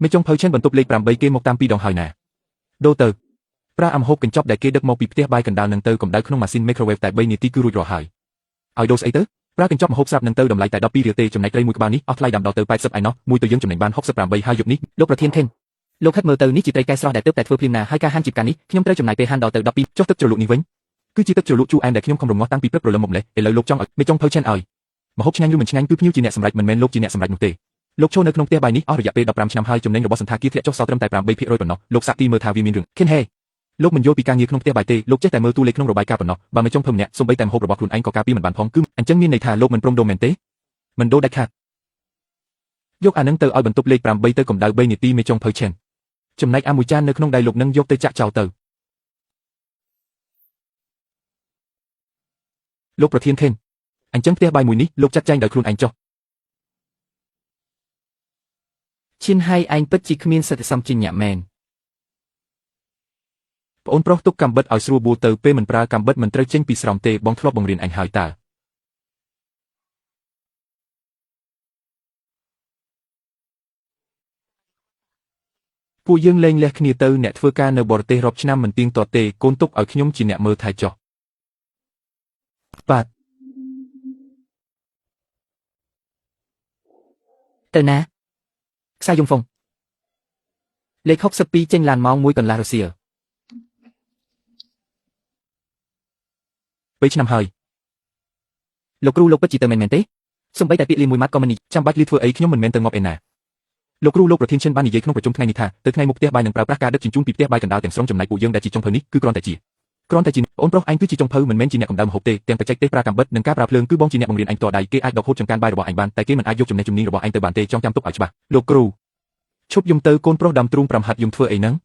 មេចុងភៅឆិនបន្ទប់លេខ8គេមកតាម2ដងហើយណាដូរទៅប្រើអាំហូបកញ្ចប់ដែលគេដឹកមកពីផ្ទះបាយកណ្ដាលនឹងទៅកម្ដៅក្នុងម៉ាស៊ីន microwave តែ3នាទីគឺរួចរាល់ហើយឲ្យដូរស្អីទៅប្រើកញ្ចប់ម្ហូបស្រាប់នឹងទៅតម្លៃតែ12រៀលទេចំណែកត្រីមួយក្បាលនេះអស់ថ្លៃដាំដល់ទៅ80ឯណោះមួយទៅយើងចំណេញបាន68ហើយយប់នេះលោកប្រធានខេងលោកហិតមើលទៅនេះជាត្រីកែស្រស់ដែលទើបតែធ្វើភ្លាមណាហើយការហាន់ជីបកានេះខ្ញុំត្រូវចំណាយពេលហាន់ដល់ទៅ12ចុះទឹកជ្រលក់នេះវិញគឺជាទឹកជ្រលក់ជូរអែមដែលខ្ញុំខំរំងាស់តាំងពីព្រឹកព្រលឹមមកម្លេះឥឡូវលោកចង់ឲ្យមេចុងភៅឆិនឲ្យម្ហូបឆ្ងាញ់ឬមិនឆ្ងាញ់គឺភ្ញៀវជាអ្នកសម្រេចមិនមែនលោកជាអ្នកសម្រេចនោះទេលោកចូលនៅក្នុងផ្ទះបាយនេះអស់រយៈពេល15ឆ្នាំហើយចំណេញរបស់សន្តាគារធ្លាក់ចុះសល់ត្រឹមតែ8%ប៉ុណ្ណោះលោកសាក់ទីមើលថាវាមានរឿងខិនហេលោកមិនយល់ពីការងារក្នុងផ្ទះបាយទេលោកចេះតែមើលតួលេខក្នុងរបាយការណ៍ប៉ុណ្ណោះបើមេចុងភៅម្នាក់សូម្បីតែម្ហូបរបស់ខ្លួនឯងក៏ការពារមិនបានផងគឺអញ្ចឹងមានន័យថាលោកមិនព្រមដូរមែនទេមិនដូរដាច់ខាតយកអានឹងទៅឲ្យបន្ទប់លេខ8ទៅកម្ដៅ3នាទីមេចុងភៅឆិនចំណែកអាមួយចាននៅក្នុងដៃលោកនឹងយកទៅចាក់ចោលទៅលោកប្រធានខេងអញ្ចឹងផ្ទះបាយមួយនេះលោកចាត់ចែងដោយខ្លួនឯងចុះឈិនហៃឯងពិតជាគ្មានសិទ្ធិសម្ជញ្ញៈមែនប្អូនប្រុសទុកកាំបិតឲ្យស្រួលបួលទៅពេលមិនប្រើកាំបិតមិនត្រូវចេញពីស្រោមទេបងធ្លាប់បង្រៀនអញហើយតើពួកយើងលែងលះគ្នាទៅអ្នកធ្វើការនៅបរទេសរាប់ឆ្នាំមិនទៀងទាត់ទេកូនទុកឲ្យខ្ញុំជាអ្នកមើលថែចុះបាទទៅណាខ្សែយំហ្វុងលេខ62ចេញឡានម៉ោង1កន្លះរសៀល3ឆ្នាំហើយលោកគ្រូលោកពិតជាទៅមែនទេសំបីតែពាក្យលាមួយម៉ាត់ក៏មិនចាំបាច់លាធ្វើអីខ្ញុំមិនមែនទៅងាប់ឯណាលោកគ្រូលោកប្រធានឈិនបាននិយាយក្នុងប្រជុំថ្ងៃនេះថាទៅថ្ងៃមុខផ្ទះបាយនឹងប្រើប្រាស់ការដឹកជញ្ជូនពីផ្ទះបាយកណ្ដាលទាំងស្រុងចំណែកពួកយើងដែលជាចុងភៅនេះគឺគ្រាន់តែអូនប្រុសឯងគឺជាចុងភៅមិនមែនជាអ្នកកម្ដៅម្ហូបទេទាំងបច្ចេកទេសប្រើកាំបិតនិងការប្រើភ្លើងគឺបងជាអ្នកបង្រៀនឯងតដៃគេអាចដកហូតចម្ការបាយរបស់ឯងបានតែគេមិនអាចយកចំណេះជំនាញរបស់ឯងទៅបានទេចង់ចាំទុកឲ្យច្បាស់លោកគ្រូឈប់យំទៅកូនប្រុសដាំទ្រូង5ហាត់យំធ្វើអីហ្នឹង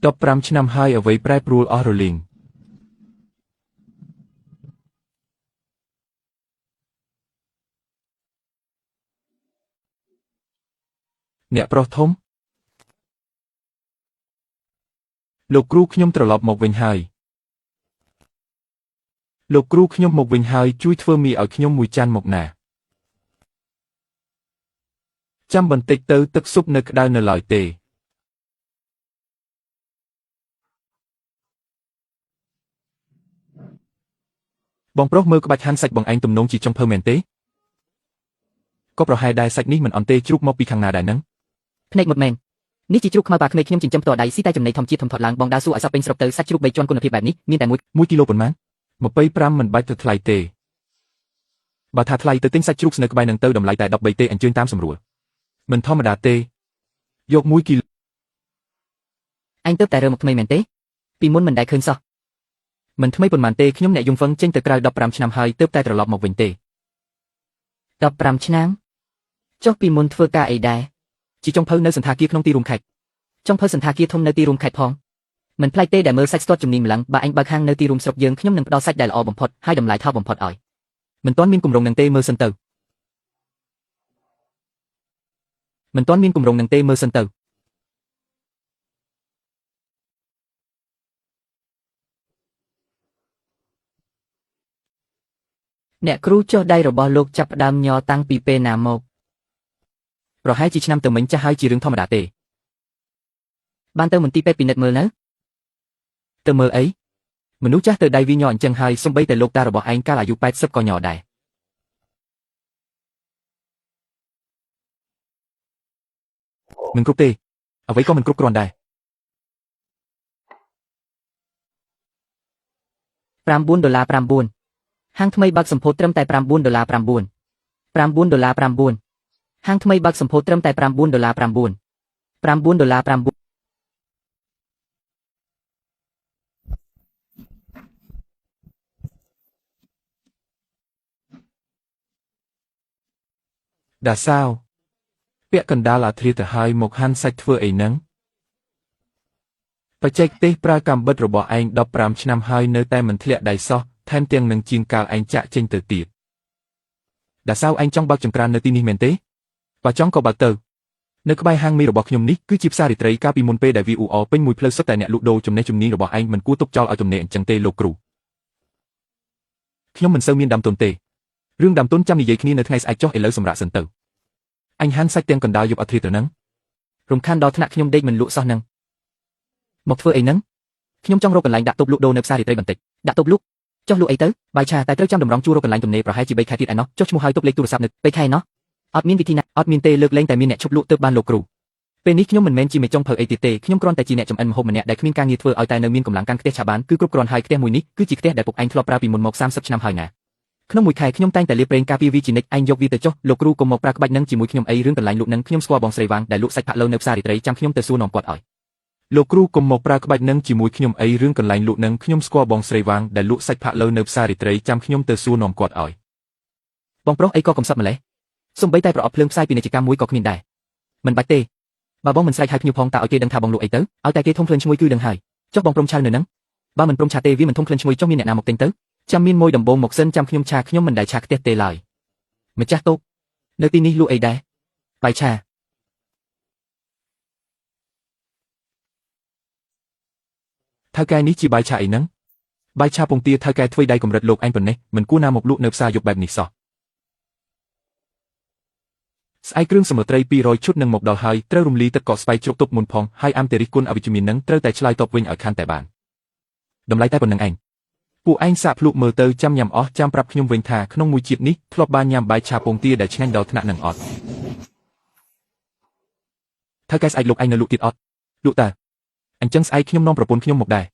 15ឆ្នាំហើយអ្វីប្រែប្រួលអស់រលីងអ្នកប្រុសធំលោកគ្រូខ្ញុំត្រឡប់មកវិញហើយលោកគ្រូខ្ញុំមកវិញហើយជួយធ្វើមីឲ្យខ្ញុំមួយចានមកណាចាំបន្តិចទៅទឹកស៊ុបនៅក្តៅនៅឡើយទេបងប្រុសមើលក្បាច់ហាន់សាច់បងឯងទំនងជាចុងភៅមែនទេក៏ប្រហែលដែរសាច់នេះមិនអន់ទេជ្រូកមកពីខាងណាដែរហ្នឹងភ្នែកមុតមែននេះជាជ្រូកខ្មៅប៉ាក្មេកខ្ញុំចិញ្ចឹមផ្ទាល់ដៃស៊ីតែចំណីធម្មជាតិធំធាត់ឡើងបងដើរសួរឲ្យសពពេញស្រុកទៅសាច់ជ្រូក3ជាន់គុណភាពបែបនេះមានតែ1គីឡូប៉ុន្មាន25មិនបាច់ទៅថ្លៃទេបើថាថ្លៃទៅទិញសាច់ជ្រូកស្នៅក្បែរនឹងទៅតម្លៃតែ13ទេអញ្ជើញតាមសម្រួលមិនធម្មតាទេយក1គីឡូអញទៅតែរើមកថ្មីមែនទេពីមុនមិនដែលឃើញសោះមិនថ្មីប៉ុន្មានទេខ្ញុំអ្នកយងហ្វឹងចេញទៅក្រៅ15ឆ្នាំហើយទើបតែត្រឡប់មកវិញទេ15ឆ្នាំចុះពីមុនធ្វើការអីដែរជាចុងភៅនៅសន្តាគារក្នុងទីរួមខេត្តចុងភៅសន្តាគារធំនៅទីរួមខេត្តផងមិនប្លែកទេដែលមើលសាច់ស្ទាត់ជំនាញម្លឹងបើអញបើកហាងនៅទីរួមស្រុកយើងខ្ញុំនឹងផ្ដល់សាច់ដែលល្អបំផុតហើយតម្លៃថោកបំផុតឲ្យមិនទាន់មានគម្រោងនឹងទេមើលសិនទៅអ្នកគ្រូចុះដៃរបស់លោកចាប់ផ្ដើមញ័រតាំងពីពេលណាមកប្រហែលជាឆ្នាំទៅមិញចាស់ហើយជារឿងធម្មតាទេបានទៅមន្ទីរពេទ្យពិនិត្យមើលនៅទៅមើលអីមនុស្សចាស់ទៅដៃវាញ័រអញ្ចឹងហើយសំបីតែលោកតារបស់ឯងកាលអាយុ80ក៏ញ័រដែរមិនគ្រប់ទេអ្វីក៏មិនគ្រប់គ្រាន់ដែរ$9.9ហាងថ្មីបើកសម្ពោធត្រឹមតែ$9.9 ហាងថ្មីបើកសម្ពោធត្រឹមតែ$9.9 ដាសាវពាក់កណ្ដាលអាធ្រាទៅហើយមកហាន់សាច់ធ្វើអីហ្នឹងបច្ចេកទេសប្រើកាំបិតរបស់ឯង15ឆ្នាំហើយនៅតែមិនធ្លាក់ដៃសោះថែមទាំងនឹងជាងកាលឯងចាក់ចេញទៅទៀតដាសាវឯងចង់បើកចង្ក្រាននៅទីនេះមែនទេបើចង់ក៏បើកទៅនៅក្បែរហាងមីរបស់ខ្ញុំនេះគឺជាផ្សាររាត្រីកាលពីមុនពេលដែលវាអ៊ូអរពេញមួយផ្លូវសុទ្ធតែអ្នកលក់ដូរចំណេះជំនាញរបស់ឯងមិនគួរទុកចោលឲ្យទំនេរអញ្ចឹងទេលោកគ្រូខ្ញុំមិនសូវមានដើមទុនទេរឿងដើមទុនចាំនិយាយគ្នានៅថ្ងៃស្អែកចុះឥឡូវសម្រាប់សិនទៅ អញហាន់សាច់ទាំងកណ្ដាលយប់អត់ធៀបទៅនឹងរំខានដល់ថ្នាក់ខ្ញុំដេកមិនលក់សោះនឹងមកធ្វើអីនឹងខ្ញុំចង់រកកន្លែងដាក់តុបលក់ដូរនៅផ្សាររាត្រីបន្តិចដាក់តុបលក់ចុះលក់អីទៅបាយឆាតែត្រូវចាំតម្រង់ជួររកកន្លែងទំនេរប្រហែលជា3ខែទៀតឯណោះចុះឈ្មោះហើយតុបលេខទូរស័ព្ទនៅពេលខែណោះអត់មានវិធីណាអត់មានទេលើកលែងតែមានអ្នកឈប់លក់ទៅបានលោកគ្រូពេលនេះខ្ញុំមិនមែនជាមេចុងភៅអីទៀតទេខ្ញុំគ្រាន់តែជាអ្នកចំអិនម្ហូបម្នាក់ដែលគ្មានការងារធ្វើឲ្យតែនៅមានកម្លាំងកាន់ខ្ទះឆាបានគឺគ្រប់គ្រាន់ហើយខ្ទះមួយនេះគឺជាខ្ទះដែលពុកឯងធ្លាប់ប្រើពីមុនមក30ឆ្នាំហើយណាក្នុងមួយខែខ្ញុំតែងតែលាបប្រេងការពារវាជានិច្ចឯងយកវាទៅចុះលោកគ្រូកុំមកប្រើក្បាច់នឹងជាមួយខ្ញុំអីរឿងកន្លែងលក់នឹងខ្ញុំស្គាល់បងស្រីវាងដែលលក់សាច់ផាក់ឡូវនៅផ្សាររាត្រីចាំខ្ញុំទៅសួរនាំគាត់ឲ្យលោកគ្រូកុំមកប្រើក្បាច់នឹងជាមួយខ្ញុំអីរឿងកន្លែងលក់នឹងខ្ញុំស្គាល់បងស្រីវាងដែលលក់សាច់ផាក់ឡូវនៅផ្សាររាត្រីចាំខ្ញុំទៅសួរនាំគាត់ឲ្យបងប្រុសអីក៏កំសត់ម្លេះសំបីតែប្រអប់ភ្លើងផ្សាយពាណិជ្ជកម្មមួយក៏គ្មានដែរមិនបាច់ទេបើបងមិនស្រែកហៅភ្ញៀវផងតើឲ្យគេដឹងថាបងលក់អីទៅឲ្យតែគេធំក្លិនឈ្ងុយគឺដឹងហើយចុះបងព្រមឆៅនៅនឹងបើមិនព្រមឆាទេវាមិនធំក្លិនឈ្ងុយចុះមានអ្នកណាមកទិញទៅចាំមានមួយដំបងមកសិនចាំខ្ញុំឆាខ្ញុំមិនដែលឆាខ្ទះទេឡើយម្ចាស់តូបនៅទីនេះលក់អីដែរបាយឆាថៅកែនេះជាបាយឆាអីហ្នឹងបាយឆាពងទាថៅកែធ្វើដៃកម្រិតលោកឯងប៉ុណ្ណេះមិនគួរណាមកលក់នៅផ្សារយប់បែបនេះសោះស្អែកគ្រឿងសមុទ្រត្រី200ឈុតនឹងមកដល់ហើយត្រូវរំលីទឹកកកស្បៃជ្រក់ទប់មុនផងហើយអាំតេរិសគុណអវិជ្ជមាននឹងត្រូវតែឆ្លើយតបវិញឲ្យខាន់តែបានតម្លៃតែប៉ុណ្្នឹងឯងពួកឯងសាកភ្លក់មើលទៅចាំញ៉ាំអស់ចាំប្រាប់ខ្ញុំវិញថាក្នុងមួយជាតិនេះធ្លាប់បានញ៉ាំបាយឆាពងទាដែលឆ្ងាញ់ដល់ថ្នាក់នឹងអត់ថៅកែស្អែកលោកឯងនៅលក់ទៀតអត់លក់តើអញ្ចឹងស្អែកខ្ញុំនាំប្រពន្ធខ្ញុំមកដែរ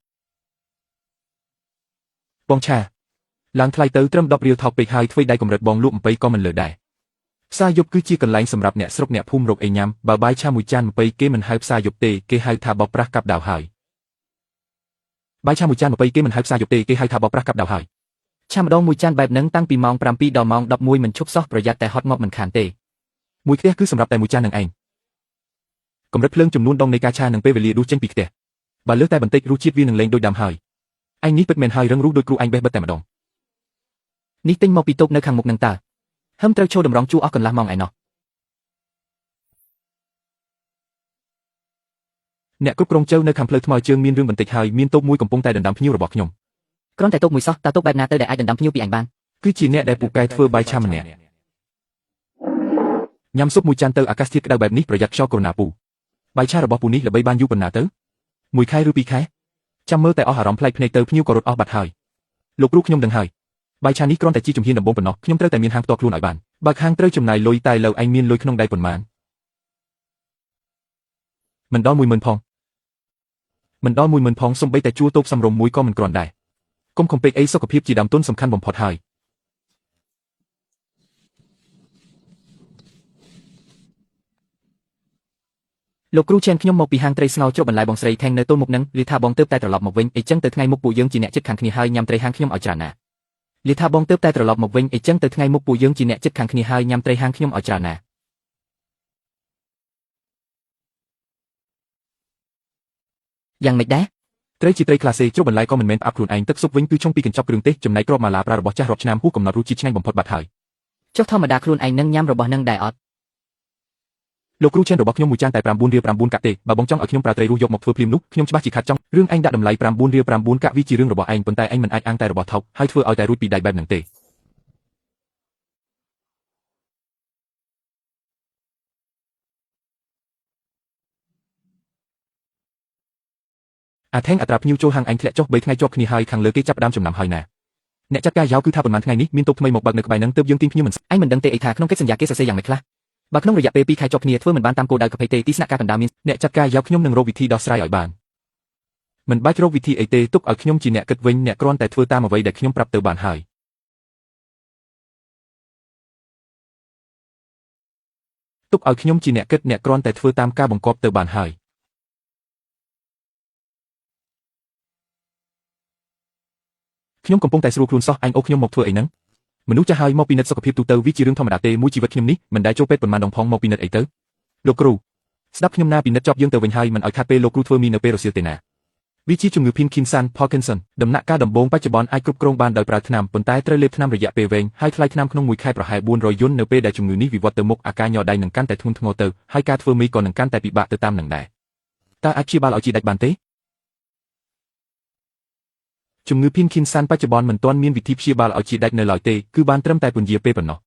បងឆាឡើងថ្លៃទៅត្រឹម10រៀលថោកពេកហើយធ្វើដៃកម្រិតបងលក់20ក៏មិនលើដែរផ្សារយប់គឺជាកន្លែងសម្រាប់អ្នកស្រុកអ្នកភូមិរកអីញ៉ាំបើបាយឆាមួយចាន20គេមិនហៅផ្សារយប់ទេគេហៅថាបោកប្រាស់កាប់ដាវហើយបាយឆាមួយចាន20គេមិនហៅផ្សារយប់ទេគេហៅថាបោកប្រាស់កាប់ដាវហើយឆាម្ដងមួយចានបែបហ្នឹងតាំងពីម៉ោង7ដល់ម៉ោង11មិនឈប់សោះប្រយ័ត្នតែហត់ងាប់មិនខានទេមួយខ្ទះគឺសម្រាប់តែមួយចាននឹងឯងកម្រិតភ្លើងចំនួនដងនៃការឆានឹងពេលវេលាដួសចេញពីខ្ទះបើលើសតែបន្តិចរសជាតិវានឹងលែងដូចដើមហើយឯងនេះពិតមែនហើយរឹងរូសដូចគ្រូឯងបេះបិទតែម្ដងនេះទិញមកពីតូបនៅខាងមុខនឹងតើហឹមត្រូវចូលតម្រង់ជួរអស់កន្លះម៉ោងឯណោះអ្នកគ្រប់គ្រងជើនៅខាងផ្លូវថ្មើរជើងមានរឿងបន្តិចហើយមានតូបមួយកំពុងតែដណ្ដើមភ្ញៀវរបស់ខ្ញុំគ្រាន់តែតូបមួយសោះតើតូបបែបណាទៅដែលអាចដណ្ដើមភ្ញៀវពីអញបានគឺជាអ្នកដែលពូកែធ្វើបាយឆាម្នាក់ញ៉ាំស៊ុបមួយចានទៅអាកាសធាតុក្តៅបែបនេះប្រយ័ត្នខ្យល់កូវីដ -19 បាយឆារបស់ពូនេះល្បីបានយូរប៉ុណ្ណាទៅមួយខែឬ2ខែចាំមើលតែអស់អារម្មណ៍ប្លែកភ្នែកទៅភ្ញៀវក៏រត់អស់បាត់ហើយលោកគ្រូខ្ញុំដឹងហើយបាយឆានេះគ្រាន់តែជាជំហានដំបូងប៉ុណ្ណោះខ្ញុំត្រូវតែមានហាងផ្ទាល់ខ្លួនឲ្យបានបើខាងត្រូវចំណាយលុយតែលើឯងមានលុយក្នុងដៃប៉ុន្មានមិនដល់ 10,000 ផងមិនដល់ 10,000 ផងសំបីតែជួលតូបសំរុំមួយក៏មិនគ្រាន់ដែរកុំខំពេកអីសុខភាពជាដើមទុនសំខាន់បំផុតហើយលោកគ្រូចានខ្ញុំមកពីហាងត្រីស្ងោរជ្រក់បន្លែបងស្រីថេងនៅទល់មុខនឹងលាថាបងទើបតែត្រឡប់មកវិញអីចឹងទៅថ្ងៃមុខពួកយើងជាអ្នកចិត្តខាងគ្នាហើយញ៉ាំត្រីហាងខ្ញុំឲ្យច្រើនណាស់លាថាបងទើបតែត្រឡប់មកវិញអីចឹងទៅថ្ងៃមុខពួកយើងជាអ្នកចិត្តខាងគ្នាហើយញ៉ាំត្រីហាងខ្ញុំឲ្យច្រើនណាស់យ៉ាងម៉េចដែរត្រីជាត្រីក្លាសេជ្រក់បន្លែក៏មិនមែនផ្អាប់ខ្លួនឯងទឹកស៊ុបវិញគឺឆុងពីកញ្ចប់គ្រឿងទេសចំណែកគ្រាប់ម៉ាឡាប្រើរបស់ចាស់រាប់ឆ្នាំហួសកំណត់រសជាតិឆ្ងាញ់បំផុតបាត់ហើយចុះធម្មតាខ្លួនឯងនឹងញ៉ាំរបស់នឹងដែរអត់លោកគ្រូចិនរបស់ខ្ញុំមួយចានតែ9រៀល9កាក់ទេបើបងចង់ឲ្យខ្ញុំប្រើត្រីរស់យកមកធ្វើភ្លាមនោះខ្ញុំច្បាស់ជាខាត់ចង់រឿងឯងដាក់តម្លៃ9រៀល9កាក់វាជារឿងរបស់ឯងប៉ុន្តែឯងមិនអាចអាំងតែរបស់ថោកហើយធ្វើឲ្យតែរួចពីដៃបែបហ្នឹងទេអាថេងអត្រាភ្ញៀវចូលហាងឯងធ្លាក់ចុះ3ថ្ងៃជាប់គ្នាហើយខាងលើគេចាប់ផ្ដើមចំណាំហើយណាអ្នកចាត់ការយ៉ាវគឺថាប៉ុន្មានថ្ងៃនេះមានតូបថ្មីមកបើកនៅក្បែរហ្នឹងទើបយើងទាញភ្ញៀវមិនឯងមិនដឹងទេអីថាក្នុងកិច្ចសន្យាគេសរសេរយ៉ាងម៉េចខ្លះបើក្នុងរយៈពេល2ខែជាប់គ្នាធ្វើមិនបានតាមគោលដៅ20ទេទីស្នាក់ការកណ្ដាលមានអ្នកចាត់ការយ៉ាវខ្ញុំនឹងរកវិធីដោះស្រាយឲ្យបានមិនបាច់រកវិធីអីទេទុកឲ្យខ្ញុំជាអ្នកគិតវិញអ្នកគ្រាន់តែធ្វើតាមអ្វីដែលខ្ញុំប្រាប់ទៅបានហើយទុកឲ្យខ្ញុំជាអ្នកគិតអ្នកគ្រាន់តែធ្វើតាមការបង្គាប់ទៅបានហើយខ្ញុំកំពុងតែស្រួលខ្លួនសោះអញអូខ្ញុំមកធ្វើអីហ្នឹងមនុស្សចាស់ហើយមកពិនិត្យសុខភាពទូទៅវាជារឿងធម្មតាទេមួយជីវិតខ្ញុំនេះមិនដែលចូលពេទ្យប៉ុន្មានដងផងមកពិនិត្យអីទៅលោកគ្រូស្ដាប់ខ្ញុំណាពិនិត្យចប់យើងទៅវិញហើយមិនឲ្យខាត់ពេលលោកគ្រូធ្វើមីនៅពេលរសៀលទេណាវាជាជំងឺ Parkinson Parkinson ដំណាក់កាលដំបូងបច្ចុប្បន្នអាចគ្រប់គ្រងបានដោយប្រើថ្នាំប៉ុន្តែត្រូវលេបថ្នាំរយៈពេលវែងហើយថ្លៃថ្នាំក្នុងមួយខែប្រហែល400យួននៅពេលដែលជំងឺនេះវិវត្តទៅមុខអាការញ័រដៃនឹងកាន់តែធ្ងន់ធ្ងរទៅហើយការធ្វើមីក៏នឹងកាន់តែពិបាកទៅតាមនឹងដែរតើអាចព្យាបាលឲ្យជាដាច់បានទេជំងឺ Parkinson បច្ចុប្បន្នមិនទាន់មានវិធីព្យាបាលឲ្យជាដាច់នៅឡើយទេគឺបានត្រឹមតែពន្យាពេលប៉ុណ្ណោះ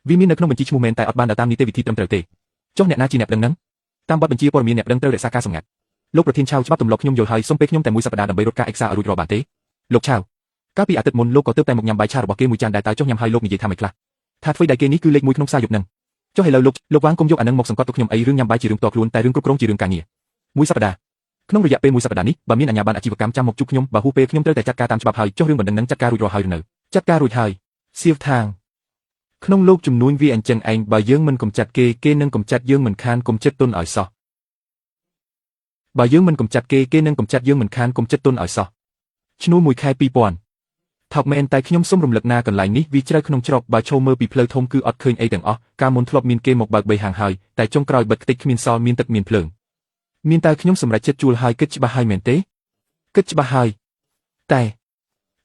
វាមាននៅក្នុងបញ្ជីឈ្មោះមែនតែអត់បានតាមនីតិវិធីត្រឹមត្រូវទេចុះអ្នកណាជាអ្នកដឹងហ្នឹងតាមបទបញ្ជាព័ត៌មានអ្នកដឹងត្រូវរក្សាការសម្ងាត់លោកប្រធានឆាវច្បាប់ទម្លាប់ខ្ញុំយល់ហើយសូមពេលខ្ញុំតែមួយសប្តាហ៍ដើម្បីរត់ការឯកសារឲ្យរួចរាល់បានទេលោកឆាវកាលពីអាទិត្យមុនលោកក៏ទើបតែមកញ៉ាំបាយឆារបស់គេមួយចានដែរតើចុះញ៉ាំហើយលោកនិយាយថាម៉េចខ្លះថាធ្វើដៃគេនេះគឺលេខ1ក្នុងផ្សារយប់ហ្នឹងចុះឥឡូវលោកវាងគុំយកអានឹងមកសង្កត់ទុកខ្ញុំអីរឿងញ៉ាំបាយជារឿងផ្ទាល់ខ្លួនតែរឿងគ្រប់គ្រងជារឿងការងារមួយសប្តាហ៍ក្នុងរយៈពេលមួយសប្តាហ៍នេះបើមានអាជ្ញាប័ណ្ណអាជីវកម្មចាំមកជួបខ្ញុំបើហួសពេលខ្ញុំត្រូវតែចាត់ការតាមច្បាប់ហើយចុះរឿងបណ្ដឹងនឹងចាត់ការរួចរាល់ហើយឬនៅចាត់ការរួចហើយសៀវថាងក្នុងលោកជំនួញវាអញ្ចឹងឯងបើយើងមិនកំចាត់គេនឹងកំចាត់យើងមិនខានកុំចិត្តទុនឲ្យសោះបើយើងមិនកំចាត់គេនឹងកំចាត់យើងមិនខានកុំចិត្តទុនឲ្យសោះឈ្នួល1ខែ2000ថោកមែនតែខ្ញុំសូមរំលឹកណាកន្លែងនេះវាជ្រៅក្នុងច្រកបើឈោមើលពីផ្លូវធំគឺអត់ឃើញអីទាំងអស់កាលមុនធ្លាប់មានគេមកបើកបីហាងហើយតែចុងក្រោយបិទខ្ទេចគ្មានសល់មានទឹកមានភ្លើងមានតែខ្ញុំសម្រេចចិត្តជួលហើយគិតច្បាស់ហើយមែនទេគិតច្បាស់ហើយតែ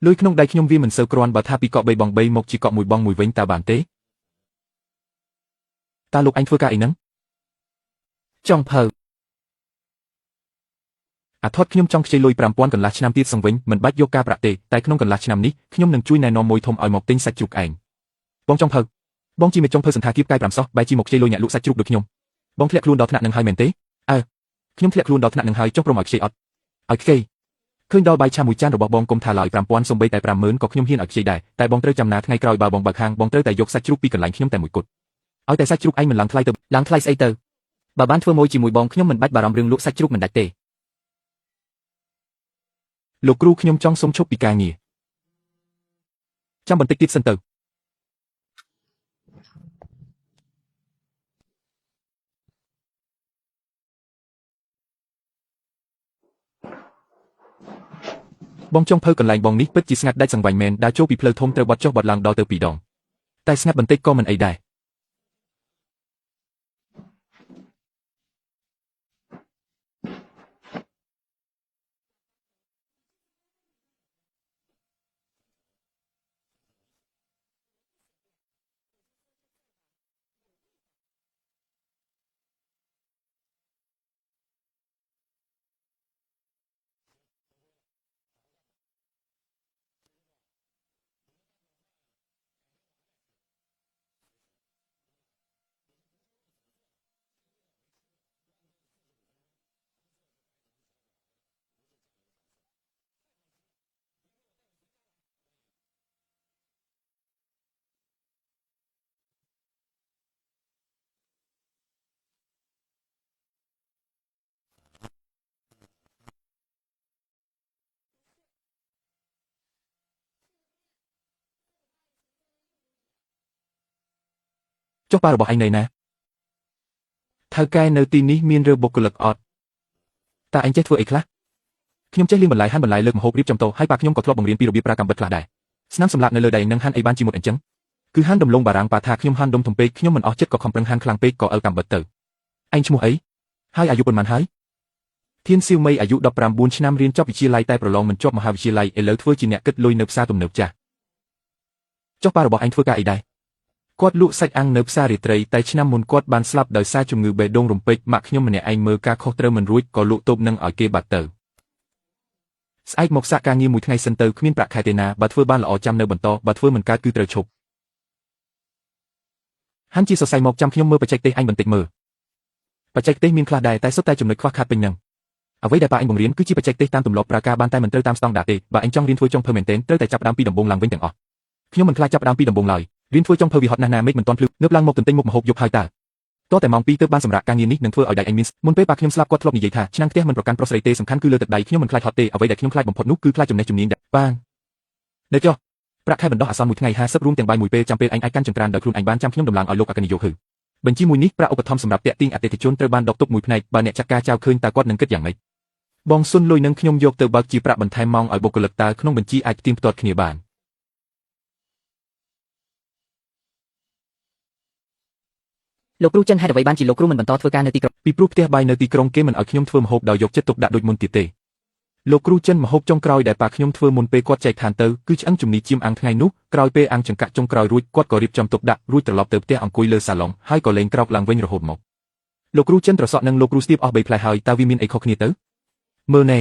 លុយក្នុងដៃខ្ញុំវាមិនសូវគ្រាន់បើថាពីកក់3បង3មកជាកក់1បង1វិញតើបានទេតើលោកអញធ្វើការអីហ្នឹងចង់ភៅអាថតខ្ញុំចង់ខ្ចីលុយ5000កន្លះឆ្នាំទៀតសងវិញមិនបាច់យកការប្រាក់ទេតែក្នុងកន្លះឆ្នាំនេះខ្ញុំនឹងជួយណែនាំមួយធំឲ្យមកទិញសាច់ជ្រូកឯងបងចង់ភៅបងជីមេចង់ភៅសន្តាគារផ្កាយ5សោះបែរជីមកខ្ចីលុយអ្នកលក់សាច់ជ្រូកដូចខ្ញុំបងធ្លាក់ខ្លួនដល់ថ្នាក់នឹងហើយមែនទេខ្ញុំធ្លាក់ខ្លួនដល់ថ្នាក់នឹងហើយចុះព្រមឲ្យខ្ចីអត់ឲ្យខ្ចីឃើញដល់បាយឆាមួយចានរបស់បងគុំថាឡើយ5000សំបីតែ50000ក៏ខ្ញុំហ៊ានឲ្យខ្ចីដែរតែបងត្រូវចាំណាថ្ងៃក្រោយបើបងបើកហាងបងត្រូវតែយកសាច់ជ្រូកពីកន្លែងខ្ញុំតែមួយគត់ឲ្យតែសាច់ជ្រូកឯងមិនឡើងថ្លៃទៅឡើងថ្លៃស្អីទៅបើបានធ្វើមួយជាមួយបងខ្ញុំមិនបាច់បារម្ភរឿងលក់សាច់ជ្រូកមិនដាច់ទេលោកគ្រូខ្ញុំចង់សុំឈប់ពីការងារចាំបន្តិចទៀតសិនទៅបងចង់ភៅកន្លែងបងនេះពិតជាស្ងាត់ដាច់សង្វាញ់មែនដើរចូលពីផ្លូវធំត្រូវបត់ចុះបត់ឡើងដល់ទៅ2ដងតែស្ងាត់បន្តិចក៏មិនអីដែរចុះប៉ារបស់ឯងនៅណាថៅកែនៅទីនេះមានរើបុគ្គលិកអត់តើឯងចេះធ្វើអីខ្លះខ្ញុំចេះលាងបន្លែហាន់បន្លែលើកម្ហូបរៀបចំតោហើយប៉ាខ្ញុំក៏ធ្លាប់បង្រៀនពីរបៀបប្រើកាំបិតខ្លះដែរស្នាមសម្លាក់នៅលើដៃនឹងហាន់អីបានជាមុតអញ្ចឹងគឺហាន់ដំឡូងបារាំងប៉ាថាខ្ញុំហាន់ដុំធំពេកខ្ញុំមិនអស់ចិត្តក៏ខំប្រឹងហាន់ខ្លាំងពេកក៏អើកាំបិតទៅឯងឈ្មោះអីហើយអាយុប៉ុន្មានហើយធានសៀវមីអាយុ19ឆ្នាំរៀនចប់វិទ្យាល័យតែប្រឡងមិនជាប់មហាវិទ្យាល័យឥឡូវធ្វើជាអ្នកគិតលុយនៅផ្សារទំនើបចាស់ចុះប៉ារបស់ឯងធ្វើការអីដែរគាត់លក់សាច់អាំងនៅផ្សាររាត្រីតែឆ្នាំមុនគាត់បានស្លាប់ដោយសារជំងឺបេះដូងរំពេចម៉ាក់ខ្ញុំម្នាក់ឯងមើលការខុសត្រូវមិនរួចក៏លក់តូបនឹងឲ្យគេបាត់ទៅស្អែកមកសាកការងារមួយថ្ងៃសិនទៅគ្មានប្រាក់ខែទេណាបើធ្វើបានល្អចាំនៅបន្តបើធ្វើមិនកើតគឺត្រូវឈប់ហាន់ជាសរសៃមកចាំខ្ញុំមើលបច្ចេកទេសអញបន្តិចមើលបច្ចេកទេសមានខ្លះដែរតែសុទ្ធតែចំណុចខ្វះខាតពេញហ្នឹងអ្វីដែលប៉ាអញបង្រៀនគឺជាបច្ចេកទេសតាមទម្លាប់ប្រើការបានតែមិនត្រូវតាមស្តង់ដារទេបើអញចង់រៀនធ្វើចុងភៅមែនទែនត្រូវតែចាប់ផ្ដើមពីដំបូងឡើងវិញទាំងអស់ខ្ញុំមិនខ្លាចចាប់ផ្ដើមពីដំបូងឡើយរៀនធ្វើចុងភៅវាហត់ណាស់ណាមេឃមិនទាន់ភ្លឺងើបឡើងមកទន្ទិញមុខម្ហូបយប់ហើយតើតោះតែម៉ោង2ទើបបានសម្រាប់ការងារនេះនឹងធ្វើឲ្យដៃអញមានមុនពេលប៉ាខ្ញុំស្លាប់គាត់ធ្លាប់និយាយថាឆ្នាំងផ្ទះមិនប្រកាន់ប្រុសស្រីទេសំខាន់គឺលើទឹកដៃខ្ញុំមិនខ្លាចហត់ទេអ្វីដែលខ្ញុំខ្លាចបំផុតនោះគឺខ្លាចចំណេះជំនាញដែលប៉ានៅចុះប្រាក់ខែបណ្ដោះអាសន្នមួយថ្ងៃ50រួមទាំងបាយមួយពេលចាំពេលអញអាចកាន់ចង្ក្រានដោយខ្លួនឯងបានចាំខ្ញុំដំឡើងឲ្យលោកអគ្គនាយកហឺបញ្ជីមួយនេះប្រាក់ឧបត្ថម្ភសម្រាប់តាក់ទាញអតិថិជនត្រូវបានដកទុកមួយផ្នែកបើអ្នកចាត់ការចៅឃើញតើគាត់នឹងគិតយ៉ាងម៉េចបងសុនលុយនឹងខ្ញុំយកទៅបើកជាប្រាក់បន្ថែមម៉ោងឲ្យបុគ្គលិកតើក្នុងបញ្ជីអាចផ្ទៀងផ្ទាត់គ្នាបានលោកគ្រូចិនហេតុអ្វីបានជាលោកគ្រូមិនបន្តធ្វើការនៅទីក្រុងពីព្រោះផ្ទះបាយនៅទីក្រុងគេមិនឲ្យខ្ញុំធ្វើម្ហូបដោយយកចិត្តទុកដាក់ដូចមុនទៀតទេលោកគ្រូចិនម្ហូបចុងក្រោយដែលប៉ាខ្ញុំធ្វើមុនពេលគាត់ចែកឋានទៅគឺឆ្អឹងជំនីជៀមអាំងថ្ងៃនោះក្រោយពេលអាំងចង្កាក់ចុងក្រោយរួចគាត់ក៏រៀបចំទុកដាក់រួចត្រឡប់ទៅផ្ទះអង្គុយលើសាឡុងហើយក៏លេងក្រោកឡើងវិញរហូតមកលោកគ្រូចិនត្រសក់នឹងលោកគ្រូស្ទាបអស់3ផ្លែហើយតើវាមានអីខុសគ្នាទៅមើលណែ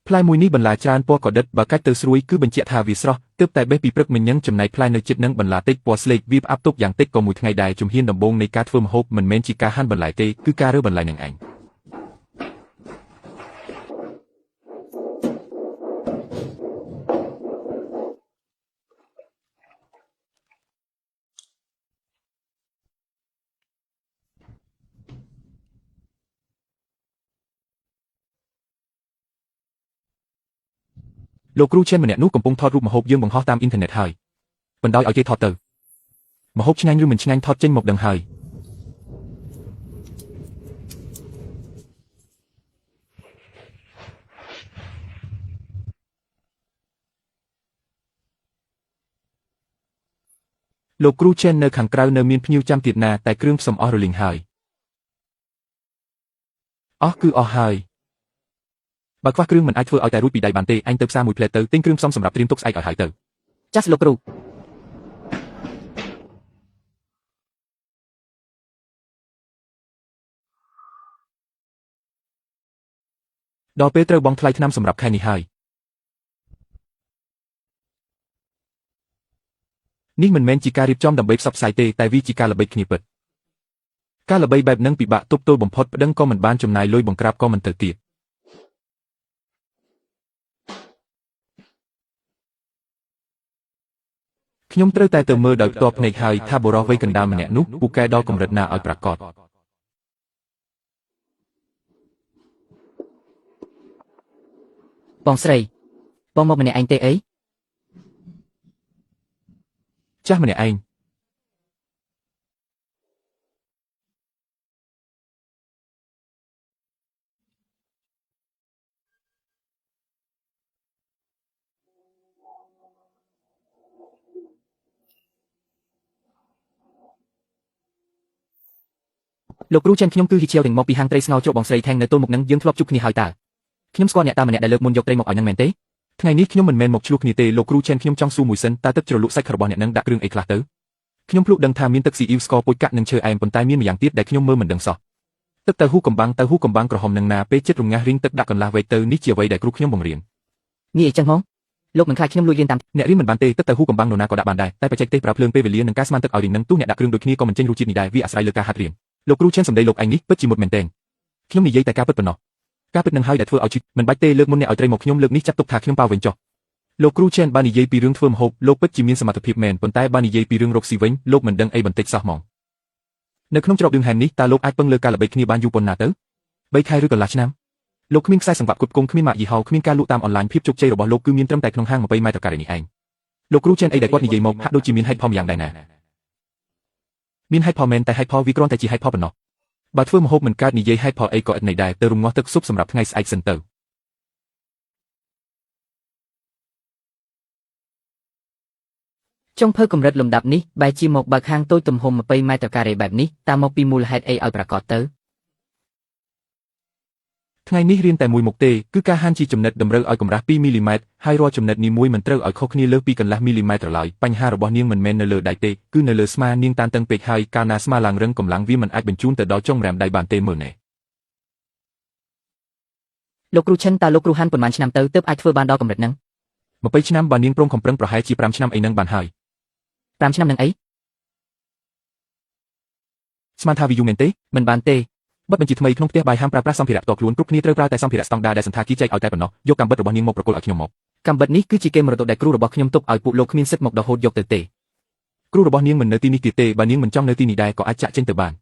ផ្លែមួយនេះបន្លាច្រើនពណ៌កដិតបើកាច់ទៅស្រួយគឺបញ្ជាក់ថាវាស្រស់ទើបតែបេះពីព្រឹកមិញចំណែកផ្លែនៅជិតនឹងបន្លាតិចពណ៌ស្លេកវាផ្អាប់ទុកយ៉ាងតិចក៏មួយថ្ងៃដែរជំហានដំបូងនៃការធ្វើម្ហូបមិនមែនជាការហាន់បន្លែទេគឺការរើបន្លែនឹងឯងលោកគ្រូឈិនម្នាក់នោះកំពុងថតរូបម្ហូបយើងបង្ហោះតាមអ៊ីនធឺណិតហើយបណ្ដោយឲ្យគេថតទៅម្ហូបឆ្ងាញ់ឬមិនឆ្ងាញ់ថតចេញមកដឹងហើយលោកគ្រូឈិននៅខាងក្រៅនៅមានភ្ញៀវចាំទៀតណាតែគ្រឿងផ្សំអស់រលីងហើយអស់គឺអស់ហើយបើខ្វះគ្រឿងមិនអាចធ្វើឲ្យតែរួចពីដៃបានទេអញទៅផ្សារមួយផ្លែទៅទិញគ្រឿងផ្សំសម្រាប់ត្រៀមទុកស្អែកឲ្យហើយទៅចាស់លោកគ្រូដល់ពេលត្រូវបង់ថ្លៃថ្នាំសម្រាប់ខែនេះហើយនេះមិនមែនជាការរៀបចំដើម្បីផ្សព្វផ្សាយទេតែវាជាការល្បិចគ្នាពិតការល្បីបែបហ្នឹងពិបាកទប់ទល់បំផុតប្តឹងក៏មិនបានចំណាយលុយបង្ក្រាបក៏មិនទៅទៀតខ្ញុំត្រូវតែទៅមើលដោយផ្ទាល់ភ្នែកហើយថាបុរសវ័យកណ្ដាលម្នាក់នោះពូកែដល់កម្រិតណាឲ្យប្រាកដបងស្រីបងមកម្នាក់ឯងទេអីចាស់ម្នាក់ឯងលោកគ្រូចិនខ្ញុំគឺហ៊ីឈៀវទាំងមកពីហាងត្រីស្ងោរជ្រក់បងស្រីថែងនៅទល់មុខនឹងយើងធ្លាប់ជួបគ្នាហើយតើខ្ញុំស្គាល់អ្នកតាម្នាក់ដែលលើកមុនយកត្រីមកឲ្យនឹងមែនទេថ្ងៃនេះខ្ញុំមិនមែនមកឆ្លោះគ្នាទេលោកគ្រូចិនខ្ញុំចង់សួរមួយសិនតើទឹកជ្រលក់សាច់របស់អ្នកនឹងដាក់គ្រឿងអីខ្លះទៅខ្ញុំភ្លក់ដឹងថាមានទឹកស៊ីអ៊ីវស្ករពុយកាក់និងឈើអែមប៉ុន្តែមានម្យ៉ាងទៀតដែលខ្ញុំមើលមិនដឹងសោះទឹកទៅហ៊ូកំបាំងក្រហមនឹងណាពេលចិត្តរងាស់រីងទឹកដាក់កន្លះវែកទៅនេះជាអ្វីដែលគ្រូខ្ញុំបង្រៀនងាយអីចឹងហ្មងលោកមិនខ្លាចខ្ញុំលួចរៀនតាមអ្នករៀនមិនបានទេទឹកទៅហ៊ូកំបាំងនរណាក៏ដាក់បានដែរតែបច្ចេកទេសប្រើភ្លើងពេលវេលានិងការស្មានទឹកឲ្យរីងនឹងទូអ្នកដាក់គ្រឿងដូចគ្នាក៏មិនចេញរសជាតិនេះដែរវាអាស្រ័យលើការហាត់រៀនលោកគ្រូចិនសម្ដីលោកឯងនេះពិតជាមុតមែនទែនខ្ញុំនិយាយតែការពិតប៉ុណ្ណោះការពិតនឹងហើយដែលធ្វើឲ្យជិះមិនបាច់ទេលើកមុនអ្នកឲ្យត្រីមកខ្ញុំលើកនេះចាត់ទុកថាខ្ញុំប៉ាវិញចុះលោកគ្រូចិនបាននិយាយពីរឿងធ្វើម្ហូបលោកពិតជាមានសមត្ថភាពមែនប៉ុន្តែបាននិយាយពីរឿងរកស៊ីវិញលោកមិនដឹងអីបន្តិចសោះហ្មងនៅក្នុងច្រករឿងហែមនេះតើលោកអាចពឹងលើការល្បីគ្នាបានយូរប៉ុណ្ណាទៅ3ខែឬកន្លះឆ្នាំលោកគ្មានខ្សែសង្វាក់គ្រប់គងគ្មានម៉ាកយីហោគ្មានការលក់តាមអនឡាញភាពជោគជ័យរបស់លោកគឺមានត្រឹមតែក្នុងហាង20ម៉ែត្រការ៉េនេះឯងលោកគ្រូចិនអីដែលគាត់និយាយមកហាក់ដូចជាមានហេតុផលយ៉ាងដែរណាមានហេតុផលមែនតែហេតុផលវាគ្រាន់តែជាហេតុផលប៉ុណ្ណោះបើធ្វើម្ហូបមិនកើតនិយាយហេតុផលអីក៏ឥតន័យដែរទៅរំងាស់ទឹកស៊ុបសម្រាប់ថ្ងៃស្អែកសិនទៅចុងភៅកម្រិតលំដាប់នេះបែរជាមកបើកហាងតូចទំហំ20ម៉ែត្រការ៉េបែបនេះតាមមកពីមូលហេតុអីឲ្យប្រាកដទៅថ្ងៃនេះរៀនតែមួយមុខទេគឺការហាន់ជាចំណិតតម្រូវឲ្យកម្រាស់2មីលីម៉ែត្រហើយរាល់ចំណិតនីមួយមិនត្រូវឲ្យខុសគ្នាលើសពីកន្លះមីលីម៉ែត្រឡើយបញ្ហារបស់នាងមិនមែននៅលើដៃទេគឺនៅលើស្មានាងតានតឹងពេកហើយកាលណាស្មាឡើងរឹងកម្លាំងវាមិនអាចបញ្ជូនទៅដល់ចុងម្រាមដៃបានទេមើលណែលោកគ្រូឈិនតើលោកគ្រូហាន់ប៉ុន្មានឆ្នាំទៅទើបអាចធ្វើបានដល់កម្រិតហ្នឹង20ឆ្នាំបើនាងព្រមខំប្រឹងប្រហែលជា5ឆ្នាំអីនឹងបានហើយ5ឆ្នាំនឹងអីស្មានថាវាយូរមែនទេមិនបានទេប័ណ្ណបញ្ជាថ្មីក្នុងផ្ទះបាយហាមប្រើប្រាស់សម្ភារៈផ្ទាល់ខ្លួនគ្រប់គ្នាត្រូវប្រើតែសម្ភារៈស្តង់ដារដែលសន្តាគារចែកឲ្យតែប៉ុណ្ណោះយកកាំបិតរបស់នាងមកប្រគល់ឲ្យខ្ញុំមកកាំបិតនេះគឺជាគេមរតកដែលគ្រូរបស់ខ្ញុំទុកឲ្យពួកលោកគ្មានសិទ្ធិមករហូតយកទៅទេគ្រូរបស់នាងមិននៅទីនេះទៀតទេបើនាងមិនចង់នៅទីនេះដែរក៏អាចចាក់ចេញទៅបាន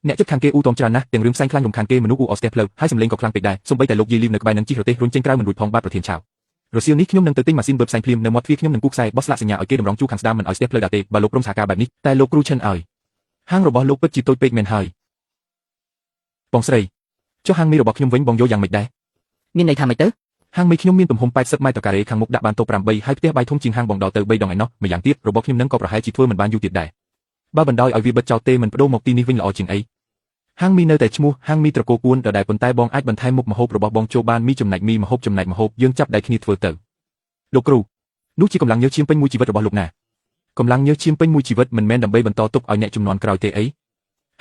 អ្នកចិត្តខាងគេអ៊ូតមច្រើនណាស់ទាំងរឿងផ្សែងខ្លាញ់រំខានគេមនុស្សអ៊ូអស្ទះផ្លូវហើយសម្លេងក៏ខ្លាំងពេកដែរសូម្បីតែលោកយាយលីវនៅក្បែរនឹងជិះរទេះរុញចេញក្រៅមិនរួចផងបាទប្រធានឆាវរសៀលនេះខ្ញុំនឹងទៅទិញម៉ាស៊ីនបឺផ្សែងភ្លាមនៅមាត់ទ្វារខ្ញុំនឹងគូខ្សែបោះស្លាកសញ្ញាឲ្យគេតម្រង់ជួរខាងស្ដាំមិនឲ្យស្ទះផ្លូវដែរទេបើលោកព្រមសហការបែបនេះតែលោកគ្រូឈិនឲ្យហាងរបស់លោកពិតជាតូចពេកមែនហើយបងស្រីចុះហាងមីរបស់ខ្ញុំវិញបងយកយ៉ាងម៉េចដែរ មានន័យថាម៉េចទៅ ហាងមីខ្ញុំមានទំហំ80ម៉ែត្រការ៉េខាងមុខដាក់បានតូប8ហើយផ្ទះបាយធំជាងហាងបងដល់ទៅ3ដងឯណោះម្យ៉ាងទៀតរបស់ខ្ញុំនឹងក៏ប្រហែលជាធ្វើមិនបានយូរទៀតដែរបើបណ្ដោយឲ្យវាបិទចោលទេមិនបដូរមកទីនេះវិញល្អជាងអីហាងមីនៅតែឈ្មោះហាងមីត្រកូលគួនដដែលប៉ុន្តែបងអាចបន្ថែមមុខម្ហូបរបស់បងចូលបានមីចំណែកមីម្ហូបចំណែកម្ហូបយើងចាប់ដៃគ្នាធ្វើទៅលោកគ្រូនោះជាកម្លាំងញើសឈាមពេញមួយជីវិតរបស់លោកណាកម្លាំងញើសឈាមពេញមួយជីវិតមិនមែនដើម្បីបន្តទុកឲ្យអ្នកជំនាន់ក្រោយទេអី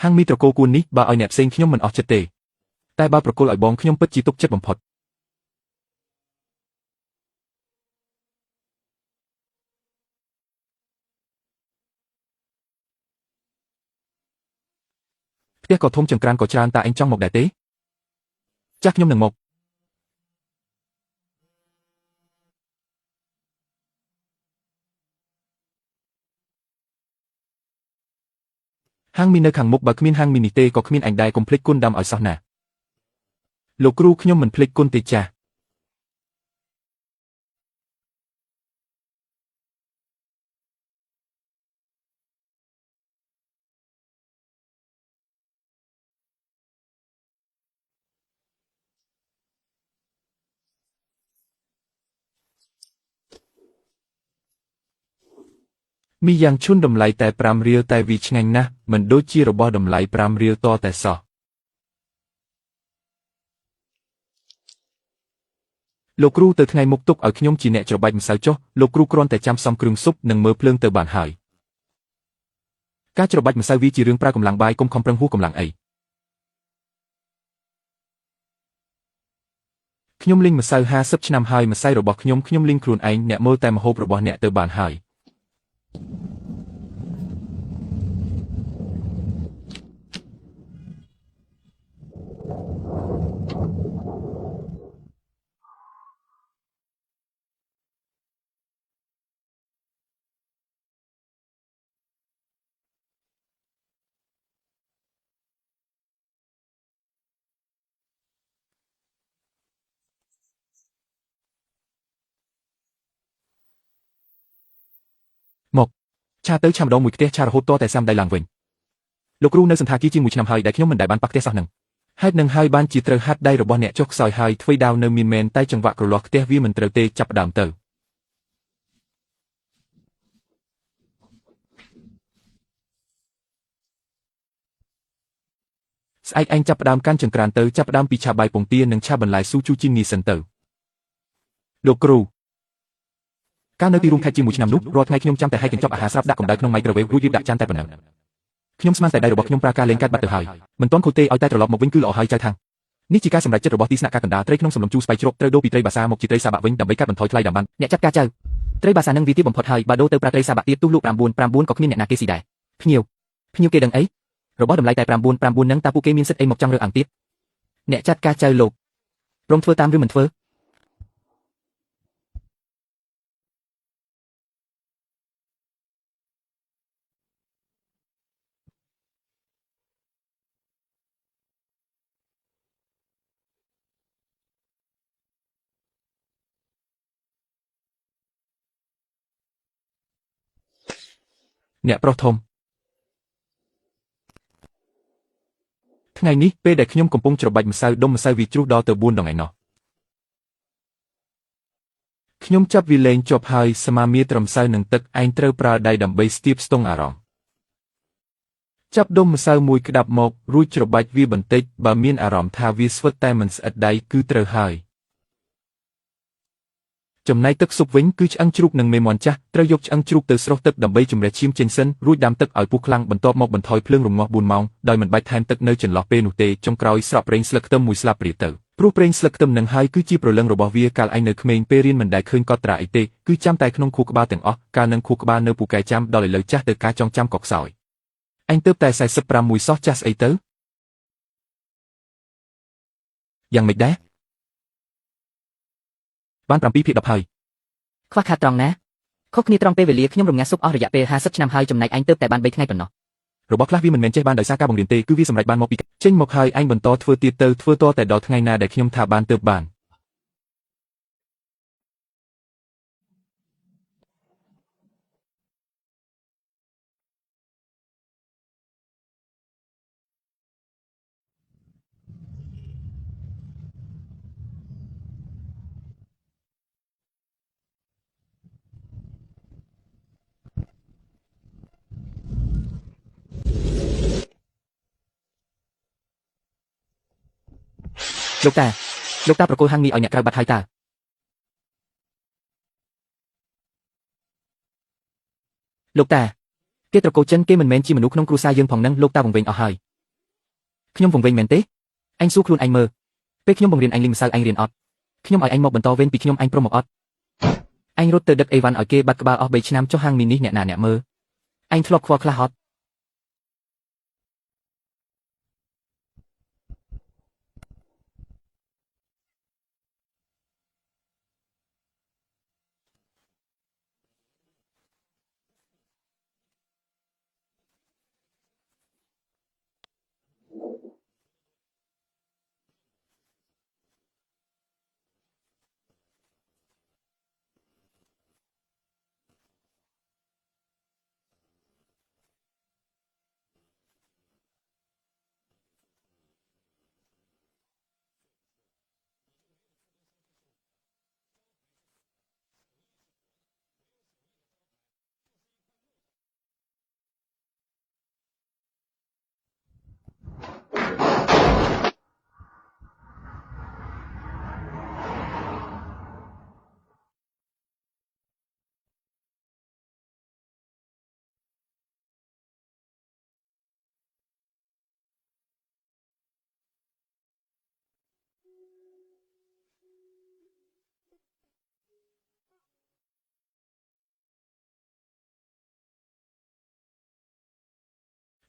ហាងមីត្រកូលគួននេះបើឲ្យអ្នកផ្សេងខ្ញុំមិនអស់ចិត្តទេតែបើប្រគល់ឲ្យបងខ្ញុំពិតជាទុកចិត្តបំផុតផ្ទះក៏ធំចង្ក្រានក៏ច្រើនតើឯងចង់មកដែរទេចាស់ខ្ញុំនឹងមកហាងមីនៅខាងមុខបើគ្មានហាងមីនេះទេក៏គ្មានអញដែរកុំភ្លេចគុណដាំឲ្យសោះណាលោកគ្រូខ្ញុំមិនភ្លេចគុណទេចាស់មីយ៉ាងឈុនតម្លៃតែ5រៀលតែវាឆ្ងាញ់ណាស់មិនដូចជារបស់តម្លៃ5រៀលតតែសោះលោកគ្រូទៅថ្ងៃមុខទុកឲ្យខ្ញុំជាអ្នកច្របាច់ម្សៅចុះលោកគ្រូគ្រាន់តែចាំសំគ្រឿងស៊ុបនិងមើលភ្លើងទៅបានហើយការច្របាច់ម្សៅវាជារឿងប្រើកម្លាំងបាយកុំខំប្រឹងហួសកម្លាំងអីខ្ញុំលេងម្សៅ50ឆ្នាំហើយម្សៅរបស់ខ្ញុំលេងខ្លួនឯងអ្នកមើលតែម្ហូបរបស់អ្នកទៅបានហើយមកឆាទៅឆាម្ដងមួយខ្ទះឆារហូតតតែសាំដៃឡើងវិញលោកគ្រូនៅសន្តាគារជាង1ឆ្នាំហើយដែលខ្ញុំមិនដែលបានប៉ះខ្ទះសោះនឹងហេតុនឹងហើយបានជាត្រូវហាត់ដៃរបស់អ្នកចុះខ្សោយហើយធ្វើដាវនៅមានមែនតែចង្វាក់ក្រលាស់ខ្ទះវាមិនត្រូវទេចាប់ផ្ដើមទៅស្អែកឯងចាប់ផ្ដើមកាន់ចង្ក្រានទៅចាប់ផ្ដើមពីឆាបាយពងទានិងឆាបន្លែស៊ូជូជីងនីសិនទៅលោកគ្រូកាលនៅទីរួមខេត្តជាមួយឆ្នាំនោះរាល់ថ្ងៃខ្ញុំចាំតែហែកកញ្ចប់អាហារស្រាប់ដាក់កម្ដៅក្នុងម៉ៃក្រូវេវរួចរៀបដាក់ចានតែប៉ុណ្ណឹងខ្ញុំស្មានតែដៃរបស់ខ្ញុំប្រើការលេងកាត់បាត់ទៅហើយមិនទាន់ខូចទេឲ្យតែត្រឡប់មកវិញគឺល្អហើយចៅថាងនេះជាការសម្រេចចិត្តរបស់ទីស្នាក់ការកណ្ដាលត្រីក្នុងសំឡុំជូរស្បៃជ្រក់ត្រូវដូរពីត្រីបាសាមកជាត្រីសាបាក់វិញដើម្បីកាត់បន្ថយថ្លៃដាំបានអ្នកចាត់ការចៅត្រីបាសានឹងវាទាបបំផុតហើយបើដូរទៅប្រើត្រីសាបាក់ទៀតទូលលោក9 ក៏គ្មានអ្នកណាគេស៊ីដែរភ្ញៀវគេដឹងអីរបស់តម្លៃតែ9នឹងតើពួកគេមានសិទ្ធិអីមកចង់រើអង្គទៀតអ្នកចាត់ការចៅលោកព្រមធ្វើតាមឬមិនធ្វើអ្នកប្រុសធំថ្ងៃនេះពេលដែលខ្ញុំកំពុងច្របាច់ម្សៅដុំម្សៅវាជ្រុះដល់ទៅ4ដងឯណោះខ្ញុំចាប់វាលែងជាប់ហើយសមាមាត្រម្សៅនឹងទឹកឯងត្រូវប្រើដៃដើម្បីស្ទាបស្ទង់អារម្មណ៍ចាប់ដុំម្សៅមួយក្តាប់មករួចច្របាច់វាបន្តិចបើមានអារម្មណ៍ថាវាស្វិតតែមិនស្អិតដៃគឺត្រូវហើយចំណែកទឹកស៊ុបវិញគឺឆ្អឹងជ្រូកនិងមេមាន់ចាស់ត្រូវយកឆ្អឹងជ្រូកទៅស្រុះទឹកដើម្បីជម្រះឈាមចេញសិនរួចដាំទឹកឲ្យពុះខ្លាំងបន្ទាប់មកបន្ថយភ្លើងរម្ងាស់4ម៉ោងដោយមិនបាច់ថែមទឹកនៅចន្លោះពេលនោះទេចុងក្រោយស្រក់ប្រេងស្លឹកខ្ទឹម1ស្លាបព្រាទៅព្រោះប្រេងស្លឹកខ្ទឹមនឹងហើយគឺជាព្រលឹងរបស់វាកាលឯងនៅក្មេងពេលរៀនមិនដែលឃើញកត់ត្រាអីទេគឺចាំតែក្នុងខួរក្បាលទាំងអស់កាលនឹងខួរក្បាលនៅពូកែចាំដល់ឥឡូវចាស់ទៅការចងចាំក៏ខ្សោយឯងទៅតែ45មួយសោះចាស់ស្អីទៅយ៉ាងម៉េចដែរបាន7/10ហើយខ្វះខាតត្រង់ណាខុសគ្នាត្រង់ពេលវេលាខ្ញុំរំងាស់ស៊ុបអស់រយៈពេល50ឆ្នាំហើយចំណែកឯងទៅតែបាន3ថ្ងៃប៉ុណ្ណោះ របស់ខ្លះវាមិនមែនចេះបានដោយសារការបង្រៀនទេគឺវាសម្រេចបានមកពីចេញមកហើយអញបន្តធ្វើទៀតទៅធ្វើតតែដល់ថ្ងៃណាដែលខ្ញុំថាបានទើបបានលោកតាប្រគល់ហាងនេះឲ្យអ្នកក្រៅបាត់ហើយតើលោកតាគេត្រកូលចិនគេមិនមែនជាមនុស្សក្នុងគ្រួសារយើងផងនឹងលោកតាវង្វេងអស់ហើយខ្ញុំវង្វេងមែនទេអញសួរខ្លួនអញមើលពេលខ្ញុំបង្រៀនអញលេងម្សៅអញរៀនអត់ខ្ញុំឲ្យអញមកបន្តវេនពីខ្ញុំអញព្រមមកអត់អញរត់ទៅដឹកអីវ៉ាន់ឲ្យគេបាត់ក្បាលអស់3ឆ្នាំចុះហាងមីនេះអ្នកណាអ្នកមើលអញធ្លាប់ខ្វល់ខ្លះហត់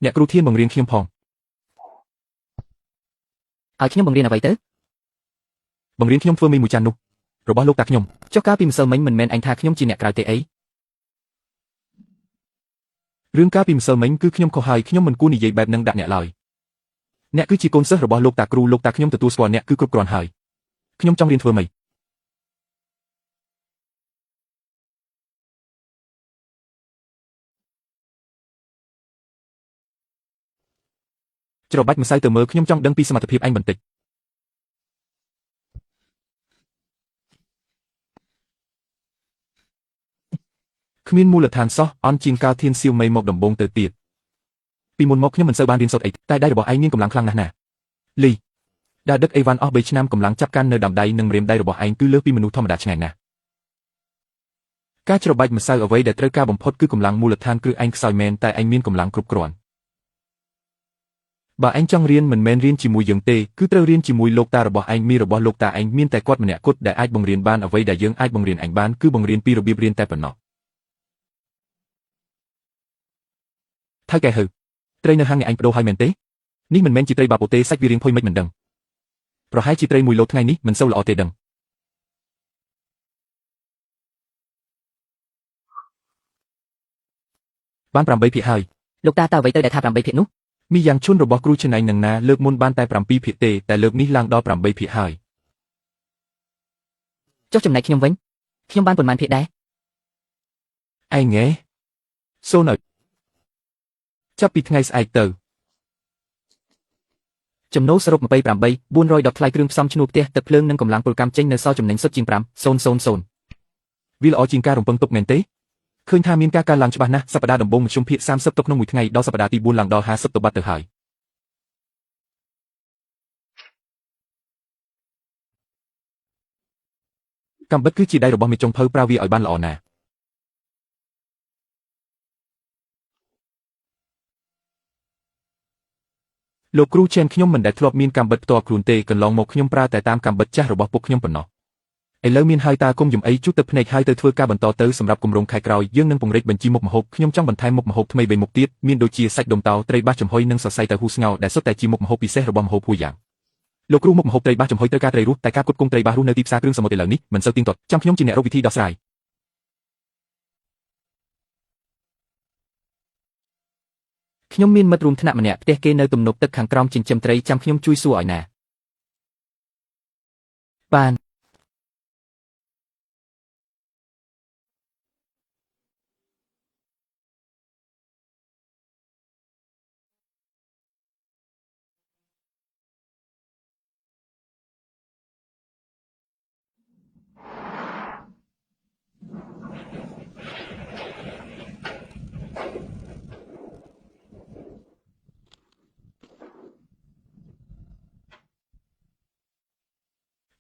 អ្នកគ្រូធានបង្រៀនខ្ញុំផងឲ្យខ្ញុំបង្រៀនអ្វីទៅបង្រៀនខ្ញុំធ្វើមីមួយចាននោះរបស់លោកតាខ្ញុំចុះកាលពីម្សិលមិញមិនមែនអញថាខ្ញុំជាអ្នកក្រៅទេអីរឿងកាលពីម្សិលមិញគឺខ្ញុំខុសហើយខ្ញុំមិនគួរនិយាយបែបហ្នឹងដាក់អ្នកឡើយអ្នកគឺជាកូនសិស្សរបស់លោកតាគ្រូលោកតាខ្ញុំទទួលស្គាល់អ្នកគឺគ្រប់គ្រាន់ហើយខ្ញុំចង់រៀនធ្វើម៉េចច្របាច់ម្សៅទៅមើលខ្ញុំចង់ដឹងពីសមត្ថភាពអញបន្តិចគ្មានមូលដ្ឋានសោះអន់ជាងកាលធានសៀវមីមកដំបងទៅទៀតពីមុនមកខ្ញុំមិនសូវបានរៀនសូត្រអីតែដៃរបស់ឯងមានកម្លាំងខ្លាំងណាស់ណាលីដែលដឹកអីវ៉ាន់អស់3ឆ្នាំកម្លាំងចាប់កាន់នៅដើមដៃនិងម្រាមដៃរបស់ឯងគឺលើសពីមនុស្សធម្មតាឆ្ងាយណាស់ការច្របាច់ម្សៅអ្វីដែលត្រូវការបំផុតគឺកម្លាំងមូលដ្ឋានគឺឯងខ្សោយមែនតែឯងមានកម្លាំងគ្រប់គ្រាន់បើឯងចង់រៀនមិនមែនរៀនជាមួយយើងទេគឺត្រូវរៀនជាមួយលោកតារបស់ឯងមានរបស់លោកតាឯងមានតែគាត់ម្នាក់គត់ដែលអាចបង្រៀនបានអ្វីដែលយើងអាចបង្រៀនឯងបានគឺបង្រៀនពីរបៀបរៀនតែប៉ុណ្ណោះថៅកែហៅត្រីនៅហាងនេះអញបដូរហើយមែនទេនេះមិនមែនជាត្រីបាប៉ូទេសាច់វារៀងផុយមិនដឹងប្រហែលជាត្រី1 ឡូថ្ងៃនេះមិនសូវល្អទេដឹងបាន8ភាគហើយលោកតាតើអ្វីទៅដែលថា8ភាគនោះមីយ៉ាងឈុនរបស់គ្រូច្នៃនឹងណាលើកមុនបានតែ7ភាគទេតែលើកនេះឡើងដល់8ភាគហើយចុះចំណែកខ្ញុំវិញខ្ញុំបានប៉ុន្មានភាគដែរឯងហ៎សូនចាប់ពីថ្ងៃស្អែកទៅចំណូលសរុប28 410ថ្លៃគ្រឿងផ្សំឈ្នួលផ្ទះទឹកភ្លើងនិងកម្លាំងពលកម្មចេញនៅសល់ចំណេញសុទ្ធជាង5,000វាល្អជាងការរំពឹងទុកមែនទេឃើញថាមានការកើនឡើងច្បាស់ណាស់សប្តាហ៍ដំបូងមធ្យមភាគ30ទុកក្នុងមួយថ្ងៃដល់សប្តាហ៍ទី4ឡើងដល់50ទៅបាត់ទៅហើយកំបិតគឺជាដៃរបស់មេចុងភៅប្រើវាឲ្យបានល្អណាស់លោកគ្រូឆេនខ្ញុំមិនដែលធ្លាប់មានកាំបិតផ្ទាល់ខ្លួនទេកន្លងមកខ្ញុំប្រើតែតាមកាំបិតចាស់របស់ពុកខ្ញុំប៉ុណ្ណោះឥឡូវមានហើយតាគុំយំអីជូតទឹកភ្នែកហើយទៅធ្វើការបន្តទៅសម្រាប់គម្រោងខែក្រោយយើងនឹងពង្រីកបញ្ជីមុខម្ហូបខ្ញុំចង់បន្ថែមមុខម្ហូបថ្មី3មុខទៀតមានដូចជាសាច់ដុំតោត្រីបាសចំហុយនិងសរសៃតៅហ៊ូស្ងោរដែលសុទ្ធតែជាមុខម្ហូបពិសេសរបស់ម្ហូបភួយយ៉ាងលោកគ្រូមុខម្ហូបត្រីបាសចំហុយត្រូវការត្រីរស់តែការផ្គត់ផ្គង់ត្រីបាសរស់នៅទីផ្សារគ្រឿងសមុទ្រឥឡូវនេះមិនសូវទៀងទាត់ចាំខ្ញុំជាអ្នករកវិធីដោះស្រាយ ខ្ញុំមានមិត្តរួមថ្នាក់ម្នាក់ផ្ទះគេនៅទំនប់ទឹកខាងក្រោមចិញ្ចឹមត្រីចាំខ្ញុំជួយសួរឲ្យណាបាន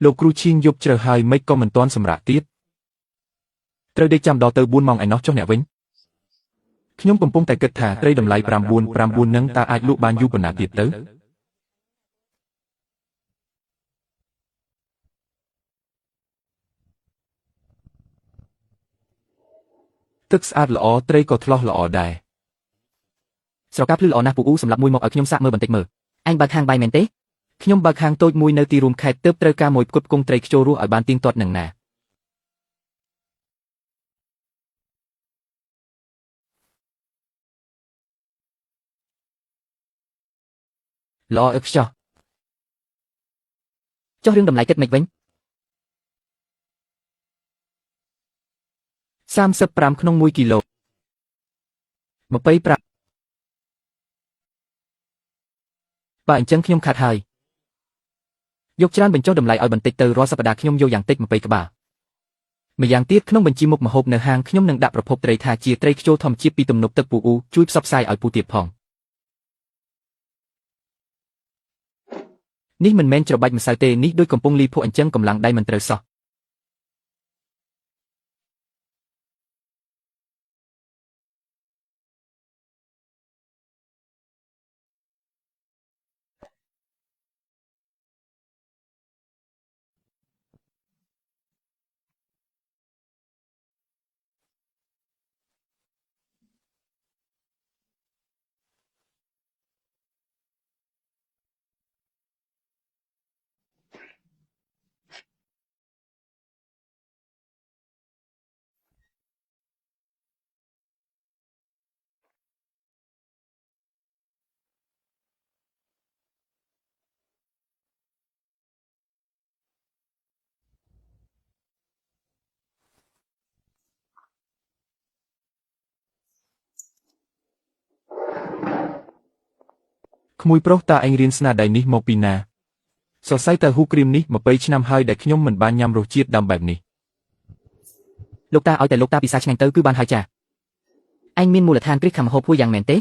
លោកគ្រូឈៀងយប់ជ្រៅហើយមិនក៏មិនទាន់សម្រាកទៀតត្រូវដេកចាំដល់ទៅ4ម៉ោងឯណោះចុះអ្នកវិញខ្ញុំកំពុងតែគិតថាត្រីតម្លៃ9,900នឹងតើអាចលក់បានយូរប៉ុណ្ណាទៀតទៅទឹកស្អាតល្អត្រីក៏ថ្លោះល្អដែរស្រកាភ្លឺល្អណាស់ពូអ៊ូសម្រាប់មួយមកឲ្យខ្ញុំសាកមើលបន្តិចមើលឯងបើកហាងបាយមែនទេខ្ញុំបើកហាងតូចមួយនៅទីរួមខេត្តទើបត្រូវការមួយផ្គត់ផ្គង់ត្រីខ្ជររស់ឲ្យបានទៀងទាត់នឹងណាល្អឥតខ្ចោះចុះរឿងតម្លៃគិតមិនវិញ35ក្នុង1គីឡូ25បើអញ្ចឹងខ្ញុំខាត់ហើយយកច្រើនបញ្ចុះតម្លៃឲ្យបន្តិចទៅរាល់សប្តាហ៍ខ្ញុំយកយ៉ាងតិច20ក្បាលម្យ៉ាងទៀតក្នុងបញ្ជីមុខម្ហូបនៅហាងខ្ញុំនឹងដាក់ប្រភពត្រីថាជាត្រីខ្ជរធម្មជាតិពីទំនប់ទឹកពូអ៊ូជួយផ្សព្វផ្សាយឲ្យពូទៀតផងនេះមិនមែនច្របាច់ម្សៅទេនេះដូចកំពុងលីភក់អញ្ចឹងកម្លាំងដៃមិនត្រូវសោះក្មួយប្រុសតើឯងរៀនស្នាដៃនេះមកពីណាសរសៃតើហ៊ូគ្រីមនេះ20ឆ្នាំហើយដែលខ្ញុំមិនបានញ៉ាំរសជាតិដើមបែបនេះលោកតាឲ្យតែលោកតាពិសាឆ្ងាញ់ទៅគឺបានហើយចាឯងមានមូលដ្ឋានគ្រឹះខាងម្ហូបហួរយ៉ាងមែនទេ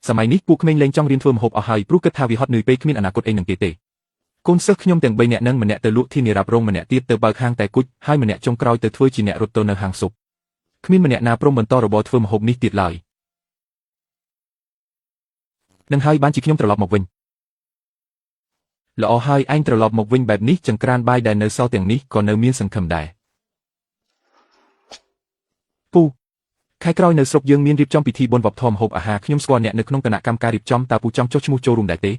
សម័យនេះពួកក្មេងលេងចង់រៀនធ្វើម្ហូបអស់ហើយព្រោះគិតថាវាហត់នឿយពេកគ្មានអនាគតអីនឹងទេកូនសិស្សខ្ញុំទាំង3នាក់នឹងម្នាក់ទៅលក់ធានារ៉ាប់រងម្នាក់ទៀតទៅបើកហាងតែគុជហើយម្នាក់ចុងក្រោយទៅធ្វើជាអ្នករត់ទៅនៅហាងស៊ុបគ្មានម្នាក់ណាព្រមបន្តរបរធ្វើម្ហូបនេះទៀតឡើយនឹងហើយបានជាខ្ញុំត្រឡប់មកវិញល្អហើយឯងត្រឡប់មកវិញបែបនេះចង្ក្រានបាយដែលនៅសល់ទាំងនេះក៏នៅមានសង្ឃឹមដែរពូខែក្រោយនៅស្រុកយើងមានរៀបចំពិធីបុណ្យវប្បធម៌ម្ហូបអាហារខ្ញុំស្គាល់អ្នកនៅក្នុងគណៈកម្មការរៀបចំតើពូចង់ចុះឈ្មោះចូលរួមដែរទេ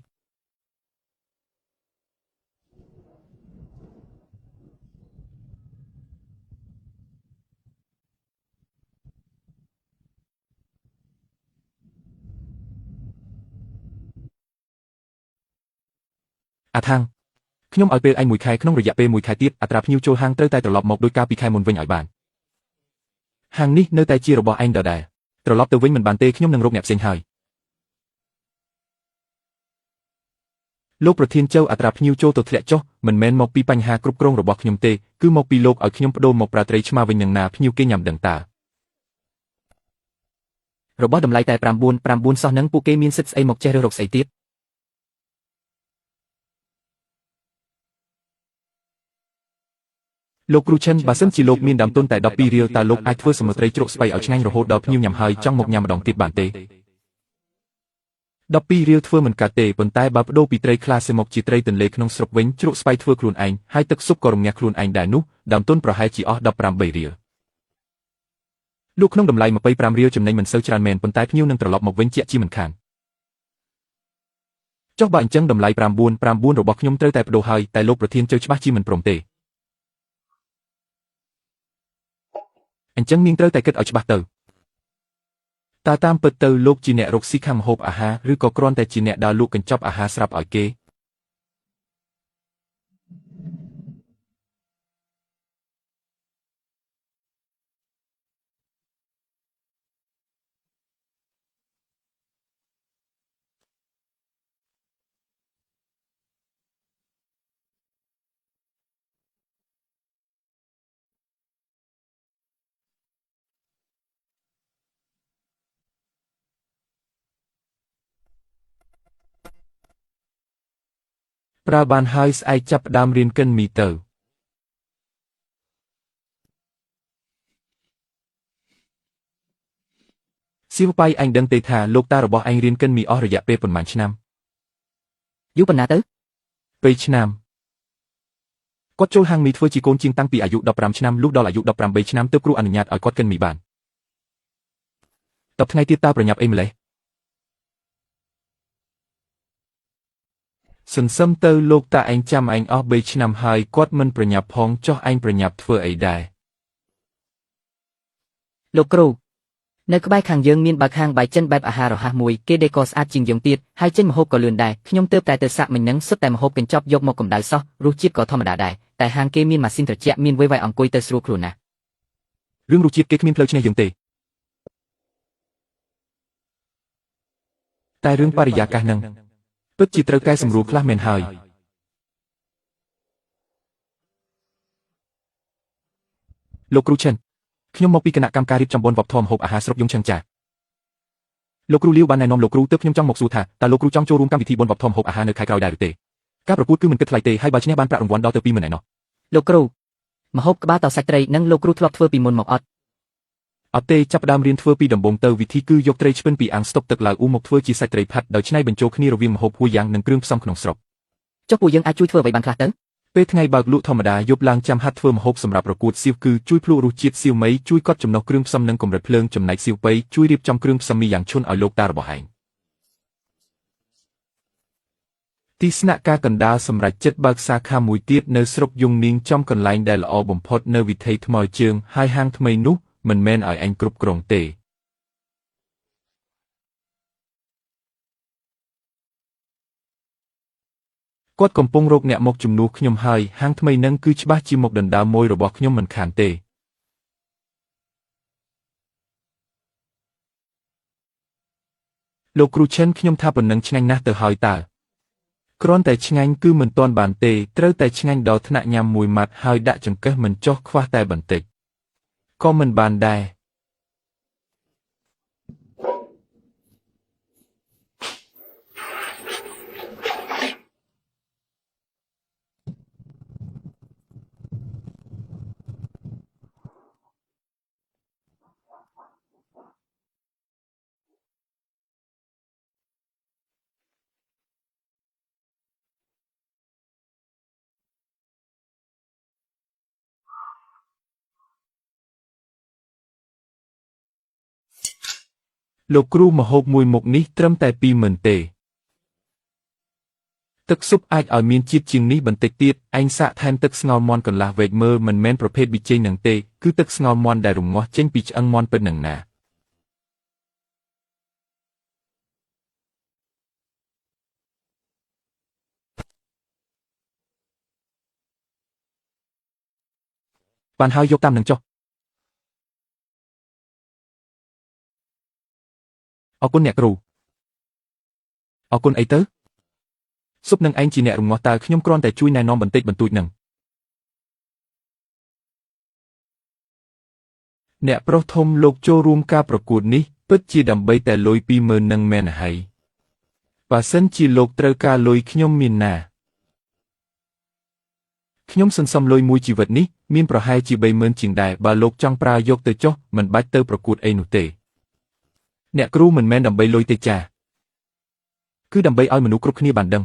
អាថាំងខ្ញុំឲ្យពេលឯង1ខែក្នុងរយៈពេល1ខែទៀតអត្រាភ្ញៀវចូលហាងត្រូវតែត្រឡប់មកដោយកាលពីខែមុនវិញឲ្យបានហាងនេះនៅតែជារបស់ឯងដដែលត្រឡប់ទៅវិញមិនបានទេខ្ញុំនឹងរកអ្នកផ្សេងហើយលោកប្រធានជើអត្រាភ្ញៀវចូលទៅធ្លាក់ចុះមិនមែនមកពីបញ្ហាគ្រប់គ្រងរបស់ខ្ញុំទេគឺមកពីលោកឲ្យខ្ញុំបដូរមកប្រើត្រីឆ្មាវិញនឹងណាភ្ញៀវគេញ៉ាំដឹងតើរបស់តម្លៃតែ9,900សោះនឹងពួកគេមានសិទ្ធិស្អីមកចេះរើសរកស្អីទៀតលោកគ្រូឈិនបើសិនជាលោកមានដើមទុនតែ12រៀលតើលោកអាចធ្វើសមុទ្រត្រីជ្រក់ស្ពៃឲ្យឆ្ងាញ់រហូតដល់ភ្ញៀវញ៉ាំហើយចង់មកញ៉ាំម្ដងទៀតបានទេ12រៀលធ្វើមិនកាត់ទេប៉ុន្តែបើបដូរពីត្រីខ្លាសេមកជាត្រីទន្លេក្នុងស្រុកវិញជ្រក់ស្ពៃធ្វើខ្លួនឯងហើយទឹកស៊ុបក៏រំញ៉ាស់ខ្លួនឯងដែរនោះដើមទុនប្រហែលជាអស់18រៀលលោកក្នុងតម្លៃ25រៀលចំណេញមិនសូវច្រើនមែនប៉ុន្តែភ្ញៀវនឹងត្រឡប់មកវិញជាក់ជាមិនខានចុះបើអញ្ចឹងតម្លៃ9,900របស់ខ្ញុំត្រូវតែបដូរហើយតែលោកប្រធានជើច្បាស់ជាមិនព្រមទេអ ញ្ចឹងនាងត្រូវតែគិតឲ្យច្បាស់ទៅតើតាមពិតទៅលោកជាអ្នករកស៊ីខាងម្ហូបអាហារឬក៏គ្រាន់តែជាអ្នកដើរលក់កញ្ចប់អាហារស្រាប់ឲ្យគេប្រើបានហើយស្អែកចាប់ផ្ដើមរៀនកិនមីទៅសៀវប៉ៃអញដឹងទេថាលោកតារបស់អញរៀនកិនមីអស់រយៈពេលប៉ុន្មានឆ្នាំយូរប៉ុណ្ណាទៅ2ឆ្នាំគាត់ចូលហាងមីធ្វើជាកូនជាងតាំងពីអាយុ15ឆ្នាំលុះដល់អាយុ18ឆ្នាំទើបគ្រូអនុញ្ញាតឲ្យគាត់កិនមីបានតបថ្ងៃទៀតតើប្រញាប់អីម្លេះសន្សឹមទៅលោកតាឯងចាំឯងអស់3ឆ្នាំហើយគាត់មិនប្រញាប់ផងចុះឯងប្រញាប់ធ្វើអីដែរលោកគ្រូនៅក្បែរខាងយើងមានបើកហាងបាយចិនបែបអាហាររហ័សមួយគេដេកស្អាតជាងយើងទៀតហើយចេញម្ហូបក៏លឿនដែរខ្ញុំទើបតែទៅសាក់មិញហ្នឹងសុទ្ធតែម្ហូបកញ្ចប់យកមកកម្ដៅសោះរសជាតិក៏ធម្មតាដែរតែហាងគេមានម៉ាស៊ីនត្រជាក់មានវេវៃអង្គុយទៅស្រួលខ្លួនណាស់រឿងរសជាតិគេគ្មានផ្លូវឈ្នះយើងទេតែរឿងបរិយាកាសហ្នឹងពិតជាត្រូវកែសម្រួលខ្លះមែនហើយលោកគ្រូឈិនខ្ញុំមកពីគណៈកម្មការរៀបចំបុណ្យវប្បធម៌ម្ហូបអាហារស្រុកយងឈឹងចាលោកគ្រូលាវបានណែនាំលោកគ្រូទើបខ្ញុំចង់មកសួរថាតើលោកគ្រូចង់ចូលរួមកម្មវិធីបុណ្យវប្បធម៌ម្ហូបអាហារនៅខែក្រោយដែរឬទេការប្រកួតគឺមិនគិតថ្លៃទេហើយបើឈ្នះបានប្រាក់រង្វាន់ដល់ទៅ20000ឯណោះលោកគ្រូម្ហូបក្បាលតសាច់ត្រីនឹងលោកគ្រូធ្លាប់ធ្វើពីមុនមកអត់ទេចាប់ផ្ដើមរៀនធ្វើពីដំបូងទៅវិធីគឺយកត្រីឆ្ពិនពីអាំងស្តុកទឹកឡើងមកធ្វើជាសាច់ត្រីផាត់ដោយច្នៃបញ្ចូលគ្នារវាងម្ហូបហួយយ៉ាងនិងគ្រឿងផ្សំក្នុងស្រុកចុះពួកយើងអាចជួយធ្វើអ្វីបានខ្លះទៅពេលថ្ងៃបើកលក់ធម្មតាយប់ឡើងចាំហាត់ធ្វើម្ហូបសម្រាប់ប្រកួតសៀវគឺជួយភ្លក់រសជាតិសៀវមីជួយកត់ចំណុះគ្រឿងផ្សំនិងកម្រិតភ្លើងចំណែកសៀវប៉ៃជួយរៀបចំគ្រឿងផ្សំមីយ៉ាងឈុនឲ្យលោកតារបស់ឯងទីស្នាក់ការកណ្ដាលសម្រាប់ចិត្តបើកសាខាមួយទៀតនៅស្រុកយងនាងចំកន្លែងដែលល្អបំផុតនៅវិថីថ្មជើងហើយហាងថ្មីនោះមិនមែនឲ្យឯងគ្រប់គ្រងទេគាត់កំពុងរកអ្នកមកជំនួសខ្ញុំហើយហាងថ្មីនឹងគឺច្បាស់ជាមុខដណ្ដើមមួយរបស់ខ្ញុំមិនខានទេលោកគ្រូឈិនខ្ញុំថាប៉ុណ្ណឹងឆ្ងាញ់ណាស់ទៅហើយតើគ្រាន់តែឆ្ងាញ់គឺមិនទាន់បានទេត្រូវតែឆ្ងាញ់ដល់ថ្នាក់ញ៉ាំមួយម៉ាត់ហើយដាក់ចង្កឹះមិនចុះខ្វះតែបន្តិចក៏មិនបានដែរលោកគ្រូម្ហូបមួយមុខនេះត្រឹមតែ20000ទេទឹកស៊ុបអាចឲ្យមានជាតិជាងនេះបន្តិចទៀតឯងសាកថែមទឹកស្ងោរមាន់កន្លះវែកមើលមិនមែនប្រភេទប៊ីចេងនឹងទេគឺទឹកស្ងោរមាន់ដែលរងាស់ចេញពីឆ្អឹងមាន់ពិតនឹងណាបានហើយយកតាមនឹងចុះអរគុណអ្នកគ្រូអរគុណអីទៅស៊ុបនឹងឯងជាអ្នករងាស់តើខ្ញុំគ្រាន់តែជួយណែនាំបន្តិចបន្តួចនឹងអ្នកប្រុសធំលោកចូលរួមការប្រកួតនេះពិតជាដើម្បីតែលុយ20000នឹងមែនហើយបើសិនជាលោកត្រូវការលុយខ្ញុំមានណាខ្ញុំសន្សំលុយមួយជីវិតនេះមានប្រហែលជា30000ជាងដែរបើលោកចង់ប្រើយកទៅចុះមិនបាច់ទៅប្រកួតអីនោះទេអ្នកគ្រូមិនមែនដើម្បីលុយទេចាគឺដើម្បីឲ្យមនុស្សគ្រប់គ្នាបានដឹង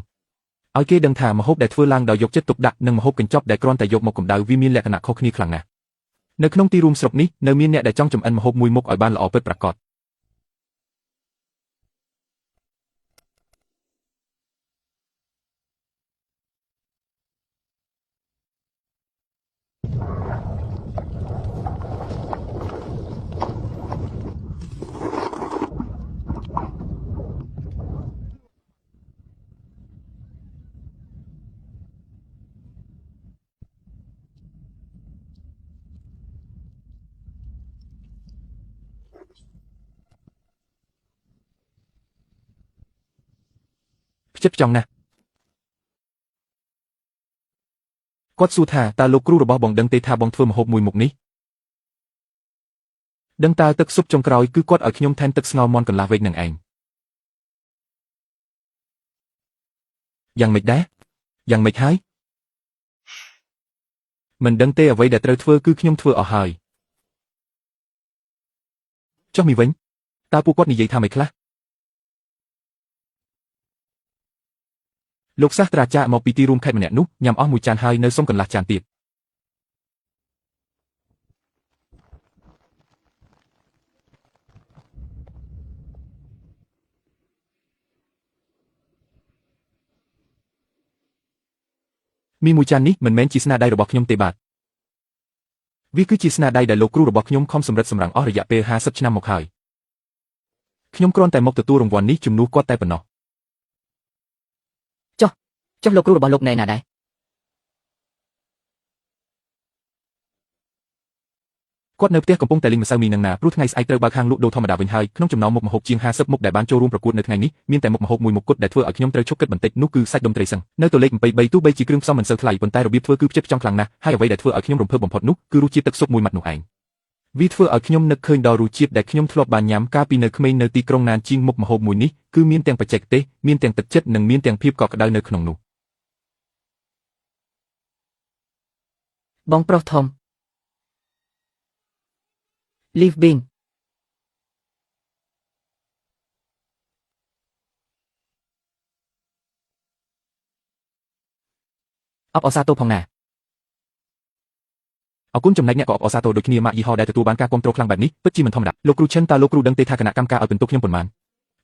ឲ្យគេដឹងថាម្ហូបដែលធ្វើឡើងដោយយកចិត្តទុកដាក់និងម្ហូបកញ្ចប់ដែលគ្រាន់តែយកមកកម្ដៅវាមានលក្ខណៈខុសគ្នាខ្លាំងណាស់នៅក្នុងទីរួមស្រុកនេះនៅមានអ្នកដែលចង់ចម្អិនម្ហូបមួយមុខឲ្យបានល្អពិតប្រាកដ ចិត្តចង់ណាស់គាត់សួរថាតើលោកគ្រូរបស់បងដឹងទេថាបងធ្វើម្ហូបមួយមុខនេះដឹងតើទឹកស៊ុបចុងក្រោយគឺគាត់ឲ្យខ្ញុំថែមទឹកស្ងោរមាន់កន្លះវែកនឹងឯងយ៉ាងម៉េចដែរយ៉ាងម៉េចហើយមិនដឹងទេអ្វីដែលត្រូវធ្វើគឺខ្ញុំធ្វើអស់ហើយចុះមីវិញតើពួកគាត់និយាយថាម៉េចខ្លះលោកសាស្ត្រាចារ្យមកពីទីរួមខេត្តម្នាក់នោះញ៉ាំអស់មួយចានហើយនៅសុំកន្លះចានទៀតមីមួយចាននេះមិនមែនជាស្នាដៃរបស់ខ្ញុំទេបាទវាគឺជាស្នាដៃដែលលោកគ្រូរបស់ខ្ញុំខំសម្រិតសម្រាំងអស់រយៈពេល50ឆ្នាំមកហើយខ្ញុំគ្រាន់តែមកទទួលរង្វាន់នេះជំនួសគាត់តែប៉ុណ្ណោះចុះលោកគ្រូរបស់លោកនៅណាដែរគាត់នៅផ្ទះកំពុងតែលេងម្សៅមីនឹងណាព្រោះថ្ងៃស្អែកត្រូវបើកហាងលក់ដូរធម្មតាវិញហើយក្នុងចំណោមមុខម្ហូបជាង50មុខដែលបានចូលរួមប្រកួតនៅថ្ងៃនេះមានតែមុខម្ហូបមួយមុខគត់ដែលធ្វើឲ្យខ្ញុំត្រូវឈប់គិតបន្តិចនោះគឺសាច់ដុំត្រីសឹងនៅតូលេខ23ទោះបីជាគ្រឿងផ្សំមិនសូវថ្លៃប៉ុន្តែរបៀបធ្វើគឺផ្ចិតផ្ចង់ខ្លាំងណាស់ហើយអ្វីដែលធ្វើឲ្យខ្ញុំរំភើបបំផុតនោះគឺរសជាតិទឹកស៊ុបមួយម៉ាត់នោះឯងវាធ្វើឲ្យខ្ញុំនឹកឃើញដល់រសជាតិដែលខ្ញុំធ្លាប់បានញ៉ាំកាលពីនៅក្មេងនៅទីក្រុងណានជីងមុខម្ហូបមួយនេះគឺមានទាំងបច្ចេកទេសមានទាំងទឹកចិត្តនិងមានទាំងភាពកក់ក្ដៅនៅក្នុងនោះបងប្រុសធំ Leave Bean អបអរសាទរផងណាអរគុណចំណែកអ្នកក៏អបអរសាទរដូចគ្នាម៉ាកយីហោដែលទទួលបានការគាំទ្រខ្លាំងបែបនេះពិតជាមិនធម្មតាលោកគ្រូឈិនតើលោកគ្រូដឹងទេថាគណៈកម្មការឲ្យពិន្ទុខ្ញុំប៉ុន្មាន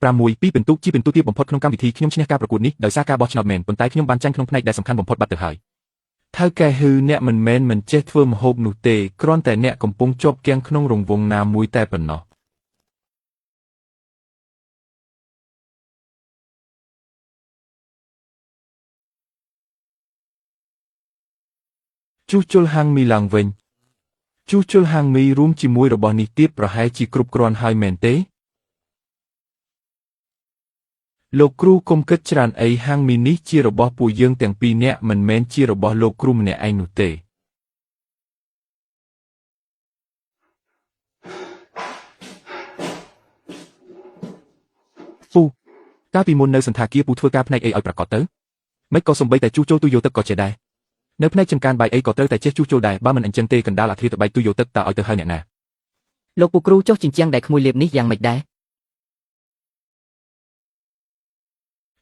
6 2ពិន្ទុជាពិន្ទុទាបបំផុតក្នុងកម្មវិធីខ្ញុំឈ្នះការប្រកួតនេះដោយសារការបោះឆ្នោតមែនប៉ុន្តែខ្ញុំបានចាញ់ក្នុងផ្នែកដែលសំខាន់បំផុតបាត់ទៅហើយថៅកែហ៊ឺអ្នកមិនមែនមិនចេះធ្វើម្ហូបនោះទេគ្រាន់តែអ្នកកំពុងជាប់គាំងក្នុងរង្វង់ណាមួយតែប៉ុណ្ណោះជួសជុលហាងមីឡើងវិញជួសជុលហាងមីរួមជាមួយរបស់នេះទៀតប្រហែលជាគ្រប់គ្រាន់ហើយមែនទេលោកគ្រូកុំគិតច្រើនអីហាងមីនេះជារបស់ពួកយើងទាំងពីរនាក់មិនមែនជារបស់លោកគ្រូម្នាក់ឯងនោះទេពូកាលពីមុននៅសន្តាគារពូធ្វើការផ្នែកអីឲ្យប្រកបទៅមិនក៏សំបីតែជួសជុលទូយកទឹកក៏ចេះដែរនៅផ្នែកចង្កានបាយអីក៏ត្រូវតែចេះជួសជុលដែរបើមិនអញ្ចឹងទេកណ្ដាលអធិប្បាយទូយកទឹកតើឲ្យទៅហៅអ្នកណាលោកពូគ្រូចុះជញ្ជាំងដែលក្មួយលាបនេះយ៉ាងម៉េចដែរ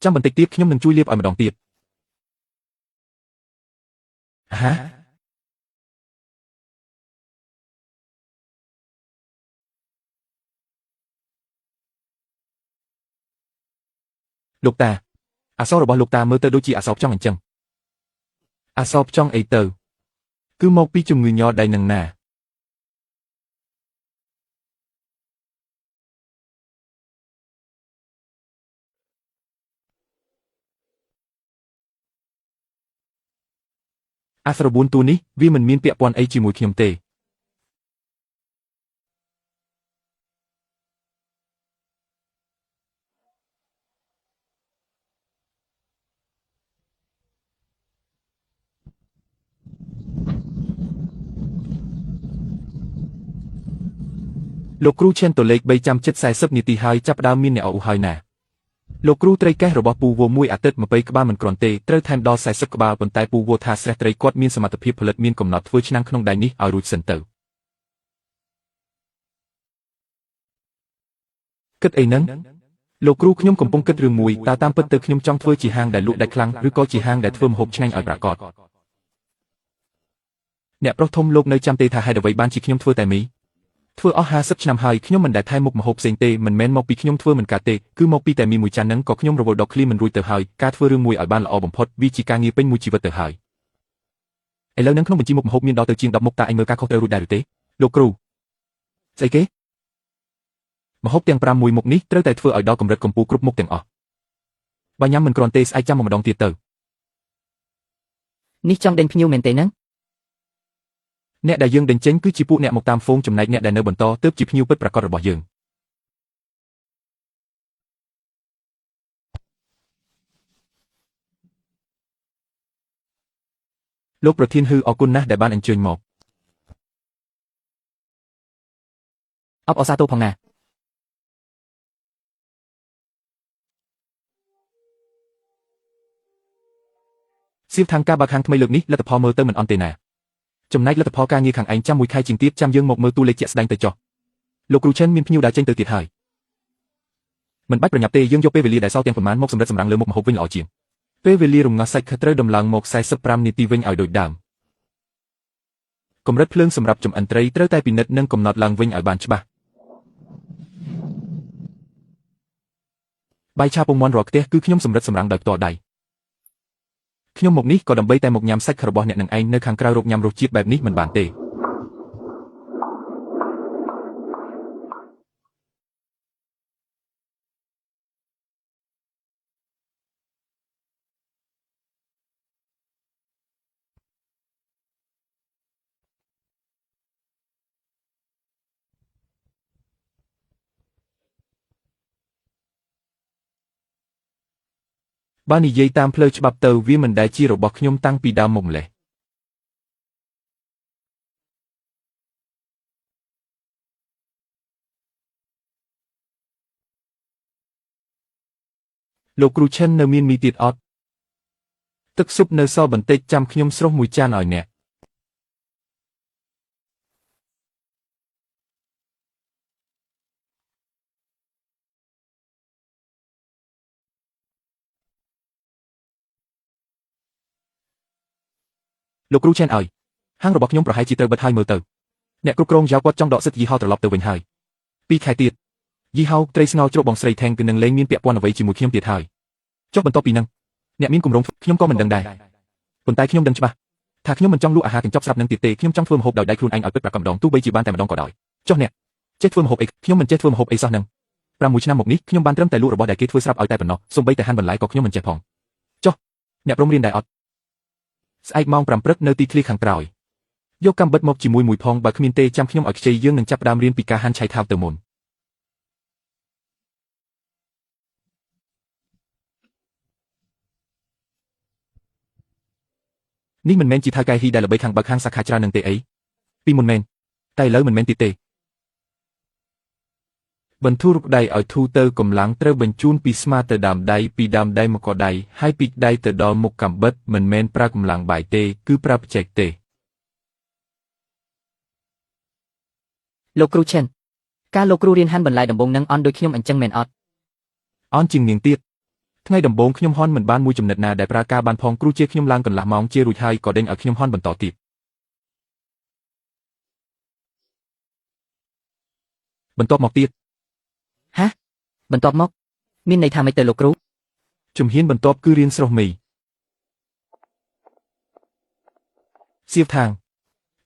ចាំបន្តិចទៀតខ្ញុំនឹងជួយលាបឲ្យម្ដងទៀតហាលោកតាអក្សររបស់លោកតាមើលទៅដូចជាអក្សរផ្ចង់អញ្ចឹងអក្សរផ្ចង់អីទៅគឺមកពីជំងឺញ័រដៃនឹងណាអក្សរ4តួនេះវាមិនមានពាក់ព័ន្ធអីជាមួយខ្ញុំទេលោកគ្រូឈិនតូលេខ3ចាំជិត40នាទីហើយចាប់ផ្ដើមមានអ្នកអ៊ូហើយណាលោកគ្រូត្រីកេះរបស់ពូវោមួយអាទិត្យ20ក្បាលមិនគ្រាន់ទេត្រូវថែមដល់40ក្បាលប៉ុន្តែពូវោថាស្រះត្រីគាត់មានសមត្ថភាពផលិតមានកំណត់ធ្វើឆ្នាំងក្នុងដៃនេះឲ្យរួចសិនទៅគិតអីហ្នឹងលោកគ្រូខ្ញុំកំពុងគិតរឿងមួយតើតាមពិតទៅខ្ញុំចង់ធ្វើជាហាងដែលលក់ដាច់ខ្លាំងឬក៏ជាហាងដែលធ្វើម្ហូបឆ្ងាញ់ឲ្យប្រាកដអ្នកប្រុសធំលោកនៅចាំទេថាហេតុអ្វីបានជាខ្ញុំធ្វើតែមីធ្វើអស់50ឆ្នាំហើយខ្ញុំមិនដែលថែមុខម្ហូបផ្សេងទេមិនមែនមកពីខ្ញុំធ្វើមិនកើតទេគឺមកពីតែមីមួយចានហ្នឹងក៏ខ្ញុំរវល់ដល់ឃ្លីមិនរួចទៅហើយការធ្វើរឿងមួយឲ្យបានល្អបំផុតវាជាការងារពេញមួយជីវិតទៅហើយឥឡូវហ្នឹងក្នុងបញ្ជីមុខម្ហូបមានដល់ទៅជាង10មុខតើឯងមើលការខុសត្រូវរួចដែរឬទេលោកគ្រូស្អីគេម្ហូបទាំង6មុខនេះត្រូវតែធ្វើឲ្យដល់កម្រិតកម្ពស់គ្រប់មុខទាំងអស់បើញ៉ាំមិនគ្រាន់ទេស្អែកចាំមកម្ដងទៀតទៅនេះចង់ដេញភ្ញៀវមែនទេហ្នឹងអ្នកដែលយើងដេញចេញគឺជាពួកអ្នកមកតាមហ្វូងចំណែកអ្នកដែលនៅបន្តទើបជាភ្ញៀវពិតប្រាកដរបស់យើង លោកប្រធានហឺអរគុណណាស់ដែលបានអញ្ជើញមក អបអរសាទរផងណា សៀវថាងការបើកហាងថ្មីលើកនេះលទ្ធផលមើលទៅមិនអន់ទេណាចំណែកលទ្ធផលការងារខាងឯងចាំមួយខែជាងទៀតចាំយើងមកមើលតួលេខជាក់ស្ដែងទៅចុះលោកគ្រូឆិនមានភ្ញៀវដើរចេញទៅទៀតហើយមិនបាច់ប្រញាប់ទេយើងយកពេលវេលាដែលសល់ទាំងប៉ុន្មានមកសម្រិតសម្រាំងលើមុខម្ហូបវិញល្អជាងពេលវេលារំងាស់សាច់ខិតត្រូវដំឡើងមក45នាទីវិញឲ្យដូចដើមកម្រិតភ្លើងសម្រាប់ចម្អិនត្រីត្រូវតែពិនិត្យនិងកំណត់ឡើងវិញឲ្យបានច្បាស់បាយឆាពងមាន់រាល់ខ្ទះគឺខ្ញុំសម្រិតសម្រាំងដោយផ្ទាល់ដៃខ្ញុំមកនេះក៏ដើម្បីតែមកញ៉ាំសាច់របស់អ្នកនឹងឯងនៅខាងក្រៅរកញ៉ាំរសជាតិបែបនេះមិនបានទេបើនិយាយតាមផ្លូវច្បាប់ទៅវាមិនដែលជារបស់ខ្ញុំតាំងពីដើមមកម្លេះលោកគ្រូឆិននៅមានមីទៀតអត់ទឹកស៊ុបនៅសល់បន្តិចចាំខ្ញុំស្រុះមួយចានឲ្យអ្នកលោកគ្រូឆិនឲ្យហាងរបស់ខ្ញុំប្រហែលជាត្រូវបិទហើយមើលទៅអ្នកគ្រប់គ្រងយ៉ាវគាត់ចង់ដកសិទ្ធិយីហោត្រឡប់ទៅវិញហើយ2 ខែទៀតយីហោត្រីស្ងោរជ្រក់បងស្រីថេងគឺនឹងលែងមានពាក់ព័ន្ធអ្វីជាមួយខ្ញុំទៀតហើយចុះបន្ទាប់ពីនឹងអ្នកមានគម្រោងខ្ញុំក៏មិនដឹងដែរប៉ុន្តែខ្ញុំដឹងច្បាស់ថាខ្ញុំមិនចង់លក់អាហារកញ្ចប់ស្រាប់នឹងទៀតទេខ្ញុំចង់ធ្វើម្ហូបដោយដៃខ្លួនឯងឲ្យពិតប្រាកដម្ដងទោះបីជាបានតែម្ដងក៏ដោយចុះអ្នកចេះធ្វើម្ហូបអីខ្ញុំមិនចេះធ្វើម្ហូបអីសោះនឹង6 ឆ្នាំមកនេះខ្ញុំបានត្រឹមតែលក់របស់ដែលគេធ្វើស្រាប់ឲ្យតែប៉ុណ្ណោះសូម្បីតែហាន់បន្លែក៏ខ្ញុំមិនចេះផងចុះអ្នកព្រមរៀនដែរអត់ស្អែកម៉ោង 5 ព្រឹកនៅទីធ្លាខាងក្រោយយកកាំបិតមកជាមួយមួយផងបើគ្មានទេចាំខ្ញុំឲ្យខ្ចីយើងនឹងចាប់ផ្ដើមរៀនពីការហាន់ឆៃថាវទៅមុននេះមិនមែនជាថៅកែហ៊ីដែលល្បីខាងបើកហាងសាខាច្រើននឹងទេអីពីមុនមែនតែឥឡូវមិនមែនទៀតទេបន្ធូររូបដៃឲ្យធូរទៅកម្លាំងត្រូវបញ្ជូនពីស្មាទៅដើមដៃពីដើមដៃមកកដៃហើយពីដៃទៅដល់មុខកាំបិតមិនមែនប្រើកម្លាំងបាយទេគឺប្រើបច្ចេកទេសលោកគ្រូឆិនការលោកគ្រូរៀនហាន់បន្លែដំបូងនឹងអន់ដូចខ្ញុំអញ្ចឹងមែនអត់អន់ជាងនាងទៀតថ្ងៃដំបូងខ្ញុំហន់មិនបានមួយចំណិតណាដែលប្រើការបានផងគ្រូជាខ្ញុំឡើងកន្លះម៉ោងជារួចហើយក៏ដេញឲ្យខ្ញុំហន់បន្តទៀតបន្ទាប់មកទៀតហាបន្ទាប់មកមានន័យថាម៉េចទៅលោកគ្រូជំហានបន្ទាប់គឺរៀនស្រុះមីសៀវថាង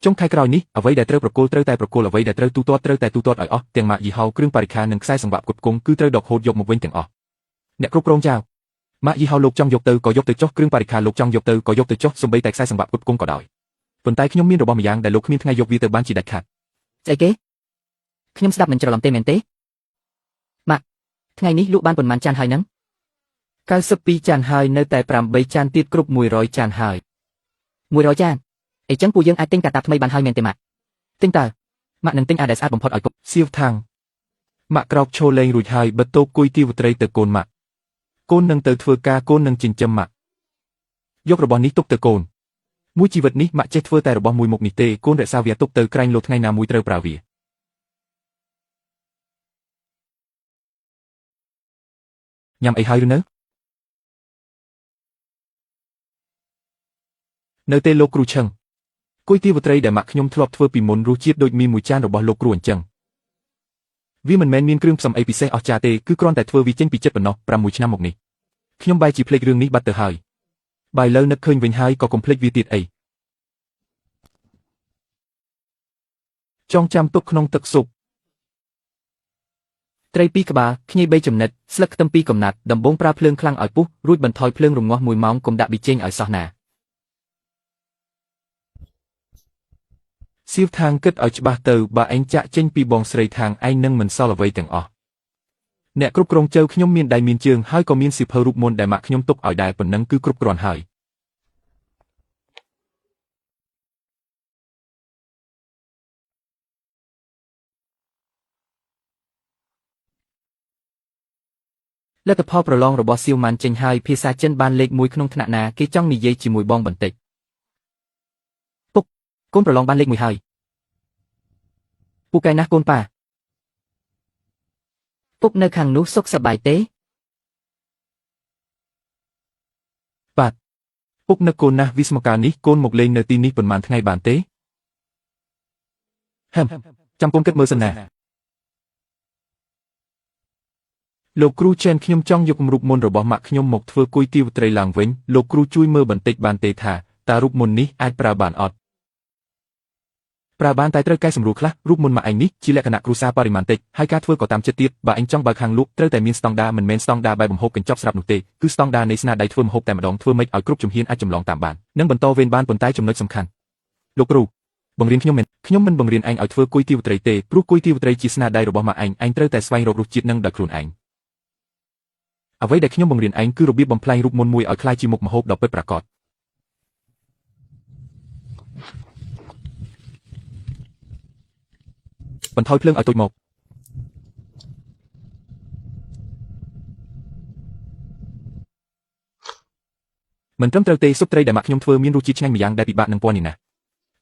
ចុងខែក្រោយនេះអ្វីដែលត្រូវប្រគល់ត្រូវតែប្រគល់អ្វីដែលត្រូវទូទាត់ត្រូវតែទូទាត់ឲ្យអស់ទាំងម៉ាកយីហោគ្រឿងបរិក្ខារនិងខ្សែសង្វាក់ផ្គត់ផ្គង់គឺត្រូវដកហូតយកមកវិញទាំងអស់អ្នកគ្រប់គ្រងចៅម៉ាកយីហោលោកចង់យកទៅក៏យកទៅចុះគ្រឿងបរិក្ខារលោកចង់យកទៅក៏យកទៅចុះសូម្បីតែខ្សែសង្វាក់ផ្គត់ផ្គង់ក៏ដោយប៉ុន្តែខ្ញុំមានរបស់ម្យ៉ាងដែលលោកគ្មានថ្ងៃយកវាទៅបានជាដាច់ខាតស្អីគេខ្ញុំស្ដាប់មិនច្រឡំទេមែនទេម៉ាក់ថ្ងៃនេះលក់បានប៉ុន្មានចានហើយនឹង92ចានហើយនៅតែ8ចានទៀតគ្រប់100ចានហើយ100ចានអីចឹងពួកយើងអាចទិញកាតាបថ្មីបានហើយមែនទេម៉ាក់ទិញតើម៉ាក់នឹងទិញអាដែលស្អាតបំផុតឲ្យកុំសៀវថាងម៉ាក់ក្រោកឈរលេងរួចហើយបិទតូបគួយទីវត្រីទៅកូនម៉ាក់កូននឹងទៅធ្វើការកូននឹងចិញ្ចឹមម៉ាក់យករបស់នេះទុកទៅកូនមួយជីវិតនេះម៉ាក់ចេះធ្វើតែរបស់មួយមុខនេះទេកូនរក្សាវាទុកទៅក្រែងលោថ្ងៃណាមួយត្រូវប្រើវាញ៉ាំអីហើយឬនៅទេលោកគ្រូឆឹងគុយទាវត្រីដែលម៉ាក់ខ្ញុំធ្លាប់ធ្វើពីមុនរសជាតិដូចមីមួយចានរបស់លោកគ្រូអញ្ចឹងវាមិនមែនមានគ្រឿងផ្សំអីពិសេសអស្ចារ្យទេគឺគ្រាន់តែធ្វើវាចេញពីចិត្តប៉ុណ្ណោះ6 ឆ្នាំមកនេះខ្ញុំបែរជាភ្លេចរឿងនេះបាត់ទៅហើយបើឥឡូវនឹកឃើញវិញហើយក៏កុំភ្លេចវាទៀតអីចងចាំទុកក្នុងទឹកស៊ុបត្រី2ក្បាលខ្ញី3ចំណិតស្លឹកខ្ទឹម2កំណាត់ដំបូងប្រើភ្លើងខ្លាំងឲ្យពុះរួចបន្ថយភ្លើងរងាស់1ម៉ោងកុំដាក់ប៊ីចេងឲ្យសោះណាសៀវថាងគិតឲ្យច្បាស់ទៅបើឯងចាក់ចេញពីបងស្រីខាងឯងនឹងមិនសល់អ្វីទាំងអស់អ្នកគ្រប់គ្រងជើខ្ញុំមានដៃមានជើងហើយក៏មានសៀវភៅរូបមន្តដែលម៉ាក់ខ្ញុំទុកឲ្យដែរប៉ុណ្ណឹងគឺគ្រប់គ្រាន់ហើយ លទ្ធផលប្រឡងរបស់សៀវម៉ាន់ចេញហើយភាសាចិនបានលេខ1ក្នុងថ្នាក់ណាគេចង់និយាយជាមួយបងបន្តិចពុកកូនប្រឡងបានលេខ1ហើយពូកែណាស់កូនប៉ាពុកនៅខាងនោះសុខសប្បាយទេ បាទពុកនឹកកូនណាស់វិស្មកាលនេះកូនមកលេងនៅទីនេះប៉ុន្មានថ្ងៃបានទេហឹមចាំកូនគិតមើលសិនណាលោកគ្រូចេនខ្ញុំចង់យករូបមន្តរបស់ម៉ាក់ខ្ញុំមកធ្វើគុយទាវត្រីឡើងវិញលោកគ្រូជួយមើលបន្តិចបានទេថាតើរូបមន្តនេះអាចប្រើបានអត់ប្រើបានតែត្រូវកែសម្រួលខ្លះរូបមន្តម៉ាក់ឯងនេះជាលក្ខណៈគ្រួសារបរិមាណតិចហើយការធ្វើក៏តាមចិត្តទៀតបើឯងចង់បើកខាងលក់ត្រូវតែមានស្តង់ដារមិនមែនស្តង់ដារបែបបំហូបកញ្ចប់ស្រាប់នោះទេគឺស្តង់ដារនៃស្នាដៃធ្វើម្ហូបតែម្ដងធ្វើម៉េចឲ្យគ្រប់ជំហានអាចចម្លងតាមបាននិងបន្តវេនបានប៉ុន្តែចំណុចសំខាន់លោកគ្រូបង្រៀនខ្ញុំមិនបង្រៀនឯងឲ្យធ្វើគុយទាវត្រីទេព្រោះគុយទាវត្រីជាស្នាដៃរបស់ម៉ាក់ឯងត្រូវតែស្វែងរករសជាតិនឹងដោយខ្លួនឯងអ្វីដែលខ្ញុំបង្រៀនឯងគឺរបៀបបំផ្លាញរូបមន្តមួយឲ្យក្លាយជាមុខម្ហូបដ៏ពិតប្រាកដបន្ថយភ្លើងឲ្យតូចមកមិនត្រឹមត្រូវទេស៊ុបត្រីដែលម៉ាក់ខ្ញុំធ្វើមានរសជាតិឆ្ងាញ់ម្យ៉ាងដែលពិបាកនឹងពណ៌នាងណា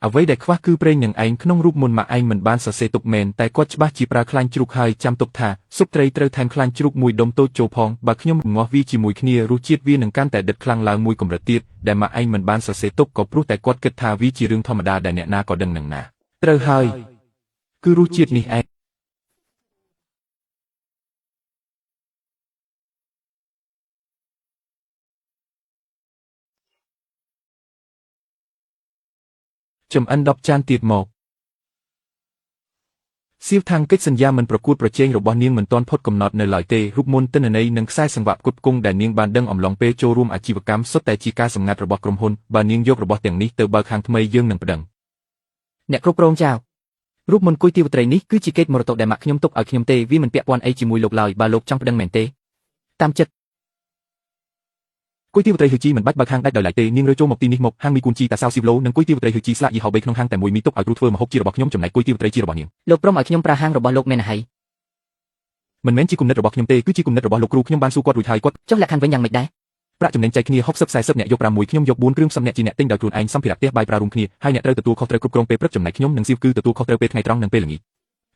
អ្វីដែលខ្វះគឺប្រេងនឹងឯងក្នុងរូបមន្តម៉ាក់ឯងមិនបានសរសេរទុកមែនតែគាត់ច្បាស់ជាប្រើខ្លាញ់ជ្រូកហើយចាំទុកថាស៊ុបត្រីត្រូវថែមខ្លាញ់ជ្រូកមួយដុំតូចចូលផងបើខ្ញុំងាស់វាជាមួយគ្នារសជាតិវានឹងកាន់តែដិតខ្លាំងឡើងមួយកម្រិតទៀតដែលម៉ាក់ឯងមិនបានសរសេរទុកក៏ព្រោះតែគាត់គិតថាវាជារឿងធម្មតាដែលអ្នកណាក៏ដឹងនឹងណាត្រូវហើយគឺរសជាតិនេះឯងចំអិន10ចានទៀតមកសៀវថាងកិច្ចសន្យាមិនប្រកួតប្រជែងរបស់នាងមិនទាន់ផុតកំណត់នៅឡើយទេរូបមន្តទិន្នន័យនិងខ្សែសង្វាក់ផ្គត់ផ្គង់ដែលនាងបានដឹងអំឡុងពេលចូលរួមអាជីវកម្មសុទ្ធតែជាការសម្ងាត់របស់ក្រុមហ៊ុនបើនាងយករបស់ទាំងនេះទៅបើកខាងថ្មីយើងនឹងប្តឹងអ្នកគ្រប់គ្រងចៅរូបមន្តគុយទាវត្រីនេះគឺជាកេរ្តិ៍មរតកដែលម៉ាក់ខ្ញុំទុកឲ្យខ្ញុំទេវាមិនពាក់ព័ន្ធអីជាមួយលោកឡើយបើលោកចង់ប្តឹងមែនទេតាមចិត្តគុយទាវត្រីហ៊ឺជីមិនបាច់បើកហាងដាច់ដោយឡែកទេនាងរើចូលមកទីនេះមកហាងមីគូនជីតាសាវស៊ីវឡូនិងគុយទាវត្រីហ៊ឺជីស្លាកយីហោ3ក្នុងហាងតែមួយមីទុកឲ្យគ្រូធ្វើម្ហូបជារបស់ខ្ញុំចំណែកគុយទាវត្រីជារបស់នាងលោកព្រមឲ្យខ្ញុំប្រើហាងរបស់លោកមែនហើយមិនមែនជាគំនិតរបស់ខ្ញុំទេគឺជាគំនិតរបស់លោកគ្រូខ្ញុំបានសួរគាត់រួចហើយគាត់ចុះលក្ខខណ្ឌវិញយ៉ាងម៉េចដែរប្រាក់ចំណេញចែកគ្នា60-40អ្នកយក6ខ្ញុំយក4គ្រឿងផ្សំអ្នកជាអ្នកទិញដោយខ្លួនឯងសម្ភារៈផ្ទះបាយប្រើរួមគ្នាហើយអ្នកត្រូវទទួលខុសត្រូវគ្រប់គ្រងពេលព្រឹកចំណែកខ្ញុំនិងសៀវគឺទទួលខុសត្រូវពេលថ្ងៃត្រង់និងពេលល្ងាច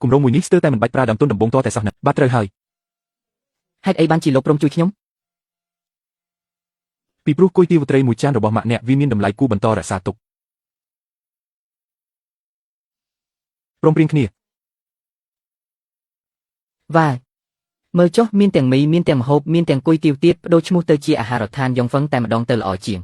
គម្រោងមួយនេះស្ទើរតែមិនបាច់ប្រើដើមទុនដំបូងតតែសោះណាបាទត្រូវហើយហេតុអីបានជាលោកព្រមជួយខ្ញុំពីព្រោះគុយទាវត្រីមួយចានរបស់ម៉ាក់អ្នកវាមានតម្លៃគួរបន្តរក្សាទុកព្រមព្រៀងគ្នាវ៉ាមើលចុះមានទាំងមីមានទាំងម្ហូបមានទាំងគុយទាវទៀតបដូរឈ្មោះទៅជាអាហារដ្ឋានយ៉ងហ្វឹងតែម្ដងទៅល្អជាង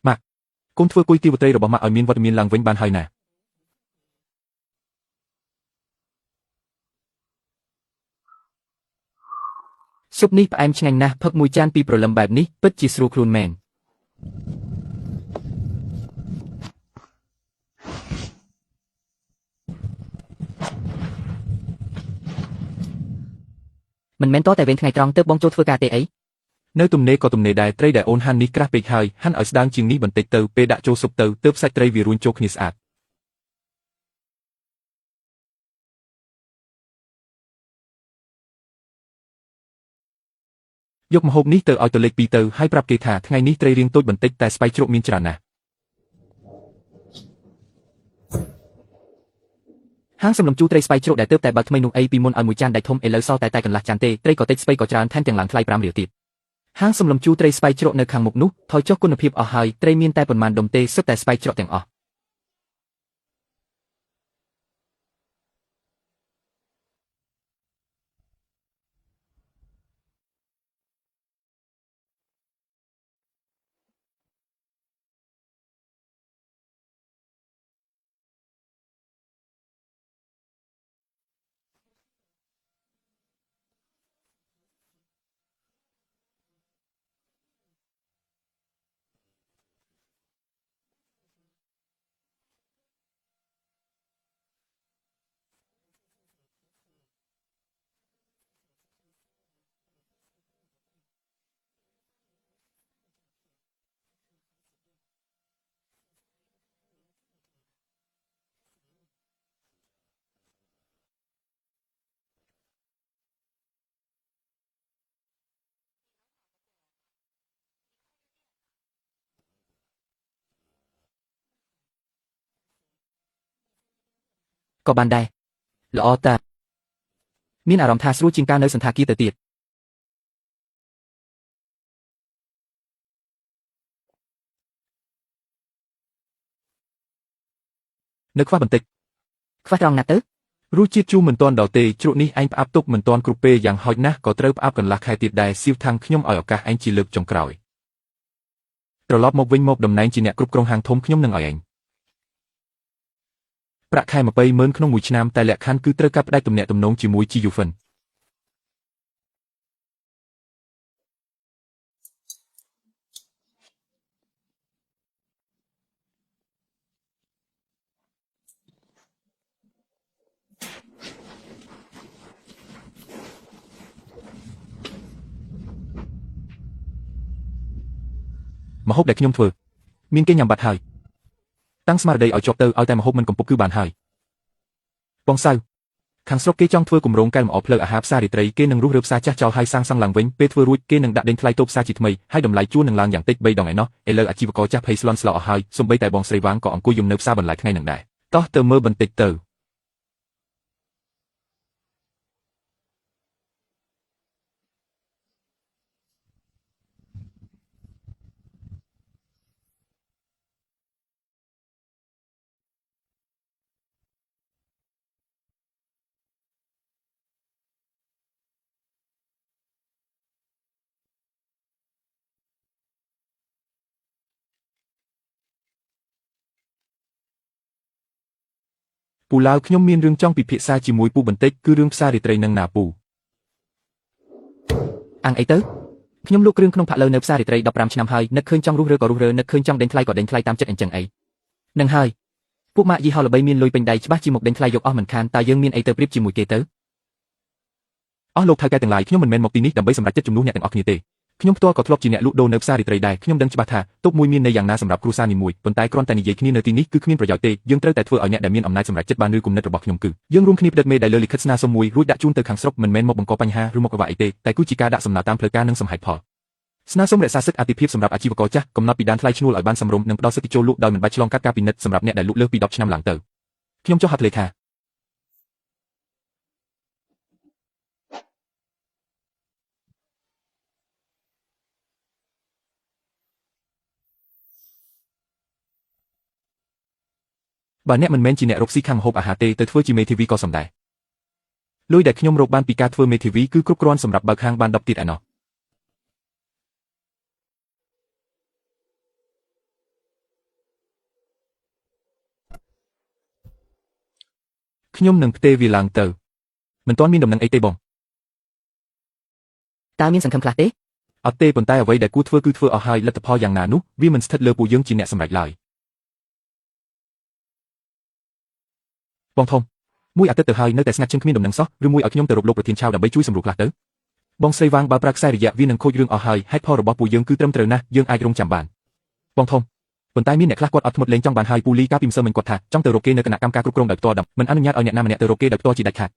ម៉ាក់កូនធ្វើគុយទាវត្រីរបស់ម៉ាក់ឲ្យមានវត្តមានឡើងវិញបានហើយណាស៊ុបនេះផ្អែមឆ្ងាញ់ណាស់ផឹកមួយចានពីព្រលឹមបែបនេះពិតជាស្រួលខ្លួនមែនមិនមែនតតែវេនថ្ងៃត្រង់ទៅបងចូលធ្វើការទេអីនៅទំនេរក៏ទំនេរដែរត្រីដែលអូនហាន់នេះក្រាស់ពេកហើយហាន់ឲ្យស្ដើងជាងនេះបន្តិចទៅពេលដាក់ចូលស៊ុបទៅទើបសាច់ត្រីវារួញចូលគ្នាស្អាតយកម្ហូបនេះទៅឲ្យទៅលេខ2ទៅហើយប្រាប់គេថាថ្ងៃនេះត្រីរាងតូចបន្តិចតែស្បៃជ្រក់មានច្រើនណាស់ហាងសំឡុំជូរត្រីស្បៃជ្រក់ដែលទើបតែបើកថ្មីនោះអីពីមុនឲ្យមួយចានដៃធំឥឡូវសល់តែកន្លះចានទេត្រីក៏តិចស្បៃក៏ច្រើនថែមទាំងឡើងថ្លៃ5រៀលទៀតហាងសំឡុំជូរត្រីស្បៃជ្រក់នៅខាងមុខនោះថយចុះគុណភាពអស់ហើយត្រីមានតែប៉ុន្មានដុំទេសុទ្ធតែស្បៃជ្រក់ទាំងអស់ ក៏បានដែរល្អតាមានអារម្មណ៍ថាស្រួលជាងការនៅសន្តាគារទៅទៀតនៅខ្វះបន្តិច ខ្វះត្រង់ណាស់ទៅ រសជាតិជូរមិនទាន់ដល់ទេជ្រក់នេះឯងផ្អាប់ទុកមិនទាន់គ្រប់ពេលយ៉ាងហោចណាស់ក៏ត្រូវផ្អាប់កន្លះខែទៀតដែរសៀវថាំងខ្ញុំឲ្យឱកាសឯងជាលើកចុងក្រោយត្រឡប់មកវិញមកតំណែងជាអ្នកគ្រប់គ្រងហាងធំខ្ញុំនឹងឲ្យឯងប្រាក់ខែ200,000ក្នុងមួយឆ្នាំតែលក្ខខណ្ឌគឺត្រូវកាត់ផ្តាច់ទំនាក់ទំនងជាមួយ Jiufan ម្ហូបដែលខ្ញុំធ្វើមានគេញ៉ាំបាត់ហើយតាំងស្មារតីឲ្យជាប់ទៅឲ្យតែម្ហូបមិនកំពុកគឺបានហើយបងសៅខាងស្រុកគេចង់ធ្វើគម្រោងកែលម្អផ្លូវអាហារផ្សាររាត្រីគេនឹងរុះរើផ្សារចាស់ចោលហើយសាងសង់ឡើងវិញពេលធ្វើរួចគេនឹងដាក់ដេញថ្លៃតូបផ្សារជាថ្មីហើយតម្លៃជួលនឹងឡើងយ៉ាងតិច3ដងឯណោះឥឡូវអាជីវករចាស់ភ័យស្លន់ស្លោអស់ហើយសូម្បីតែបងស្រីវ៉ាងក៏អង្គុយយំនៅផ្សារបន្លែថ្ងៃនឹងដែរតោះទៅមើលបន្តិចទៅពូឡាវខ្ញុំមានរឿងចង់ពិភាក្សាជាមួយពូបន្តិចគឺរឿងផ្សាររាត្រីនឹងណាពូអាំងអីទៅខ្ញុំលក់គ្រឿងក្នុងផាក់លើនៅផ្សាររាត្រី15ឆ្នាំហើយនឹកឃើញចង់រុះរើក៏រុះរើនឹកឃើញចង់ដេញថ្លៃក៏ដេញថ្លៃតាមចិត្តអញ្ចឹងអីនឹងហើយពួកម៉ាកយីហោល្បីមានលុយពេញដៃច្បាស់ជាមកដេញថ្លៃយកអស់មិនខានតើយើងមានអីទៅប្រៀបជាមួយគេទៅអស់លោកថៅកែទាំងឡាយខ្ញុំមិនមែនមកទីនេះដើម្បីសម្រេចចិត្តជំនួសអ្នកទាំងអស់គ្នាទេខ្ញុំផ្ទាល់ក៏ធ្លាប់ជាអ្នកលក់ដូរនៅផ្សាររាត្រីដែរខ្ញុំដឹងច្បាស់ថាទុកមួយមានន័យយ៉ាងណាសម្រាប់គ្រួសារនីមួយប៉ុន្តែគ្រាន់តែនិយាយគ្នានៅទីនេះគឺគ្មានប្រយោជន៍ទេយើងត្រូវតែធ្វើឲ្យអ្នកដែលមានអំណាចសម្រេចចិត្តបានឬគំនិតរបស់ខ្ញុំគឺយើងរួមគ្នាផ្តិតមេដែលលើលិខិតស្នើសុំមួយរួចដាក់ជូនទៅខាងស្រុកមិនមែនមកបង្កបញ្ហាឬមកកង្វះអីទេតែគឺជាការដាក់សំណើតាមផ្លូវការនិងសមហេតុផលស្នើសុំរក្សាសិទ្ធិអាទិភាពសម្រាប់អាជីវករចាស់កំណត់ពីដានថ្លៃឈ្នួលឲ្យបានសមរម្យនិងផ្ដល់សិទ្ធិចូលលក់ដោយមិនបាច់ឆ្លងកាត់ការពិនិត្យសម្រាប់អ្នកដែលលក់លើសពី10ឆ្នាំឡើងទៅខ្ញុំចុះហត្ថលេខាបើអ្នកមិនមែនជាអ្នករកស៊ីខាងម្ហូបអាហារទេទៅធ្វើជាមេធាវីក៏សំដែរលុយដែលខ្ញុំរកបានពីការធ្វើមេធាវីគឺគ្រប់គ្រាន់សម្រាប់បើកហាងបាន10ទៀតឯណោះខ្ញុំនឹងផ្ទេរវាឡើងទៅមិនទាន់មានដំណឹងអីទេបងតើមានសង្ឃឹមខ្លះទេអត់ទេប៉ុន្តែអ្វីដែលគួរធ្វើគឺធ្វើអស់ហើយលទ្ធផលយ៉ាងណានោះវាមិនស្ថិតលើពួកយើងជាអ្នកសម្រេចឡើយបងធំមួយអាទិត្យទៅហើយនៅតែស្ងាត់ជើងគ្មានដំណឹងសោះឬមួយឲ្យខ្ញុំទៅរកលោកប្រធានឆាវដើម្បីជួយសម្រួលខ្លះទៅបងស្រីវ៉ាងបើប្រើខ្សែរយៈវានឹងខូចរឿងអស់ហើយហេតុផលរបស់ពួកយើងគឺត្រឹមត្រូវណាស់យើងអាចរងចាំបានបងធំប៉ុន្តែមានអ្នកខ្លះគាត់អត់ធ្មត់លេងចង់បានហើយពូលីកាពីម្សិលមិញគាត់ថាចង់ទៅរកគេនៅគណៈកម្មការគ្រប់គ្រងដោយផ្ទាល់មិនអនុញ្ញាតឲ្យអ្នកណាម្នាក់ទៅរកគេដោយផ្ទាល់ជាដាច់ខាត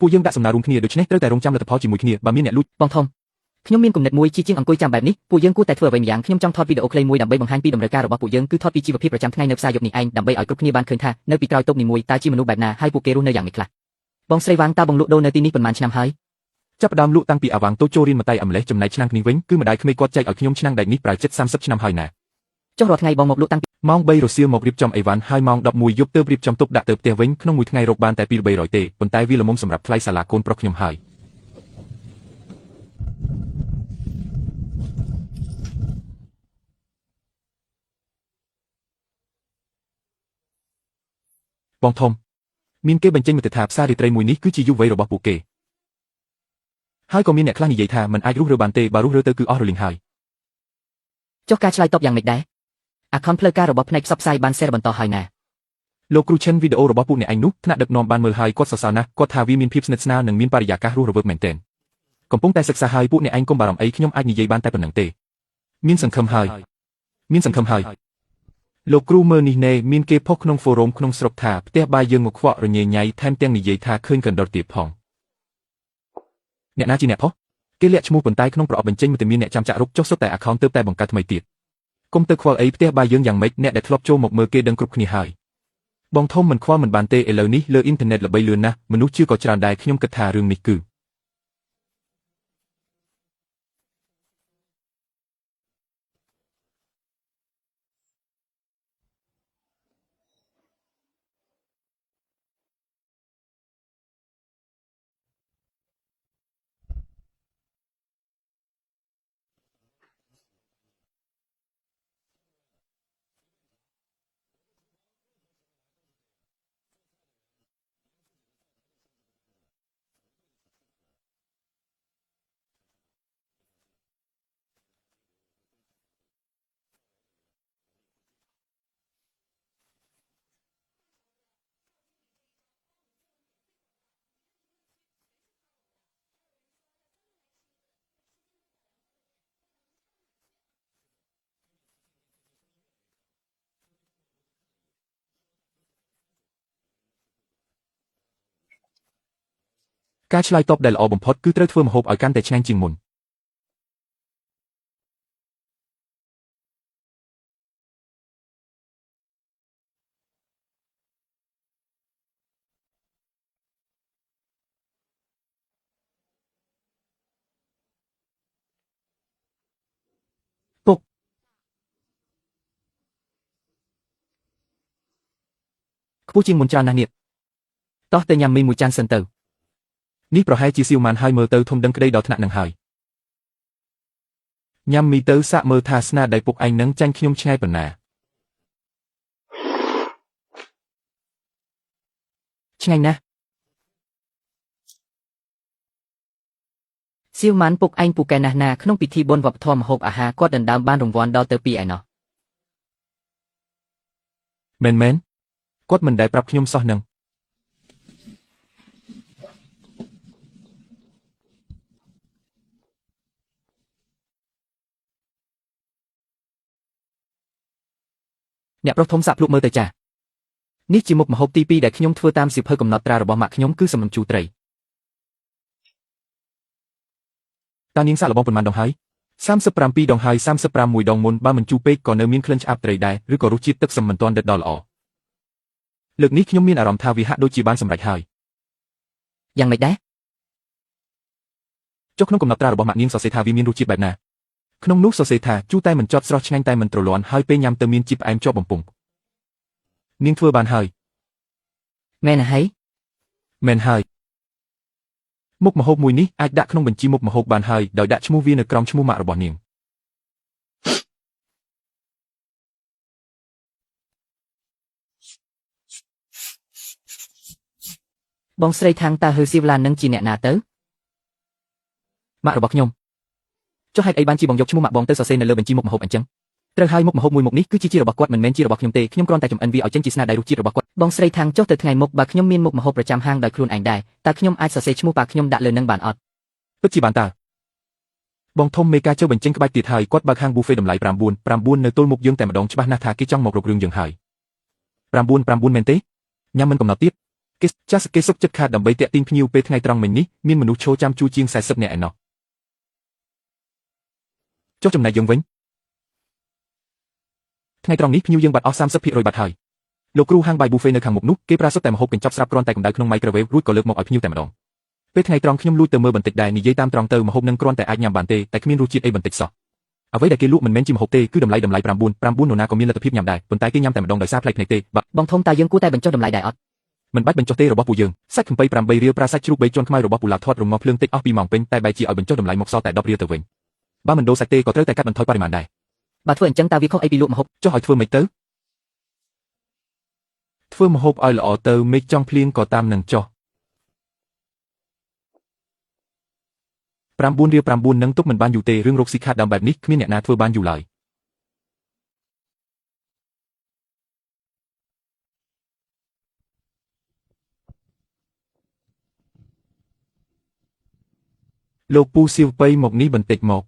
ពួកយើងដាក់សំណើរួមគ្នាដូច្នេះត្រូវតែរងចាំលទ្ធផលជាមួយគ្នាបើមានអ្នកលួចបងធំខ្ញុំមានគំនិតមួយជាងអង្គុយចាំបែបនេះពួកយើងគួរតែធ្វើអ្វីម្យ៉ាងខ្ញុំចង់ថតវីដេអូខ្លីមួយដើម្បីបង្ហាញពីតម្រូវការរបស់ពួកយើងគឺថតពីជីវភាពប្រចាំថ្ងៃនៅផ្សារយប់នេះឯងដើម្បីឲ្យគ្រប់គ្នាបានឃើញថានៅពីក្រោយតូបនីមួយតើជាមនុស្សបែបណាហើយពួកគេរស់នៅយ៉ាងម៉េចខ្លះបងស្រីវ៉ាងតើបងលក់ដូរនៅទីនេះប៉ុន្មានឆ្នាំហើយចាប់ផ្ដើមលក់តាំងពីអាវ៉ាងតូចចូលរៀនម្ដាយអាម្លេះចំណែកឆ្នាំនេះវិញគឺម្ដាយក្មេកគាត់ចែកឲ្យខ្ញុំឆ្នាំដែកនេះប្រហែល30ឆ្នាំហើយណាចុះរាល់ថ្ងៃបងមកលក់តាំងពីម៉ោង3រសៀលមករៀបចំអីវ៉ាន់ហើយម៉ោង11យប់ទើបរៀបចំទុកដាក់ទៅផ្ទះវិញក្នុងមួយថ្ងៃរកបានតែ200-300ទេប៉ុន្តែវាល្មមសម្រាប់ថ្លៃសាលាកូនប្រុសខ្ញុំហើយបងធំមានគេបញ្ចេញមតិថាផ្សាររាត្រីមួយនេះគឺជាយុវវ័យរបស់ពួកគេហើយក៏មានអ្នកខ្លះនិយាយថាมันអាចរុះរើបានទេបើរុះរើទៅគឺអស់រលីងហើយចុះការឆ្លើយតបយ៉ាងម៉េចដែរអាខុនផ្លូវការរបស់ផ្នែកផ្សព្វផ្សាយបាន share បន្តហើយណាលោកគ្រូឆិនវីដេអូរបស់ពួកអ្នកឯងនោះថ្នាក់ដឹកនាំបានមើលហើយគាត់សរសើរណាស់គាត់ថាវាមានភាពស្និទ្ធស្នាលនិងមានបរិយាកាសរស់រវើកមែនទែនកំពុងតែសិក្សាហើយពួកអ្នកឯងកុំបារម្ភអីខ្ញុំអាចនិយាយបានតែប៉ុណ្្នឹងទេមានសង្ឃឹមហើយលោកគ្រូមើលនេះណែមានគេផុសក្នុងហ្វូរ៉ុមក្នុងស្រុកថាផ្ទះបាយយើងមកខ្វក់រញ៉េញ៉ៃថែមទាំងនិយាយថាឃើញកណ្ដុរទៀតផងអ្នកណាជាអ្នកផុសគេលាក់ឈ្មោះប៉ុន្តែក្នុងប្រអប់បញ្ចេញមិនតែមានអ្នកចាំចាក់រុកចុះសុទ្ធតែ account ទើបតែបង្កើតថ្មីទៀតគុំទៅខ្វល់អីផ្ទះបាយយើងយ៉ាងម៉េចអ្នកដែលធ្លាប់ចូលមកមើលគេដឹងគ្រប់គ្នាហើយ បងធំមិនខ្វល់មិនបានទេឥឡូវនេះលើអ៊ីនធឺណិតល្បីលឿនណាស់មនុស្សជឿក៏ច្រើនដែរខ្ញុំគិតថារឿងនេះគឺការឆ្លើយតបដែលល្អបំផុតគឺត្រូវធ្វើម្ហូបឲ្យកាន់តែឆ្ងាញ់ជាងមុនពុកខ្ពស់ជាងមុនច្រើនណាស់នេះតោះទៅញ៉ាំមីមួយចានសិនទៅនេះប្រហែលជាសៀវម៉ានហើយមើលទៅធំដឹងក្តីដល់ថ្នាក់នឹងហើយញ៉ាំមីទៅសាកមើលថាស្នាដៃពុកឯងនឹងចាញ់ខ្ញុំឆ្ងាយប៉ុណ្ណាឆ្ងាញ់ណាស់សៀវម៉ាន់ពុកឯងពូកែណាស់ណាក្នុងពិធីបុណ្យវប្បធម៌ម្ហូបអាហារគាត់ដណ្ដើមបានរង្វាន់ដល់ទៅ2ឯណោះមែនគាត់មិនដែលប្រាប់ខ្ញុំសោះនឹងអ្នកប្រុសធំសាក់ភ្លុកមើលទៅចានេះជាមុខម្ហូបទី2ដែលខ្ញុំធ្វើតាមសៀវភៅកំណត់ត្រារបស់ម៉ាក់ខ្ញុំគឺសម្លំជូរត្រីតើនាងសាកល្បងប៉ុន្មានដងហើយ37ដងហើយ36ដងមុនបើមិនជូរពេកក៏នៅមានក្លិនឆ្អាបត្រីដែរឬក៏រសជាតិទឹកសឹមមិនទាន់ដិតដល់ល្អលើកនេះខ្ញុំមានអារម្មណ៍ថាវាហាក់ដូចជាបានសម្រេចហើយយ៉ាងម៉េចដែរចុះក្នុងកំណត់ត្រារបស់ម៉ាក់នាងសរសេរថាវាមានរសជាតិបែបណាក្នុងនោះសរសេរថាជូរតែមិនចត់ស្រស់ឆ្ងាញ់តែមិនទ្រលាន់ហើយពេលញ៉ាំទៅមានជាតិផ្អែមជាប់បំពង់នាងធ្វើបានហើយមែនហើយមែនហើយមុខម្ហូបមួយនេះអាចដាក់ក្នុងបញ្ជីមុខម្ហូបបានហើយដោយដាក់ឈ្មោះវានៅក្រោមឈ្មោះម៉ាក់របស់នាងបងស្រីខាងតើហឺស៊ីវឡាននឹងជាអ្នកណាទៅម៉ាក់របស់ខ្ញុំចុះហេតុអីបានជាបងយកឈ្មោះម៉ាក់បងទៅសរសេរនៅលើបញ្ជីមុខម្ហូបអញ្ចឹងត្រូវហើយមុខម្ហូបមួយមុខនេះគឺជារបស់គាត់មិនមែនជារបស់ខ្ញុំទេខ្ញុំគ្រាន់តែចម្អិនវាឲ្យចេញជាស្នាដៃរសជាតិរបស់គាត់បងស្រីខាងចុះទៅថ្ងៃមុខបើខ្ញុំមានមុខម្ហូបប្រចាំហាងដោយខ្លួនឯងដែរតើខ្ញុំអាចសរសេរឈ្មោះប៉ាខ្ញុំដាក់លើនឹងបានអត់ពិតជាបានតើបងធំមេកាចូលបញ្ចេញក្បាច់ទៀតហើយគាត់បើកហាងប៊ូហ្វេតម្លៃ9នៅទល់មុខយើងតែម្ដងច្បាស់ណាស់ថាគេចង់មករករឿងយើងហើយ9មែនទេញ៉ាំមិនកំណត់ទៀតគេសុកចិត្តខាតដើម្បីតាក់ទាញភ្ញៀវពេលថ្ងៃត្រង់មិញនេះមានមនុស្សឈរចាំជួជាង40នាក់ឯណោះចុះចំណែកយើងវិញថ្ងៃត្រង់នេះភ្ញៀវយើងបាត់អស់30%បាត់ហើយលោកគ្រូហាងបាយប៊ូហ្វេនៅខាងមុខនោះគេប្រាសុទ្ធតែម្ហូបកញ្ចប់ស្រាប់គ្រាន់តែកម្ដៅក្នុងមីក្រូវេវរួចក៏លើកមកឲ្យភ្ញៀវតែម្ដងពេលថ្ងៃត្រង់ខ្ញុំលួចទៅមើលបន្តិចដែរនិយាយតាមត្រង់ទៅម្ហូបនឹងគ្រាន់តែអាចញ៉ាំបានទេតែគ្មានរសជាតិអីបន្តិចសោះអ្វីដែលគេលក់មិនមែនជាម្ហូបទេគឺតម្លៃ9នរណាក៏មានលទ្ធភាពញ៉ាំដែរប៉ុន្តែគេញ៉ាំតែម្ដងដោយសារប្លែកភ្នែកទេបងធំតើយើងគួរតែបញ្ចុះតម្លៃដែរអត់មិនបាច់បញ្ចុះទេរបស់ពួកយើងសាច់កំពៃ8រៀលប្រាសាច់ជ្រូក3ជាន់ខ្មៅរបស់ពូឡាថតរងមកភ្លើងតិចអស់2ម៉ោងពេញតែបែរជាឲ្យបញ្ចុះតម្លៃមកសល់តែ10រៀលទៅវិញបើមិនដូរសាច់ទេក៏ត្រូវតែកាត់បន្ថយបរិមាណដែរបើធ្វើអញ្ចឹងតើវាខុសអីពីលក់ម្ហូបចុះឲ្យធ្វើម៉េចទៅធ្វើម្ហូបឲ្យល្អទៅមេឃចង់ភ្លៀងក៏តាមនឹងចុះ9រៀល9នឹងទុកមិនបានយូរទេរឿងរកស៊ីខាតដើមបែបនេះគ្មានអ្នកណាធ្វើបានយូរឡើយលោកពូសៀវប៉ៃមកនេះបន្តិចមក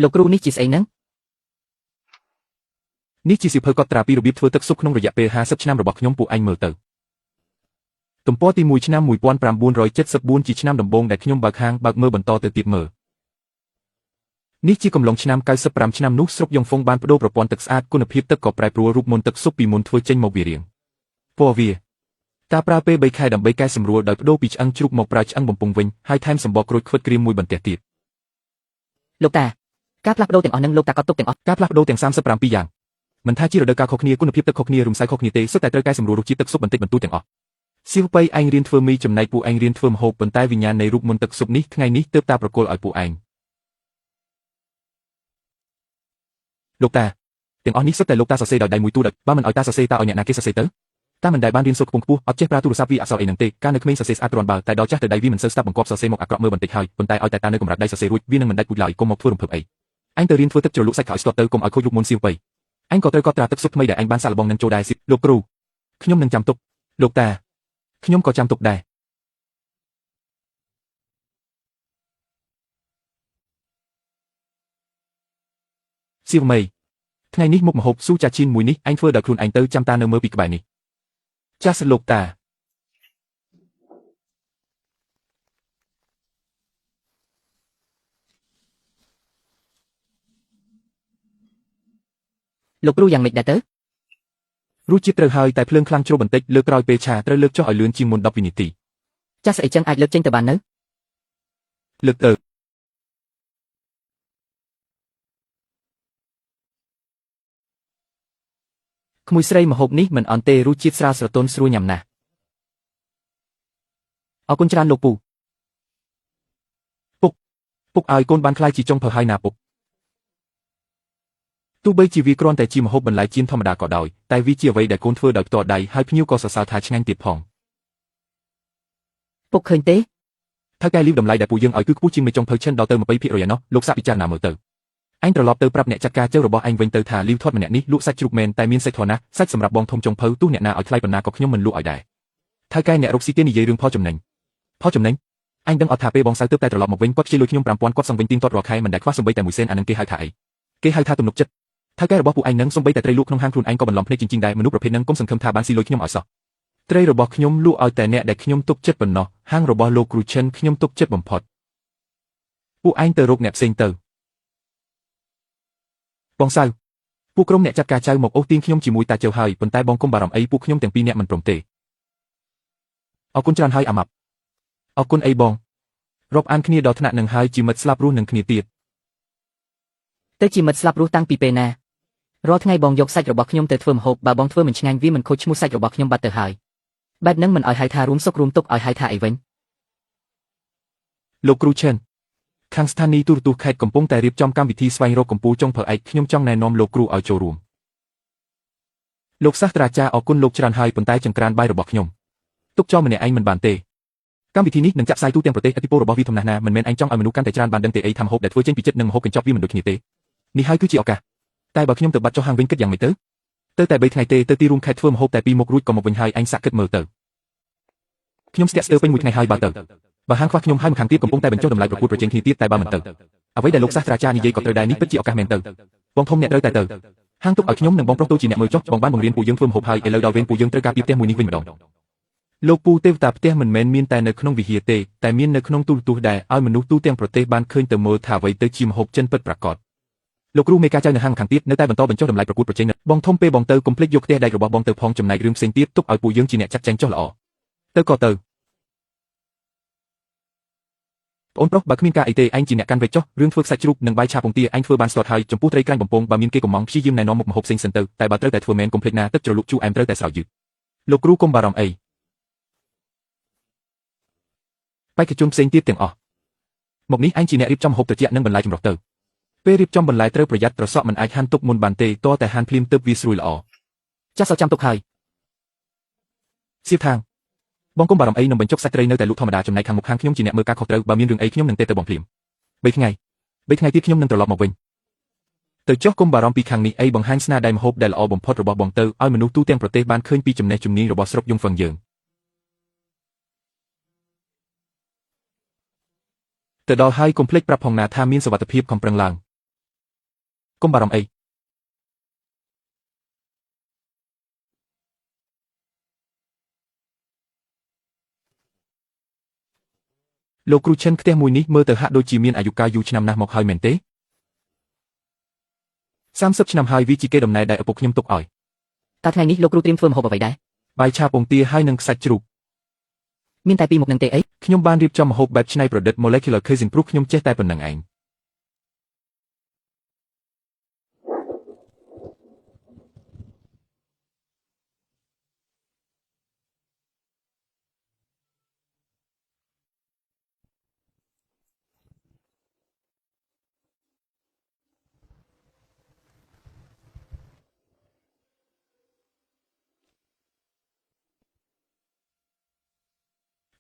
លោកគ្រូនេះជាស្អីហ្នឹងនេះជាសៀវភៅកត់ត្រាពីរបៀបធ្វើទឹកស៊ុបក្នុងរយៈពេល50ឆ្នាំរបស់ខ្ញុំពួកឯងមើលទៅទំព័រទី1ឆ្នាំ1974ជាឆ្នាំដំបូងដែលខ្ញុំបើកហាងបើកមើលបន្តទៅទៀតមើល នេះជាកំឡុងឆ្នាំ95ឆ្នាំនោះស្រុកយ៉ុងហ្វុងបានបដូរប្រព័ន្ធទឹកស្អាតគុណភាពទឹកក៏ប្រែប្រួលរូបមន្តទឹកស៊ុបពីមុនធ្វើចេញមកវារៀងពណ៌វាតាប្រើពេល3ខែដើម្បីកែសម្រួលដោយបដូរពីឆ្អឹងជ្រូកមកប្រើឆ្អឹងបំពង់វិញហើយថែមសម្បកក្រូចឃ្វិតក្រៀមមួយបន្ទះទៀត លោកតាការផ្លាស់ប្ដូរទាំងអស់នឹងលោកតាក៏ទុកទាំងអស់ ការផ្លាស់ប្ដូរទាំង37យ៉ាងមិនថាជារដូវកាលខុសគ្នាគុណភាពទឹកខុសគ្នារំសាយខុសគ្នាទេសុទ្ធតែត្រូវកែសម្រួលរសជាតិទឹកស៊ុបបន្តិចបន្តួចទាំងអស់សៀវប៉ៃឯងរៀនធ្វើមីចំណែកពួកឯងរៀនធ្វើម្ហូបប៉ុន្តែវិញ្ញាណនៃរូបមន្តទឹកស៊ុបនេះថ្ងៃនេះទើបតាប្រគល់ឲ្យពួកឯងលោកតាទាំងអស់នេះសុទ្ធតែលោកតាសរសេរដោយដៃមួយទូដោយបើមិនឲ្យតាសរសេរតាឲ្យអ្នកណាគេសរសេរទៅតាមិនដែលបានរៀនសូត្រខ្ពង់ខ្ពស់អត់ចេះប្រើទូរស័ព្ទវាអក្សរអីនឹងទេកាលនៅក្មេងសរសេរស្អាតទ្រាំបើតែដល់ចាស់ទៅដៃវាមិនសូវស្ដាប់បង្គាប់សរសេរមកអាក្រក់មើលបន្តិចហើយប៉ុន្តែឲ្យតែតានៅកម្រិតដៃសរសេររួចវានឹងមិនដាច់ពូជឡើយកុំមកធ្វើរំភើបអីអញទៅរៀនធ្វើទឹកជ្រលក់សាច់ក្រោយស្ទាត់ទៅកុំឲ្យខូចរូបមន្តសៀវប៉ៃអញក៏ត្រូវកត់ត្រាទឹកស៊ុបថ្មីដែលអញបានសាកល្បងនឹងចូលដែរលោកគ្រូខ្ញុំនឹងចាំទុកលោកតាខ្ញុំក៏ចាំទុកដែរសៀវម៉ៃថ្ងៃនេះមុខម្ហូបស៊ូចាឈីនមួយនេះអញធ្វើដោយខ្លួនឯងទៅចាំតានៅមើលពីក្បែរនេះចាស់លោកតាលោកគ្រូយ៉ាងម៉េចដែរទៅរសជាតិត្រូវហើយតែភ្លើងខ្លាំងជ្រុលបន្តិចលើក្រោយពេលឆាត្រូវលើកចុះឲ្យលឿនជាងមុន10វិនាទីចាស់ស្អីចឹងអាចលើកចេញទៅបាននៅលើកទៅក្មួយស្រីម្ហូបនេះមិនអន់ទេរសជាតិស្រាលស្រទន់ស្រួលញ៉ាំណាស់អរគុណច្រើនលោកពូពុកឲ្យកូនបានខ្លាយជាចុងភៅហើយណាពុកទោះបីជាវាគ្រាន់តែជាម្ហូបបន្លែចៀនធម្មតាក៏ដោយតែវាជាអ្វីដែលកូនធ្វើដោយផ្ទាល់ដៃហើយភ្ញៀវក៏សរសើរថាឆ្ងាញ់ទៀតផងពុកឃើញទេថៅកែលីវតម្លៃដែលពូយើងឲ្យគឺខ្ពស់ជាងមេចុងភៅឈិនដល់ទៅ 20% ឯណោះលោកសាកពិចារណាមើលទៅអញត្រឡប់ទៅប្រាប់អ្នកចាត់ការចៅរបស់អញវិញទៅថាលីវធាត់ម្នាក់នេះលក់សាច់ជ្រូកមែនតែមានសាច់ធន់ណាស់សាច់សម្រាប់បងធំចុងភៅទោះអ្នកណាឲ្យថ្លៃប៉ុណ្ណាក៏ខ្ញុំមិនលក់ឲ្យដែរថៅកែអ្នករកស៊ីគេនិយាយរឿងផលចំណេញអញដឹងអត់ថាពេលបងសៅទើបតែត្រឡប់មកវិញគាត់ខ្ជិលលុយខ្ញុំ 5000 គាត់សង្វិញទៀងទាត់រាល់ខែមិនដែលខ្វះសំបីតែមួយសេនអានឹងគេហៅថាអីគេហៅថាទំនុកចិត្តថៅកែរបស់ពួកឯងនឹងសំបីតែត្រីលក់ក្នុងហាងខ្លួនឯងក៏បន្លំភ្នែកជាងដែរមនុស្សប្រភេទហ្នឹងកុំសង្ឃឹមថាបានស៊ីលុយខ្ញុំឲ្យសោះត្រីរបស់ខ្ញុំលក់ឲ្យតែអ្នកដែលខ្ញុំទុកចិត្តប៉ុណ្ណោះហាងរបស់លោកគ្រូឈិនខ្ញុំទុកចិត្តបំផុតពួកឯងទៅរកអ្នកផ្សេងទៅបងសៅពួកក្រុមអ្នកចាត់ការចៅមកអូសទាញខ្ញុំជាមួយតាចៅហើយប៉ុន្តែបងកុំបារម្ភអីពួកខ្ញុំទាំងពីរអ្នកមិនព្រមទេអរគុណច្រើនហើយអាម៉ាប់អរគុណអីបងរាប់អានគ្នាដល់ថ្នាក់នឹងហើយជាមិត្តស្លាប់រស់នឹងគ្នាទៀតទៅជាមិត្តស្លាប់រស់តាំងពីពេលណារាល់ថ្ងៃបងយកសាច់របស់ខ្ញុំទៅធ្វើម្ហូបបើបងធ្វើមិនឆ្ងាញ់វាមិនខូចឈ្មោះសាច់របស់ខ្ញុំបាត់ទៅហើយបែបហ្នឹងមិនឲ្យហៅថារួមសុខរួមទុក្ខឲ្យហៅថាអីវិញលោកគ្រូឈិនខាងស្ថានីយ៍ទូរទស្សន៍ខេត្តកំពុងតែរៀបចំកម្មវិធីស្វែងរកកម្ពុជាចុងភៅឯកខ្ញុំចង់ណែនាំលោកគ្រូឲ្យចូលរួមលោកសាស្ត្រាចារ្យអរគុណលោកច្រើនហើយប៉ុន្តែចង្ក្រានបាយរបស់ខ្ញុំទុកចោលម្នាក់ឯងមិនបានទេកម្មវិធីនេះនឹងចាក់ផ្សាយទូទាំងប្រទេសឥទ្ធិពលរបស់វាធំណាស់ណាមិនមែនឯងចង់ឲ្យមនុស្សកាន់តែច្រើនបានដឹងទេអីថាម្ហូបដែលធ្វើចេញពីចិត្តនិងម្ហូបកញ្ចប់វាមិនដូចគ្នាទេនេះហើយគឺជាឱកាសតែបើខ្ញុំទៅបាត់ចុះហាងវិញគិតយ៉ាងម៉េចទៅតែ3ថ្ងៃទេទៅទីរួមខេត្តធ្វើម្ហូបតែពីរមុខរួចក៏មកវិញហើយឯងសាក់គិតមើលទៅខ្ញុំស្ទាក់ស្ទើរពេញមួយថ្ងៃហើយបើហាងខ្វះខ្ញុំហើយម្ខាងទៀតកំពុងតែបញ្ចុះតម្លៃប្រកួតប្រជែងគ្នាទៀតតែបើមិនទៅអ្វីដែលលោកសាស្ត្រាចារ្យនិយាយក៏ត្រូវដែរនេះពិតជាឱកាសមែនទៅបងធំអ្នកត្រូវតែទៅហាងទុកឲ្យខ្ញុំនិងបងប្រុសទៅជាអ្នកមើលចុះបងបានបង្រៀនពួកយើងធ្វើម្ហូបហើយឥឡូវដល់វេនពួកយើងត្រូវការពីផ្ទះមួយនេះវិញម្ដងលោកពូទេវតាផ្ទះមិនមែនមានតែនៅក្នុងវិហារទេតែមាននៅក្នុងទូរទស្សន៍ដែរឲ្យមនុស្សទូទាំងប្រទេសបានឃើញទៅមើលថាអ្វីទៅជាម្ហូបចិនពិតប្រាកដលោកគ្រូមេការចៅនៅហាងខាងទៀតនៅតែបន្តបញ្ចុះតម្លៃប្រកួតប្រជែងបងធំពេលបងទៅកុំភ្លេចយកផ្ទះដែករបស់បងទៅផងចំណែករឿងផ្សេងទៀតទុកឲ្យពួកយើងជាអ្នកចាត់ចែងចុះល្អទៅក៏ទៅបងប្រុសបើគ្មានការអីទេឯងជាអ្នកកាន់វេចចុះរឿងធ្វើខ្សាច់ជ្រូកនិងបាយឆាពងទាឯងធ្វើបានស្ទាត់ហើយចំពោះត្រីក្រាញ់បំពងបើមានគេកំងព្យាយាមណែនាំមុខម្ហូបផ្សេងសិនទៅតែបើត្រូវតែធ្វើមែនកុំភ្លេចណាទឹកជ្រលក់ជូរអែមត្រូវតែស្រោចយឺតលោកគ្រូកុំបារម្ភអីបេក្ខជនផ្សេងទៀតទាំងអស់មកនេះឯងជាអ្នករៀបចំម្ហូបត្រជាក់និងបន្លែចម្រុះទៅពេលរៀបចំបន្លែត្រូវប្រយ័ត្នត្រសក់មិនអាចហាន់ទុកមុនបានទេតតែហាន់ភ្លាមទើបវាស្រួយល្អចាស់សោចាំទុកហើយសៀវថាងបងកុំបារម្ភអីនឹងបញ្ចុកសាច់ត្រីនៅតែលក់ធម្មតាចំណែកខាងមុខខាងខ្ញុំជាអ្នកមើលការខុសត្រូវបើមានរឿងអីខ្ញុំនឹងទេទៅបងភ្លាម3ថ្ងៃទៀតខ្ញុំនឹងត្រឡប់មកវិញទៅចុះកុំបារម្ភពីខាងនេះអីបង្ហាញស្នាដៃម្ហូបដែលល្អបំផុតរបស់បងទៅឲ្យមនុស្សទូទាំងប្រទេសបានឃើញពីចំណេះជំនាញរបស់ស្រុកយងហ្វឹងយើងទៅដល់ហើយកុំភ្លេចប្រាប់ផងណាថាមានសុវត្ថិភាពខំប្រឹងឡើងកុំបារម្ភអីលោកគ្រូឈិនផ្ទះមួយនេះមើលទៅហាក់ដូចជាមានអាយុកាលយូរឆ្នាំណាស់មកហើយមែនទេ 30 ឆ្នាំហើយវាជាគេដំណើរដែលឪពុកខ្ញុំទុកឲ្យ តើថ្ងៃនេះលោកគ្រូត្រៀមធ្វើម្ហូបអ្វីដែរ បាយឆាពងទាហើយនិងខ្សាច់ជ្រូក មានតែពីរមុខនឹងទេអី ខ្ញុំបានរៀបចំម្ហូបបែបច្នៃប្រឌិត molecular cuisine ព្រោះខ្ញុំចេះតែប៉ុណ្្នឹងឯង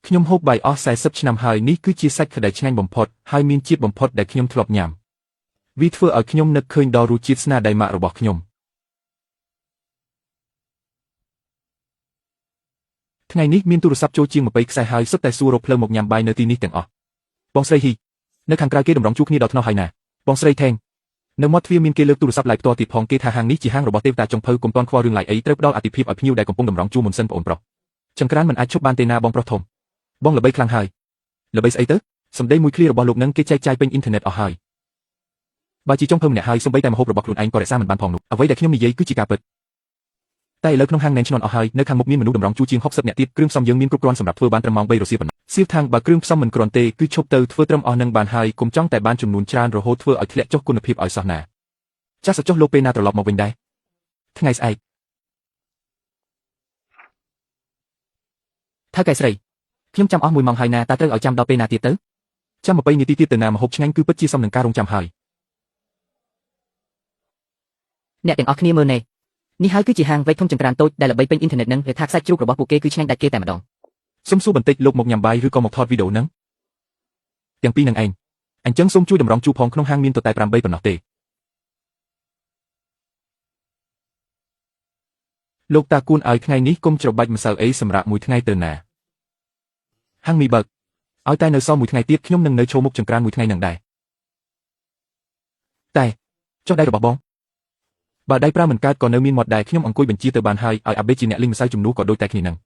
ខ្ញុំហូបបាយអស់40ឆ្នាំហើយនេះគឺជាសាច់ក្តីឆ្ងាញ់បំផុតហើយមានជាតិបំផុតដែលខ្ញុំធ្លាប់ញ៉ាំវាធ្វើឲ្យខ្ញុំនឹកឃើញដល់រសជាតិស្នាដៃម៉ាក់របស់ខ្ញុំថ្ងៃនេះមានទូរស័ព្ទចូលជាង20ខ្សែហើយសុទ្ធតែសួររកផ្លូវមកញ៉ាំបាយនៅទីនេះទាំងអស់បងស្រីហ៊ីនៅខាងក្រៅគេតម្រង់ជួបគ្នាដល់ថ្នោះហើយណាបងស្រីថេងនៅមាត់ទ្វារមានគេលើកទូរស័ព្ទឡាយផ្ទាល់ទៀតផងគេថាហាងនេះជាហាងរបស់ទេវតាចុងភៅកុំតន់ខ្វល់រឿងឡាយអីត្រូវផ្ដល់អាទិភាពឲ្យភ្ញៀវដែលកំពុងតម្រង់ជួបមុនសិនបងប្រុសចង្ក្រានមិនអាចឈប់បានទេណាបងប្រុសធំបងល្បីខ្លាំងហើយល្បីស្អីទៅសម្ដីមួយឃ្លារបស់លោកនឹងគេចែកចាយពេញអ៊ីនធឺណិតអស់ហើយបើជាចុងភៅម្នាក់ហើយសូម្បីតែម្ហូបរបស់ខ្លួនឯងក៏រក្សាមិនបានផងនោះអ្វីដែលខ្ញុំនិយាយគឺជាការពិតតែឥឡូវក្នុងហាងណែនឈ្នន់អស់ហើយនៅខាងមុខមានមនុស្សតម្រង់ជួជាង60នាក់ទៀតគ្រឿងផ្សំយើងមានគ្រប់គ្រាន់សម្រាប់ធ្វើបានត្រឹមម៉ោង3រសៀលប៉ុណ្ណោះសៀវថាងបើគ្រឿងផ្សំមិនគ្រាន់ទេគឺឈប់ទៅធ្វើត្រឹមអស់នឹងបានហើយកុំចង់តែបានចំនួនច្រើនរហូតធ្វើឲ្យធ្លាក់ចុះគុណភាពឲ្យសោះណាចាស់សចុះលោកពេលណាត្រឡប់មកវិញដែរថ្ងៃស្អែកថៅកែស្រីខ្ញុំចាំអស់1ម៉ោងហើយណាតើត្រូវឲ្យចាំដល់ពេលណាទៀតទៅចាំ20នាទីទៀតទៅណាម្ហូបឆ្ងាញ់គឺពិតជាសមនឹងការរងចាំហើយអ្នកទាំងអស់គ្នាមើលនេះនេះហើយគឺជាហាងវែកធំចង្ក្រានតូចដែលល្បីពេញអ៊ីនធឺណិតនឹងថាខ្សាច់ជ្រូករបស់ពួកគេគឺឆ្ងាញ់ដាច់គេតែម្ដងសុំសួរបន្តិចលោកមកញ៉ាំបាយឬក៏មកថតវីដេអូហ្នឹងទាំងពីរនឹងឯងអញ្ចឹងសូមជួយតម្រង់ជួបផងក្នុងហាងមានតែ8ប៉ុណ្ណោះទេលោកតាគួនឲ្យថ្ងៃនេះគុំច្របាច់ម្សៅអីសម្រាប់មួយថ្ងៃទៅណាហាងមីបើកឲ្យតែនៅសល់មួយថ្ងៃទៀតខ្ញុំនឹងនៅឈរមុខចង្ក្រានមួយថ្ងៃនឹងដែរតែចុះដៃរបស់បងបើដៃប្រើមិនកើតក៏នៅមានមាត់ដែរខ្ញុំអង្គុយបញ្ជាទៅបានហើយឲ្យអាបេជាអ្នកលីងម្សៅជំនួសក៏ដូចតែគ្នានឹង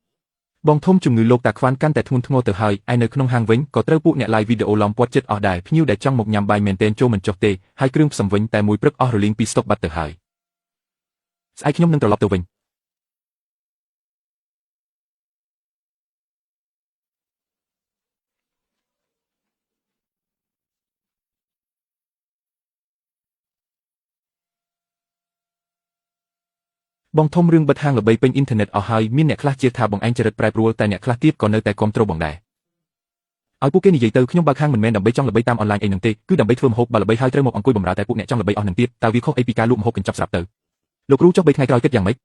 បងធំជំងឺលោកតាខ្វានកាន់តែធ្ងន់ធ្ងរទៅហើយឯនៅក្នុងហាងវិញក៏ត្រូវពួកអ្នក live វីដេអូឡំពាត់ចិត្តអស់ដែរភ្ញៀវដែលចង់មកញ៉ាំបាយមែនទែនចូលមិនចុះទេហើយគ្រឿងផ្សំវិញតែមួយព្រឹកអស់រលីងពីស្តុកបាត់ទៅហើយស្អែកខ្ញុំនឹងត្រឡប់ទៅវិញបងធំរឿងបិទហាងល្បីពេញអ៊ីនធឺណិតអស់ហើយមានអ្នកខ្លះជឿថាបងឯងចរិតប្រែប្រួលតែអ្នកខ្លះទៀតក៏នៅតែគាំទ្របងដែរឲ្យពួកគេនិយាយទៅខ្ញុំបើកហាងមិនមែនដើម្បីចង់ល្បីតាមអនឡាញអីហ្នឹងទេគឺដើម្បីធ្វើម្ហូបបើល្បីហើយត្រូវមកអង្គុយបម្រើតែពួកអ្នកចង់ល្បីអស់ហ្នឹងទៀតតើវាខុសអីពីការលក់ម្ហូបកញ្ចប់ស្រាប់ទៅលោកគ្រូចុះ3ថ្ងៃក្រោយគិតយ៉ាងម៉េច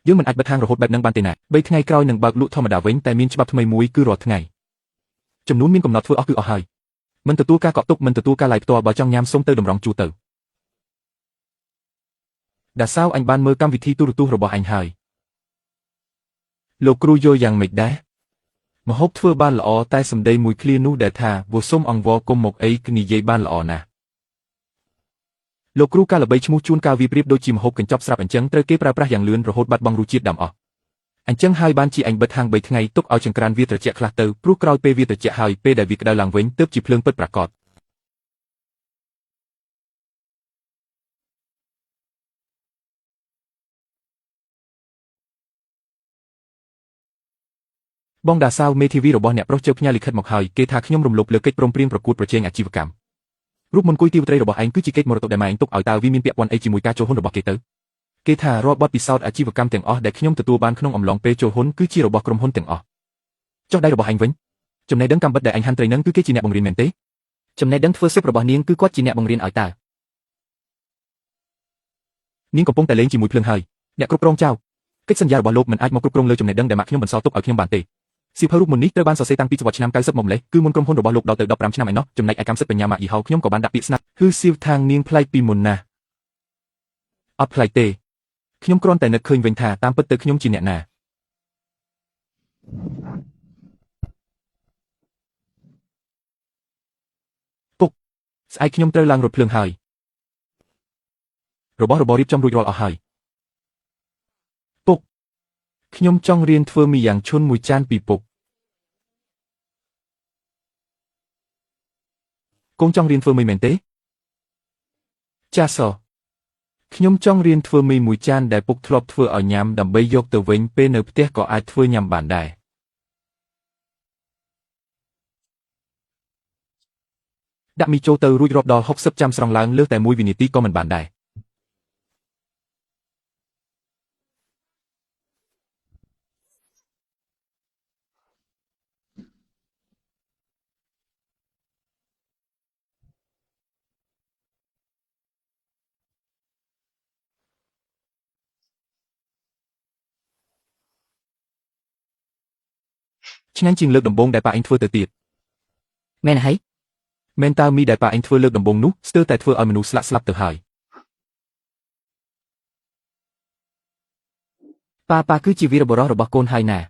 យើងមិនអាចបិទហាងរហូតបែបហ្នឹងបានទេណា3ថ្ងៃក្រោយនឹងបើកលក់ធម្មតាវិញតែមានច្បាប់ថ្មីមួយគឺរាល់ថ្ងៃចំនួនមានកំណត់ធ្វើអស់គឺអស់ហើយមិនទទួលការកក់ទុកមិនទទួលការឡាយផ្ទាល់បើចង់ញ៉ាំសូមទៅតម្រង់ជួរទៅដាសាវអញបានមើលកម្មវិធីទូរទស្សន៍របស់អញហើយលោកគ្រូយល់យ៉ាងម៉េចដែរម្ហូបធ្វើបានល្អតែសម្ដីមួយឃ្លានោះដែលថាវសុំអង្វរគុំមកអីគឺនិយាយបានល្អណាស់លោកគ្រូការល្បីឈ្មោះជួនកាលវាប្រៀបដូចជាម្ហូបកញ្ចប់ស្រាប់អញ្ចឹងត្រូវគេប្រើប្រាស់យ៉ាងលឿនរហូតបាត់បង់រសជាតិដើមអស់អញ្ចឹងហើយបានជាអញបិទហាង3ថ្ងៃទុកឲ្យចង្ក្រានវាត្រជាក់ខ្លះទៅព្រោះក្រោយពេលវាត្រជាក់ហើយពេលដែលវាក្តៅឡើងវិញទើបជាភ្លើងពិតប្រាកដបងដាសាវមេធាវីរបស់អ្នកប្រុសជើផ្ញើលិខិតមកហើយគេថាខ្ញុំរំលោភលើកិច្ចព្រមព្រៀងប្រកួតប្រជែងអាជីវកម្មរូបមន្តគុយទាវត្រីរបស់ឯងគឺជាកិច្ចមរតកដែលម៉ែឯងទុកឲ្យតើវាមានពាក់ព័ន្ធអីជាមួយការចូលហ៊ុនរបស់គេទៅគេថារាល់បទពិសោធន៍អាជីវកម្មទាំងអស់ដែលខ្ញុំទទួលបានក្នុងអំឡុងពេលចូលហ៊ុនគឺជារបស់ក្រុមហ៊ុនទាំងអស់ចុះដៃរបស់ឯងវិញចំណេះដឹងកម្មវិធីដែលឯងហាន់ត្រីនឹងគឺគេជាអ្នកបង្រៀនមែនទេចំណេះដឹងធ្វើស៊ុបរបស់នាងគឺគាត់ជាអ្នកបង្រៀនឲ្យតើនាងកំពុងតែលេងជាមួយភ្លើងហើយអ្នកគ្រប់គ្រងចៅកិច្ចសន្យារបស់លោកមិនអាចមកគ្រប់គ្រងលើចំណេះដឹងដែលម៉ាក់ខ្ញុំបន្សល់ទុកឲ្យខ្ញុំបានទេសៀវភៅរូបមន្តនេះត្រូវបានសរសេរតាំងពីសតវត្សឆ្នាំ90មកម្លេះគឺមុនក្រុមហ៊ុនរបស់លោកដល់ទៅ15ឆ្នាំឯណោះចំណែកឯកម្មសិទ្ធិបញ្ញាម៉ាក់យីហោខ្ញុំក៏បានដាក់ពាក្យស្នាគឺសៀវថាងនាងប្លែកពីមុនណាស់អត់ប្លែកទេខ្ញុំគ្រាន់តែនឹកឃើញវិញថាតាមពិតទៅខ្ញុំជាអ្នកណាពុកស្អែកខ្ញុំត្រូវឡើងរថភ្លើងហើយរបស់របររៀបចំរួចរាល់អស់ហើយពុកខ្ញុំចង់រៀនធ្វើមីយ៉ាងឈុនមួយចានពីពុកកូនចង់រៀនធ្វើមីមែនទេចាស ខ្ញុំចង់រៀនធ្វើមីមួយចានដែលពុកធ្លាប់ធ្វើឲ្យញ៉ាំដើម្បីយកទៅវិញពេលនៅផ្ទះក៏អាចធ្វើញ៉ាំបានដែរដាក់មីចូលទៅរួចរាប់ដល់60ចាំស្រង់ឡើងលើសតែ1វិនាទីក៏មិនបានដែរឆ្ងាញ់ជាងលើកដំបូងដែលប៉ាអញធ្វើទៅទៀតមែនហើយមែនតើមីដែលប៉ាអញធ្វើលើកដំបូងនោះស្ទើរតែធ្វើឲ្យមនុស្សស្លាប់ទៅហើយប៉ាគឺជាវីរបុរសរបស់កូនហើយណា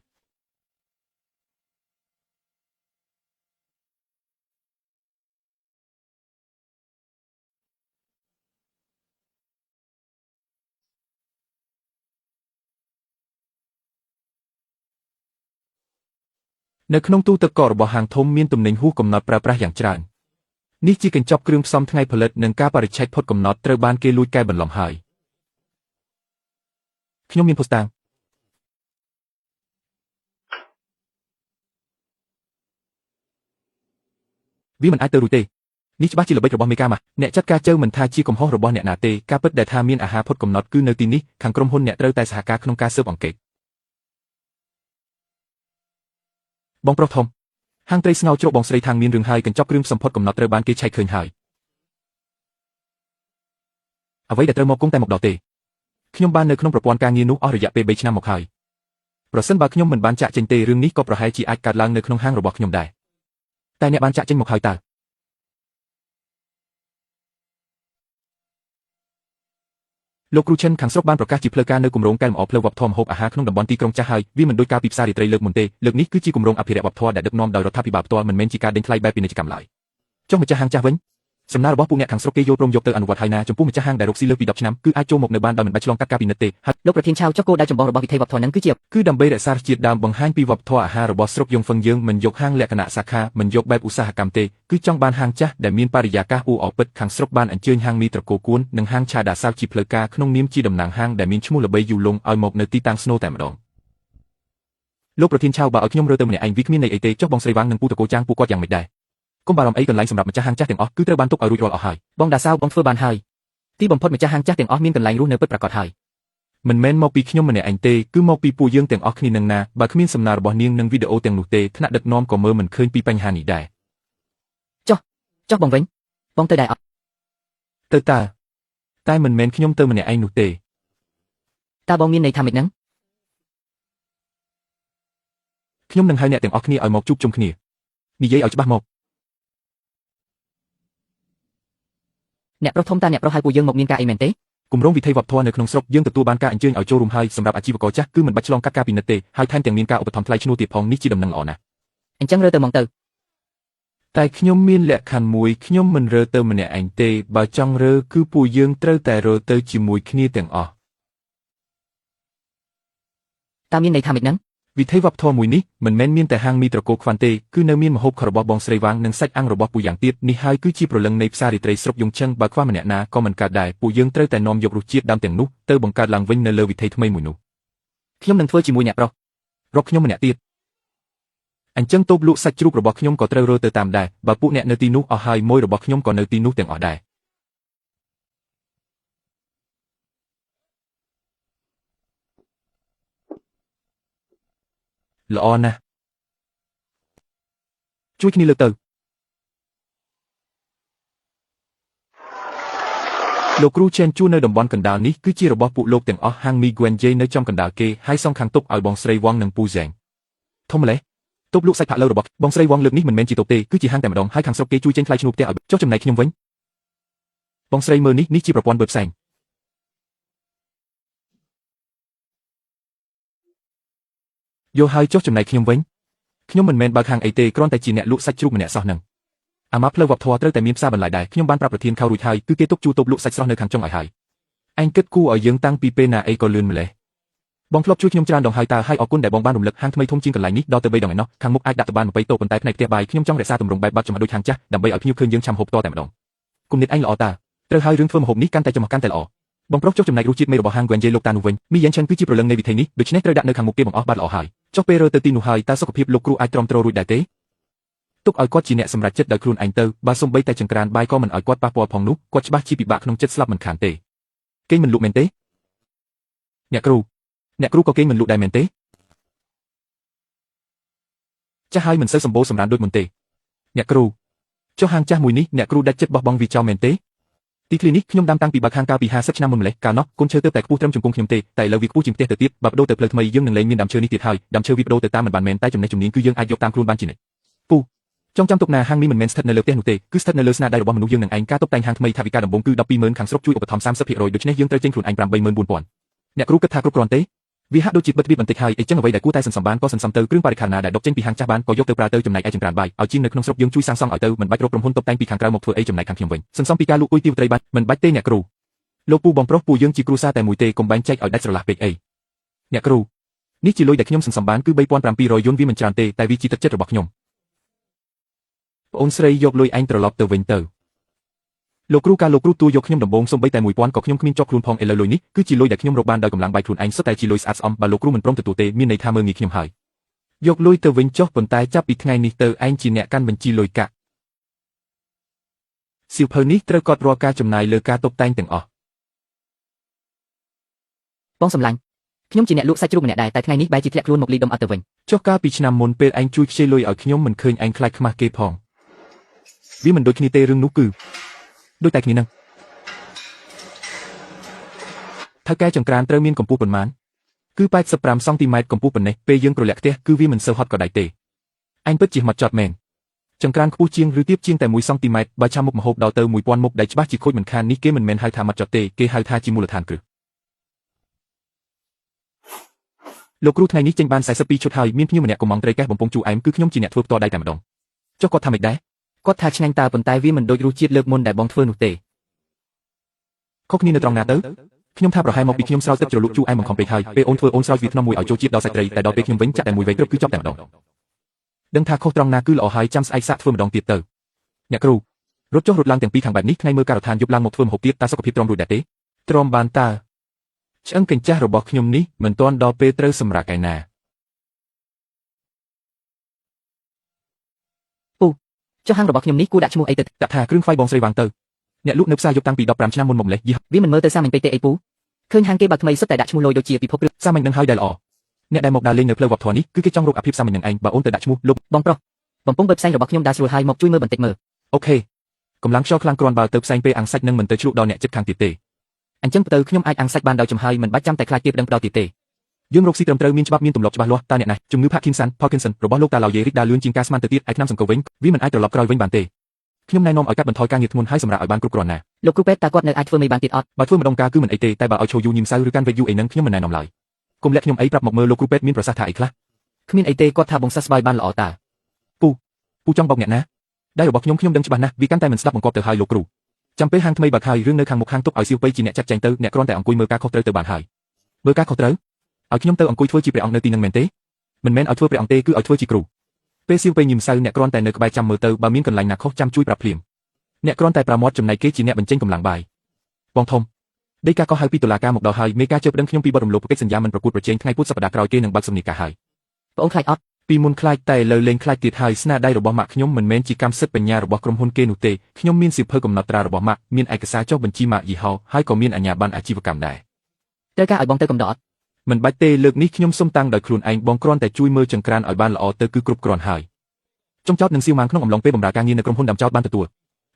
នៅក្នុងទូទឹកកករបស់ហាងធំមានទំនិញហួសកំណត់ប្រើប្រាស់យ៉ាងច្រើននេះជាកញ្ចប់គ្រឿងផ្សំថ្ងៃផលិតនិងការបរិច្ឆេទផុតកំណត់ត្រូវបានគេលួចកែបន្លំហើយខ្ញុំមានភស្តុតាងវាមិនអាចទៅរួចទេនេះច្បាស់ជាល្បិចរបស់មេកាម៉ាអ្នកចាត់ការជើមិនថាជាកំហុសរបស់អ្នកណាទេការពិតដែលថាមានអាហារផុតកំណត់គឺនៅទីនេះខាងក្រុមហ៊ុនអ្នកត្រូវតែសហការក្នុងការស៊ើបអង្កេតបងប្រុសធំហាងត្រីស្ងោរជ្រក់បងស្រីថាងមានរឿងហើយកញ្ចប់គ្រឿងសម្ផុតកំណត់ត្រូវបានគេឆែកឃើញហើយអ្វីដែលត្រូវមកគង់តែមកដល់ទេខ្ញុំបាននៅក្នុងប្រព័ន្ធការងារនោះអស់រយៈពេល3ឆ្នាំមកហើយប្រសិនបើខ្ញុំមិនបានចាក់ចេញទេរឿងនេះក៏ប្រហែលជាអាចកើតឡើងនៅក្នុងហាងរបស់ខ្ញុំដែរតែអ្នកបានចាក់ចេញមកហើយតើលោកគ្រូឈិនខាងស្រុកបានប្រកាសជាផ្លូវការនៅគម្រោងកែលម្អផ្លូវវប្បធម៌ម្ហូបអាហារក្នុងតំបន់ទីក្រុងចាស់ហើយវាមិនដូចការពីផ្សាររាត្រីលើកមុនទេលើកនេះគឺជាគម្រោងអភិរក្សវប្បធម៌ដែលដឹកនាំដោយរដ្ឋាភិបាលផ្ទាល់មិនមែនជាការដេញថ្លៃបែបពាណិជ្ជកម្មឡើយចុះម្ចាស់ហាងចាស់វិញសំណើរបស់ពួកអ្នកខាងស្រុកគេយល់ព្រមយកទៅអនុវត្តហើយណាចំពោះម្ចាស់ហាងដែលរកស៊ីលើសពី10ឆ្នាំគឺអាចចូលមកនៅបានដោយមិនបាច់ឆ្លងកាត់ការពិនិត្យទេហើយលោកប្រធានឆាវចុះគោលដៅចម្បងរបស់វិថីវប្បធម៌នឹងគឺជាគឺដើម្បីរក្សាជាតិដើមបង្ហាញពីវប្បធម៌អាហាររបស់ស្រុកយងហ្វឹងយើងមិនយកហាងលក្ខណៈសាខាមិនយកបែបឧស្សាហកម្មទេគឺចង់បានហាងចាស់ដែលមានបរិយាកាសអ៊ូអរពិតខាងស្រុកបានអញ្ជើញហាងមីត្រកូលគួននិងហាងឆាដាសាវជាផ្លូវការក្នុងនាមជាតំណាងហាងដែលមានឈ្មោះល្បីយូរលង់ឲ្យមកនៅទីតាំងស្នូតែម្ដងលោកប្រធានឆាវបើឲ្យខ្ញុំរើទៅម្នាក់ឯងវាគ្មានន័យអីទេចុះបងស្រីវាងនិងពូតកោចាងពួកគាត់យ៉ាងម៉េចដែរកុំបារម្ភអីកន្លែងសម្រាប់ម្ចាស់ហាងចាស់ទាំងអស់គឺត្រូវបានទុកឲ្យរួចរាល់អស់ហើយបងដាសាវបងធ្វើបានហើយទីបំផុតម្ចាស់ហាងចាស់ទាំងអស់មានកន្លែងរស់នៅពិតប្រាកដហើយមិនមែនមកពីខ្ញុំម្នាក់ឯងទេគឺមកពីពួកយើងទាំងអស់គ្នានឹងណាបើគ្មានសំណើរបស់នាងនិងវីដេអូទាំងនោះទេថ្នាក់ដឹកនាំក៏មើលមិនឃើញពីបញ្ហានេះដែរចុះបងវិញបងទៅដែរអត់ទៅតែមិនមែនខ្ញុំទៅម្នាក់ឯងនោះទេតើបងមានន័យថាម៉េចហ្នឹងខ្ញុំនឹងហៅអ្នកទាំងអស់គ្នាឲ្យមកជួបជុំគ្នានិយាយឲ្យច្បាស់មកអ្នកប្រុសធំតាអ្នកប្រុសហៅពួកយើងមកមានការអីមែនទេគម្រោងវិថីវប្បធម៌នៅក្នុងស្រុកយើងទទួលបានការអញ្ជើញឲ្យចូលរួមហើយសម្រាប់អាជីវករចាស់គឺមិនបាច់ឆ្លងកាត់ការពិនិត្យទេហើយថែមទាំងមានការឧបត្ថម្ភថ្លៃឈ្នួលទៀតផងនេះជាដំណឹងល្អណាស់អញ្ចឹងរើទៅមកទៅតែខ្ញុំមានលក្ខខណ្ឌមួយខ្ញុំមិនរើទៅម្នាក់ឯងទេបើចង់រើគឺពួកយើងត្រូវតែរើទៅជាមួយគ្នាទាំងអស់តើមានន័យថាម៉េចហ្នឹងវិថីវប្បធម៌មួយនេះមិនមែនមានតែហាងមីត្រកូលខ្វាន់ទេគឺនៅមានម្ហូបរបស់បងស្រីវាងនិងសាច់អាំងរបស់ពូយ៉ាងទៀតនេះហើយគឺជាព្រលឹងនៃផ្សាររាត្រីស្រុកយងឈឹងបើខ្វះម្នាក់ណាក៏មិនកើតដែរពួកយើងត្រូវតែនាំយករសជាតិដើមទាំងនោះទៅបង្កើតឡើងវិញនៅលើវិថីថ្មីមួយនោះខ្ញុំនឹងធ្វើជាមួយអ្នកប្រុសរកខ្ញុំម្នាក់ទៀតអញ្ចឹងតូបលក់សាច់ជ្រូករបស់ខ្ញុំក៏ត្រូវរើទៅតាមដែរបើពួកអ្នកនៅទីនោះអស់ហើយមួយរបស់ខ្ញុំក៏នៅទីនោះទាំងអស់ដែរល្អណាស់ជួយគ្នាលើកទៅលោកគ្រូឆេនជួនៅតំបន់កណ្ដាលនេះគឺជារបស់ពួកលោកទាំងអស់ហាងមីហ្គួនជេនៅចំកណ្ដាលគេហើយសងខាងតុបឲ្យបងស្រីវងនិងពូហ្សែងធំម្លេះតុបលក់សាច់ផាក់ឡូវរបស់បងស្រីវងលើកនេះមិនមែនជាតុបទេគឺជាហាងតែម្ដងហើយខាងស្រុកគេជួយចេញថ្លៃឈ្នួលផ្ទះឲ្យចុះចំណែកខ្ញុំវិញបងស្រីមើលនេះជាប្រព័ន្ធបឺផ្សែងយកហើយចុះចំណែកខ្ញុំវិញខ្ញុំមិនមែនបើកហាងអីទេគ្រាន់តែជាអ្នកលក់សាច់ជ្រូកម្នាក់សោះហ្នឹងអាម៉ាផ្លូវវប្បធម៌ត្រូវតែមានផ្សារបន្លែដែរខ្ញុំបានប្រាប់ប្រធានខៅរួចហើយគឺគេទុកជួតូបលក់សាច់ស្រស់នៅខាងចុងឲ្យហើយឯងគិតគូឲ្យយើងតាំងពីពេលណាអីក៏លឿនម្លេះបងធ្លាប់ជួយខ្ញុំច្រើនដងហើយតើហើយអរគុណដែលបងបានរំលឹកហាងថ្មីធំជាងកន្លែងនេះដល់ទៅ3ដងឯណោះខាងមុខអាចដាក់ទៅបាន20តូបប៉ុន្តែផ្នែកផ្ទះបាយខ្ញុំចង់រក្សាទម្រង់បែបបាត់ចំដូចហាងចាស់ដើម្បីឲ្យភ្ញៀវឃើញយើងឆាំហូបតតែម្ដងគុំនិតឯងល្អតើត្រូវហើយរឿងធ្វើម្ហូបនេះកាន់តែចំកាន់តែល្អ បងប្រុសចុះចំណែករសជាតិមេរបស់ហាង Gwenje លោកតានោះវិញមីយ៉ាងឆិនគឺជាប្រលឹងនៃវិធីនេះដូច្នេះត្រូវដាក់នៅខាងមុខគេបង្អស់បាត់ល្អហើយចុះពេលរើទៅទីនោះហើយតើសុខភាពលោកគ្រូអាចទ្រាំទ្ររួចដែរទេទុកឲ្យគាត់ជាអ្នកសម្រេចចិត្តដោយខ្លួនឯងទៅបើសំបីតែចង្ក្រានបាយក៏មិនឲ្យគាត់ប៉ះពាល់ផងនោះគាត់ច្បាស់ជាពិបាកក្នុងចិត្តស្លាប់មិនខានទេគេមិនលក់មែនទេអ្នកគ្រូក៏គេមិនលក់ដែរមែនទេចាស់ហើយមិនសូវសម្បូរសម្រានដូចមុនទេអ្នកគ្រូចុះហាងចាស់មួយនេះអ្នកគ្រូដាច់ចិត្តបោះបង់វាចោលមែនទេទីធ្លីនេះខ្ញុំដាំតាំងពីបើកហាងកាលពី50ឆ្នាំមុនម្លេះកាលនោះកូនឈើទើបតែខ្ពស់ត្រឹមជង្គង់ខ្ញុំទេតែឥឡូវវាខ្ពស់ជាងផ្ទះទៅទៀតបើបដូរទៅផ្លូវថ្មីយើងនឹងលែងមានដើមឈើនេះទៀតហើយដើមឈើវាបដូរទៅតាមមិនបានមែនតែចំណេះជំនាញគឺយើងអាចយកតាមខ្លួនបានជានិច្ចពូចង់ចាំទុកណាហាងនេះមិនមែនស្ថិតនៅលើផ្ទះនោះទេគឺស្ថិតនៅលើស្នាដៃរបស់មនុស្សយើងនឹងឯងការតុបតែងហាងថ្មីថាវិការដំបូងគឺ120,000ខាងស្រុកជួយឧបត្ថម្ភ30%ដូច្នេះយើងត្រូវចេញខ្លួនឯង84,000អ្នកគ្រូគិតថាគ្រប់គ្រាន់ទេវាហាក់ដូចជាបិទទ្វារបន្តិចហើយអីចឹងអ្វីដែលគួរតែសន្សំបានក៏សន្សំទៅគ្រឿងបរិក្ខារណាដែលដកចេញពីហាងចាស់បានក៏យកទៅប្រើទៅចំណែកឯចង្ក្រានបាយឲ្យជាងនៅក្នុងស្រុកយើងជួយសាងសង់ឲ្យទៅមិនបាច់រកក្រុមហ៊ុនតុបតែងពីខាងក្រៅមកធ្វើអីចំណែកខាងខ្ញុំវិញសន្សំពីការលក់គុយទាវត្រីបាច់មិនបាច់ទេអ្នកគ្រូលោកពូបងប្រុសពូយើងជាគ្រួសារតែមួយទេកុំបែងចែកឲ្យដាច់ស្រឡះពេកអីអ្នកគ្រូនេះជាលុយដែលខ្ញុំសន្សំបានគឺ3700យួនវាមិនច្រើនទេតែវាជាទឹកចិត្តរបស់ខ្ញុំប្អូនស្រីយកលុយឯងត្រឡប់ទៅវិញទៅលោកគ្រូការលោកគ្រូទួយកខ្ញុំដំបងសំបីតែ1000ក៏ខ្ញុំគ្មានជាប់ខ្លួនផងឥឡូវលុយនេះគឺជាលុយដែលខ្ញុំរកបានដោយកម្លាំងបាយខ្លួនឯងសុទ្ធតែជាលុយស្អាតស្អំបើលោកគ្រូមិនព្រមទទួលទេមានន័យថាមើលងាយខ្ញុំហើយយកលុយទៅវិញចុះប៉ុន្តែចាប់ពីថ្ងៃនេះទៅឯងជាអ្នកកាន់បញ្ជីលុយកាក់សៀវភៅនេះត្រូវកត់រាល់ការចំណាយលើការតុបតែងទាំងអស់បងសំឡាញ់ខ្ញុំជាអ្នកលក់សាច់ជ្រូកម្នាក់ដែរតែថ្ងៃនេះបែរជាធ្លាក់ខ្លួនមកលីដុំអត់ទៅវិញចុះកាលពីឆ្នាំមុនពេលឯងជួយខ្ចីលុយឲ្យខ្ញុំមិនឃើញឯងខ្លាចខ្មាស់គេផងវាមិនដូចគ្នាទេរឿងនោះគឺដូចតែគ្នានឹងថៅកែចង្ក្រានត្រូវមានកម្ពស់ប៉ុន្មានគឺ85សង់ទីម៉ែត្រកម្ពស់ប៉ុណ្ណេះពេលយើងប្រលាក់ផ្ទះគឺវាមិនសូវហត់ក៏ដៃទេឯងពិតជាហ្មត់ចត់មែនចង្ក្រានខ្ពស់ជាងឬទាបជាងតែ1សង់ទីម៉ែត្របើឆាមុខម្ហូបដល់ទៅ1000មុខដែលច្បាស់ជាខូចមិនខាននេះគេមិនមែនហៅថាហ្មត់ចត់ទេគេហៅថាជាមូលដ្ឋានគ្រឹះលោកគ្រូថ្ងៃនេះចេញបាន42ឈុតហើយមានភ្ញៀវម្នាក់កំងត្រីកេះបំពង់ជូរអែមគឺខ្ញុំជាអ្នកធ្វើផ្ទាល់ដៃតែម្ដងចុះគាត់ថាម៉េចដែរគាត់ថាឆ្ងាញ់តើប៉ុន្តែវាមិនដូចរសជាតិលើកមុនដែលបងធ្វើនោះទេខុសគ្នានៅត្រង់ណាទៅខ្ញុំថាប្រហែលមកពីខ្ញុំស្រោចទឹកជ្រលក់ជូរអែមបង្ខំពេកហើយពេលអូនធ្វើអូនស្រោចវាថ្នមមួយឲ្យចូលជាតិដល់សាច់ត្រីតែដល់ពេលខ្ញុំវិញចាក់តែមួយវែកគ្រប់គឺចប់តែម្ដងដឹងថាខុសត្រង់ណាគឺល្អហើយចាំស្អែកសាកធ្វើម្ដងទៀតទៅអ្នកគ្រូរត់ចុះរត់ឡើងទាំងពីរខាងបែបនេះថ្ងៃមើលការដ្ឋានយប់ឡើងមកធ្វើម្ហូបទៀតតើសុខភាពទ្រាំរួចដែរទេទ្រាំបានតើឆ្អឹងកញ្ចាស់របស់ខ្ញុំនេះមិនទាន់ដល់ពេលត្រូវសម្រាប់ឯណាពូចុះហាងរបស់ខ្ញុំនេះគួរដាក់ឈ្មោះអីទៅដាក់ថាគ្រឿងខ្វាយបងស្រីវាងទៅអ្នកលក់នៅផ្សារយកតាំងពី15ឆ្នាំមុនមកម្លេះវាមិនមើលទៅសាមញ្ញពេកទេអីពូឃើញហាងគេបើថ្មីសុទ្ធតែដាក់ឈ្មោះលយដូចជាពិភពគ្រឿងសាមញ្ញនឹងហើយដែលល្អអ្នកដែលមកដើរលេងនៅផ្លូវវប្បធម៌នេះគឺគេចង់រកអភិបសាមញ្ញនឹងឯងបើអូនទៅដាក់ឈ្មោះលោកបងប្រុសបំពង់បិទផ្សែងរបស់ខ្ញុំដើរស្រួលហើយមកជួយមើលបន្តិចមើលអូខេកម្លាំងខ្យល់ខ្លាំងគ្រាន់បើទៅផ្សែងពេលអាំងសាច់នឹងមិនទៅជ្រក់ដល់អ្នកចិត្តខាងទៀតទេអញ្ចឹងទៅខ្ញុំអាចអាំងសាច់បានដោយចំហើយមិនបាច់ចាំតែខ្លាចទៀតដឹងដល់ទៀតទេយើងរកស៊ីត្រឹមត្រូវមានច្បាប់មានទម្លាប់ច្បាស់លាស់តើអ្នកណាជំងឺ Parkinson របស់លោកតាឡៅយេរីកដើរលឿនជាងការស្មានទៅទៀតឯថ្នាំសង្កូវវិញវាមិនអាចត្រឡប់ក្រោយវិញបានទេខ្ញុំណែនាំឲ្យកាត់បន្ថយការងារធ្ងន់ហើយសម្រាប់ឲ្យបានគ្រប់គ្រាន់ណាលោកគ្រូពេទ្យតើគាត់នៅអាចធ្វើមិនបានទៀតអត់បើធ្វើម្ដងការគឺមិនអីទេតែបើឲ្យឈោយូញីមសៅឬកាន់វេកយូអីនឹងខ្ញុំមិនណែនាំឡើយគុំលាក់ខ្ញុំអីប្រាប់មកមើលលោកគ្រូពេទ្យមានប្រសាសន៍ថាអីខ្លះគ្មានអីទេគាត់ថាបងសះស្បើយបានល្អតើពូចង់បោកអ្នកណាដៃរបស់ខ្ញុំដឹងច្បាស់ណាស់វាកាន់តែមិនស្ដាប់បង្គាប់ទៅហើយលោកគ្រូចាំពេលហាងថ្មីបើកហើយរឿងនៅខាងមុខហាងទុកឲ្យសៀវពៃជាអ្នកចាត់ចែងទៅអ្នកគ្រាន់តែអង្គុយមើលការខុសត្រូវទៅបានហើយមើលការខុសត្រូវឲ្យខ្ញុំទៅអង្គុយធ្វើជាព្រះអង្គនៅទីនឹងមែនទេមិនមែនឲ្យធ្វើព្រះអង្គទេគឺឲ្យធ្វើជាគ្រូពេលសៀវពៃញីមសៅអ្នកគ្រាន់តែនៅក្បែរចាំមើលទៅបើមានកន្លែងណាខុសចាំជួយប្រាប់ភ្លាមអ្នកគ្រាន់តែប្រមាត់ចំណែកគេជាអ្នកបញ្ចេញកម្លាំងបាយបងធំដីកាក៏ហៅពីតុលាការមកដល់ហើយមេការជើបដឹងខ្ញុំពីបទរំលោភកិច្ចសន្យាមិនប្រកួតប្រជែងថ្ងៃពុធសប្តាហ៍ក្រោយគេនឹងបើកសំណេរការហើយបងខ្លាចអត់ពីមុនខ្លាចតែឥឡូវលេងខ្លាចទៀតហើយស្នាដៃរបស់ម៉ាក់ខ្ញុំមិនមែនជាកម្មសិទ្ធិបញ្ញារបស់ក្រុមហ៊ុនគេនោះទេខ្ញុំមានសៀវភៅកំណត់ត្រារបស់ម៉ាក់មានឯកសារចុះបញ្ជីម៉ាកយីហោហើយក៏មានអាជ្ញាប័ណ្ណអាជីវកម្មដែរត្រូវការឲ្យបងទៅកំដរអត់មិនបាច់ទេលើកនេះខ្ញុំសុំតាំងដោយខ្លួនឯងបងគ្រាន់តែជួយមើលចង្ក្រានឲ្យបានល្អទៅគឺគ្រប់គ្រាន់ហើយចុងចោតនឹងសៀវម៉ាងក្នុងអំឡុងពេលបម្រើការងារនៅក្រុមហ៊ុនដាំចោតបានទទួល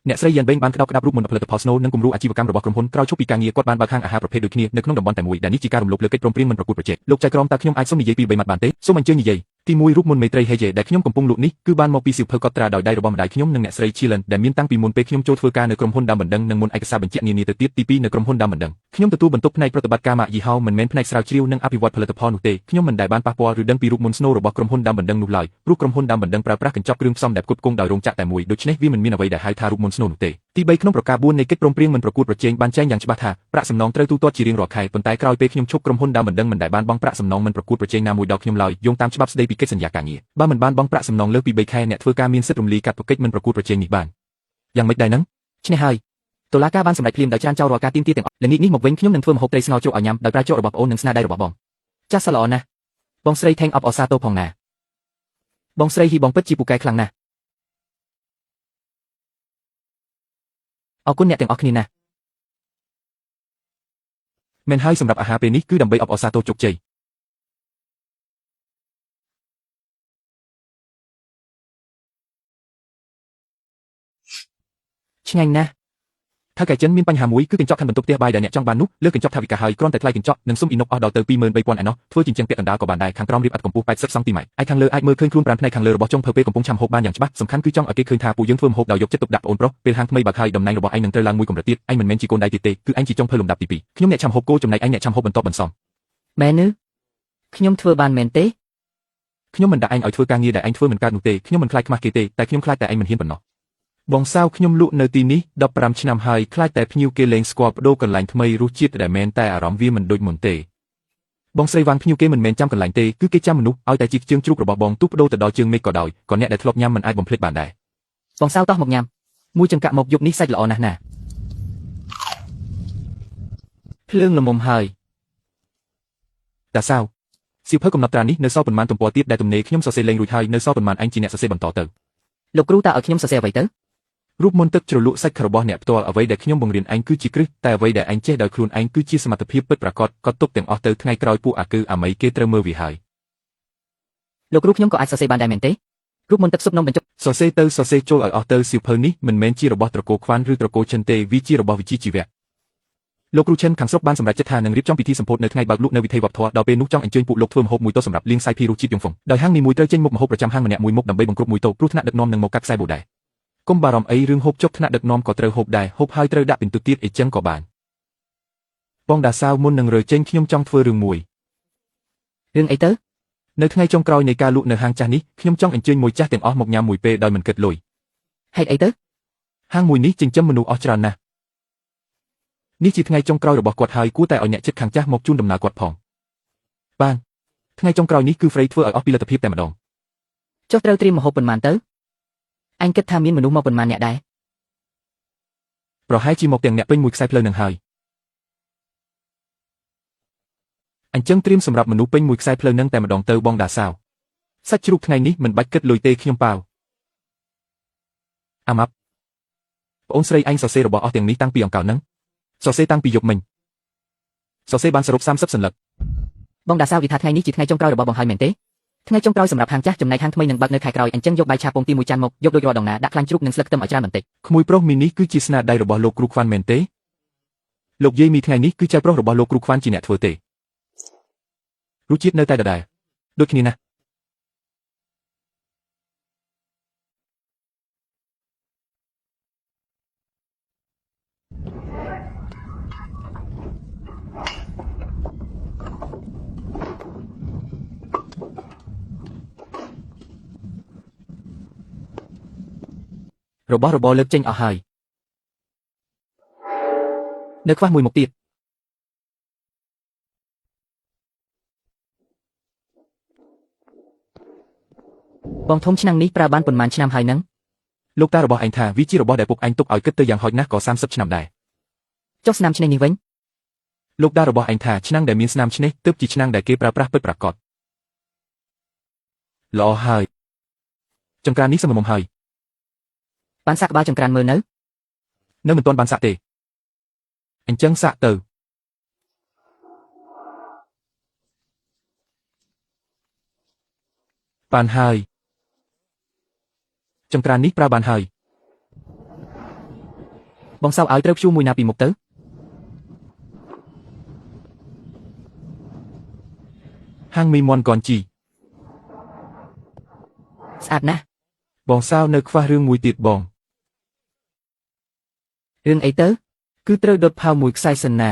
អ្នកស្រីយ៉ាន់បេងបានក្តោបក្តាប់រូបមន្តផលិតផលស្នូលនិងគំរូអាជីវកម្មរបស់ក្រុមហ៊ុនក្រោយឈប់ពីការងារគាត់បានបើកហាងអាហារប្រភេទដូចគ្នានៅក្នុងតំបន់តែមួយដែលនេះជាការរំលោភលើកិច្ចព្រមព្រៀងមិនប្រកួតប្រជែងលោកចៅក្រមតើខ្ញុំអាចសុំនិយាយពី3ម៉ាត់បានទេសូមអញ្ជើញនិយាយទី1រូបមន្តមេត្រីហេយេដែលខ្ញុំកំពុងលក់នេះគឺបានមកពីសៀវភៅកត់ត្រាដោយដៃរបស់ម្ដាយខ្ញុំនិងអ្នកស្រី Chilen ដែលមានតាំងពីមុនពេលខ្ញុំចូលធ្វើការនៅក្រុមហ៊ុនដាំបណ្ដឹងនិងមុនឯកសារបញ្ជាក់នានាទៅទៀតទី2នៅក្រុមហ៊ុនដាំបណ្ដឹងខ្ញុំទទួលបន្ទុកផ្នែកប្រតិបត្តិការម៉ាកយីហោមិនមែនផ្នែកស្រាវជ្រាវនិងអភិវឌ្ឍផលិតផលនោះទេខ្ញុំមិនដែលបានប៉ះពាល់ឬដឹងពីរូបមន្តស្នូលរបស់ក្រុមហ៊ុនដាំបណ្ដឹងនោះឡើយព្រោះក្រុមហ៊ុនដាំបណ្ដឹងប្រើប្រាស់កញ្ចប់គ្រឿងផ្សំដែលផ្គត់ផ្គង់ដោយរោងចក្រតែមួយដូច្នេះវាមិនមានអ្វីដែលហៅថារូបមន្តស្នូលនោះទេទី3ក្នុងប្រការ4នៃកិច្ចព្រមព្រៀងមិនប្រកួតប្រជែងបានចែងយ៉ាងច្បាស់ថាប្រាក់សំណងត្រូវទូទាត់ជារៀងរាល់ខែប៉ុន្តែក្រោយពេលខ្ញុំឈប់ក្រុមហ៊ុនដាំបណ្ដឹងមិនដែលបានបង់ប្រាក់សំណងមិនប្រកួតប្រជែងណាមួយដល់ខ្ញុំឡើយយោងតាមច្បាប់ស្តីពីកិច្ចសន្យាការងារបើមិនបានបង់ប្រាក់សំណងលើសពី3ខែអ្នកធ្វើការមានសិទ្ធិរំលាយកាត់កិច្ចមិនប្រកួតប្រជែងនេះបានយ៉ាងម៉េចដែរនឹងឈ្នះហើយ តុលាការបានសម្រេចភ្លាមដោយច្រានចោលរាល់ការទាមទារទាំងអស់ល្ងាចនេះមកវិញខ្ញុំនឹងធ្វើម្ហូបត្រីស្ងោរជ្រូកឲ្យញ៉ាំដោយប្រើជក់របស់ប្អូននិងស្នាដៃរបស់បងចាស់សល្អណាស់បងស្រីថេងអបអសាទរផងណាបងស្រីហ៊ីបងពិតជាពូកែខ្លាំងណាស់អរគុណអ្នកទាំងអស់គ្នាណាស់មែនហើយសម្រាប់អាហារពេលនេះគឺដើម្បីអបអរសាទរជោគជ័យឆ្ងាញ់ណាស់ថៅកែចិនមានបញ្ហាមួយគឺកញ្ចក់ខាងបន្ទប់ផ្ទះបាយដែលអ្នកចង់បាននោះលើកញ្ចក់ថវិកាហើយគ្រាន់តែថ្លៃកញ្ចក់និងសុំអ៊ីណុកអស់ដល់ទៅ 23,000 ឯណោះធ្វើជញ្ជាំងពាក់កណ្ដាលក៏បានដែរខាងក្រោមរៀបអត់កម្ពស់80 សង់ទីម៉ែត្រឯខាងលើអាចមើលឃើញខ្លួនប្រាណផ្នែកខាងលើរបស់ចុងភៅពេលកំពុងឆាំហូបបានយ៉ាងច្បាស់សំខាន់គឺចង់ឲ្យគេឃើញថាពួកយើងធ្វើម្ហូបដោយយកចិត្តទុកដាក់ប្អូនប្រុសពេលហាងថ្មីបើកហើយតំណែងរបស់ឯងនឹងត្រូវឡើងមួយកម្រិតទៀតឯងមិនមែនជាកូនដៃទៀតទេគឺឯងជាចុងភៅលំដាប់ទី2ខ្ញុំអ្នកឆាំហូបគោចំណែកឯងអ្នកឆាំហូបបន្ទាប់បន្សំ មែនឬខ្ញុំធ្វើបានមែនទេ ខ្ញុំមិនដាក់ឯងឲ្យធ្វើការងារដែលឯងធ្វើមិនកើតនោះទេខ្ញុំមិនខ្លាចខ្មាស់គេទេតែខ្ញុំខ្លាចតែឯងមិនហ៊ានប៉ុណ្ណោះបងសៅខ្ញុំលក់នៅទីនេះ15ឆ្នាំហើយខ្លាចតែភ្ញៀវគេលែងស្គាល់បដូរកន្លែងថ្មីរសជាតិដែលមែនតែអារម្មណ៍វាមិនដូចមុនទេបងស្រីវាងភ្ញៀវគេមិនមែនចាំកន្លែងទេគឺគេចាំមនុស្សឲ្យតែជីកជើងជ្រូករបស់បងទោះបដូរទៅដល់ជើងមេឃក៏ដោយក៏អ្នកដែលធ្លាប់ញ៉ាំមិនអាចបំភ្លេចបានដែរបងសៅតោះមកញ៉ាំមួយចង្កាក់មកយប់នេះសាច់ល្អណាស់ណាភ្លើងល្មមហើយតាសៅសៀវភៅកំណត់ត្រានេះនៅសល់ប៉ុន្មានទំព័រទៀតដែលទំនេរខ្ញុំសរសេរលេងរួចហើយនៅសល់ប៉ុន្មានឯងជាអ្នកសរសេរបន្តទៅលោកគ្រូតើឲ្យខ្ញុំសរសេរអ្វីទៅរូបមន្តទឹកជ្រលក់សាច់របស់អ្នកផ្ទាល់អ្វីដែលខ្ញុំបង្រៀនឯងគឺជាគ្រឹះតែអ្វីដែលឯងចេះដោយខ្លួនឯងគឺជាសមត្ថភាពពិតប្រាកដកត់ទុកទាំងអស់ទៅថ្ងៃក្រោយពួកអាគឺអាមីគេត្រូវមើលវាហើយលោកគ្រូខ្ញុំក៏អាចសរសេរបានដែរមែនទេរូបមន្តទឹកស៊ុបនំបញ្ចុកសរសេរទៅសរសេរចូលឲ្យអស់ទៅសៀវភៅនេះមិនមែនជារបស់ត្រកូលខ្វាន់ឬត្រកូលឈិនទេវាជារបស់វិជ្ជាជីវៈលោកគ្រូឈិនខាងស្រុកបានសម្រេចចិត្តថានឹងរៀបចំពិធីសម្ពោធនៅថ្ងៃបើកលក់នៅវិថីវប្បធម៌ដល់ពេលនោះចង់អញ្ជើញពួកលោកធ្វើម្ហូបមួយតូបសម្រាប់លាងសាយភីរសជាតិយងហ្វុងដោយហាងនីមួយត្រូវចេញមុខម្ហូបប្រចាំហាងម្នាក់មួយមុខដើម្បីបង្គ្រប់មួយតូបព្រោះថ្នាក់ដឹកនាំនឹងមកកាត់ខ្សែបូដែរកុំបារម្ភអីរឿងហូបចុកថ្នាក់ដឹកនាំក៏ត្រូវហូបដែរហូបហើយត្រូវដាក់ពិន្ទុទៀតអីចឹងក៏បានបងដាសាវមុននឹងរើចេញខ្ញុំចង់ធ្វើរឿងមួយរឿងអីទៅនៅថ្ងៃចុងក្រោយនៃការលក់នៅហាងចាស់នេះខ្ញុំចង់អញ្ជើញមួយចាស់ទាំងអស់មកញ៉ាំមួយពេលដោយមិនគិតលុយហេតុអីទៅហាងមួយនេះចិញ្ចឹមមនុស្សអស់ច្រើនណាស់នេះជាថ្ងៃចុងក្រោយរបស់គាត់ហើយគួរតែឲ្យអ្នកជិតខាងចាស់មកជូនដំណើរគាត់ផងបានថ្ងៃចុងក្រោយនេះគឺហ្វ្រេធ្វើឲ្យអស់ពីលទ្ធភាពតែម្ដងចុះត្រូវត្រៀមម្ហូបប៉ុន្មានទៅអញគិតថាមានមនុស្សមកប៉ុន្មានអ្នកដែរប្រហែលជាមកទាំងអ្នកពេញមួយខ្សែផ្លូវនឹងហើយអញ្ចឹងត្រៀមសម្រាប់មនុស្សពេញមួយខ្សែផ្លូវនឹងតែម្ដងទៅបងដាសាវសាច់ជ្រូកថ្ងៃនេះមិនបាច់គិតលុយទេខ្ញុំប៉ាវអាម៉ាប់ប្អូនស្រីឯងសរសេររបស់អស់ទាំងនេះតាំងពីអង្កលហ្នឹងសរសេរតាំងពីយប់មិញសរសេរបានសរុប30សន្លឹកបងដាសាវនិយាយថាថ្ងៃនេះជាថ្ងៃចុងក្រោយរបស់បងហើយមែនទេថ្ងៃចុងក្រោយសម្រាប់ហាងចាស់ចំណែកហាងថ្មីនឹងបើកនៅខែក្រោយអញ្ចឹងយកបាយឆាពងទីមួយចានមកយកដូចរាល់ដងណាដាក់ខ្លាញ់ជ្រូកនិងស្លឹកខ្ទឹមឲ្យច្រើនបន្តិចក្មួយប្រុសមីនេះគឺជាស្នាដៃរបស់លោកគ្រូខ្វាន់មែនទេលោកយាយមីថ្ងៃនេះគឺចៅប្រុសរបស់លោកគ្រូខ្វាន់ជាអ្នកធ្វើទេរសជាតិនៅតែដដែលដូចគ្នាណាស់របស់របរលើកចេញអស់ហើយនៅខ្វះមួយមុខទៀតបងធំឆ្នាំងនេះប្រើបានប៉ុន្មានឆ្នាំហើយនឹងលោកតារបស់ឯងថាវាជារបស់ដែលពុកឯងទុកឲ្យគិតទៅយ៉ាងហោចណាស់ក៏30ឆ្នាំដែរចុះស្នាមឆ្នេះនេះវិញលោកតារបស់ឯងថាឆ្នាំងដែលមានស្នាមឆ្នេះទើបជាឆ្នាំងដែលគេប្រើប្រាស់ពិតប្រាកដល្អហើយចង្ក្រាននេះសមមុំហើយបានសាក់ក្បាលចង្ក្រានមើលនៅមិនទាន់បានសាក់ទេអញ្ចឹងសាក់ទៅបានហើយចង្ក្រាននេះប្រើបានហើយបងសៅឲ្យត្រូវព្យួរមួយណាពីមុខទៅហាងមីមន់កនជីស្អាតណាស់បងសៅនៅខ្វះរឿងមួយទៀតបងរឿងអីទៅគឺត្រូវដុតផាវមួយខ្សែសិនណា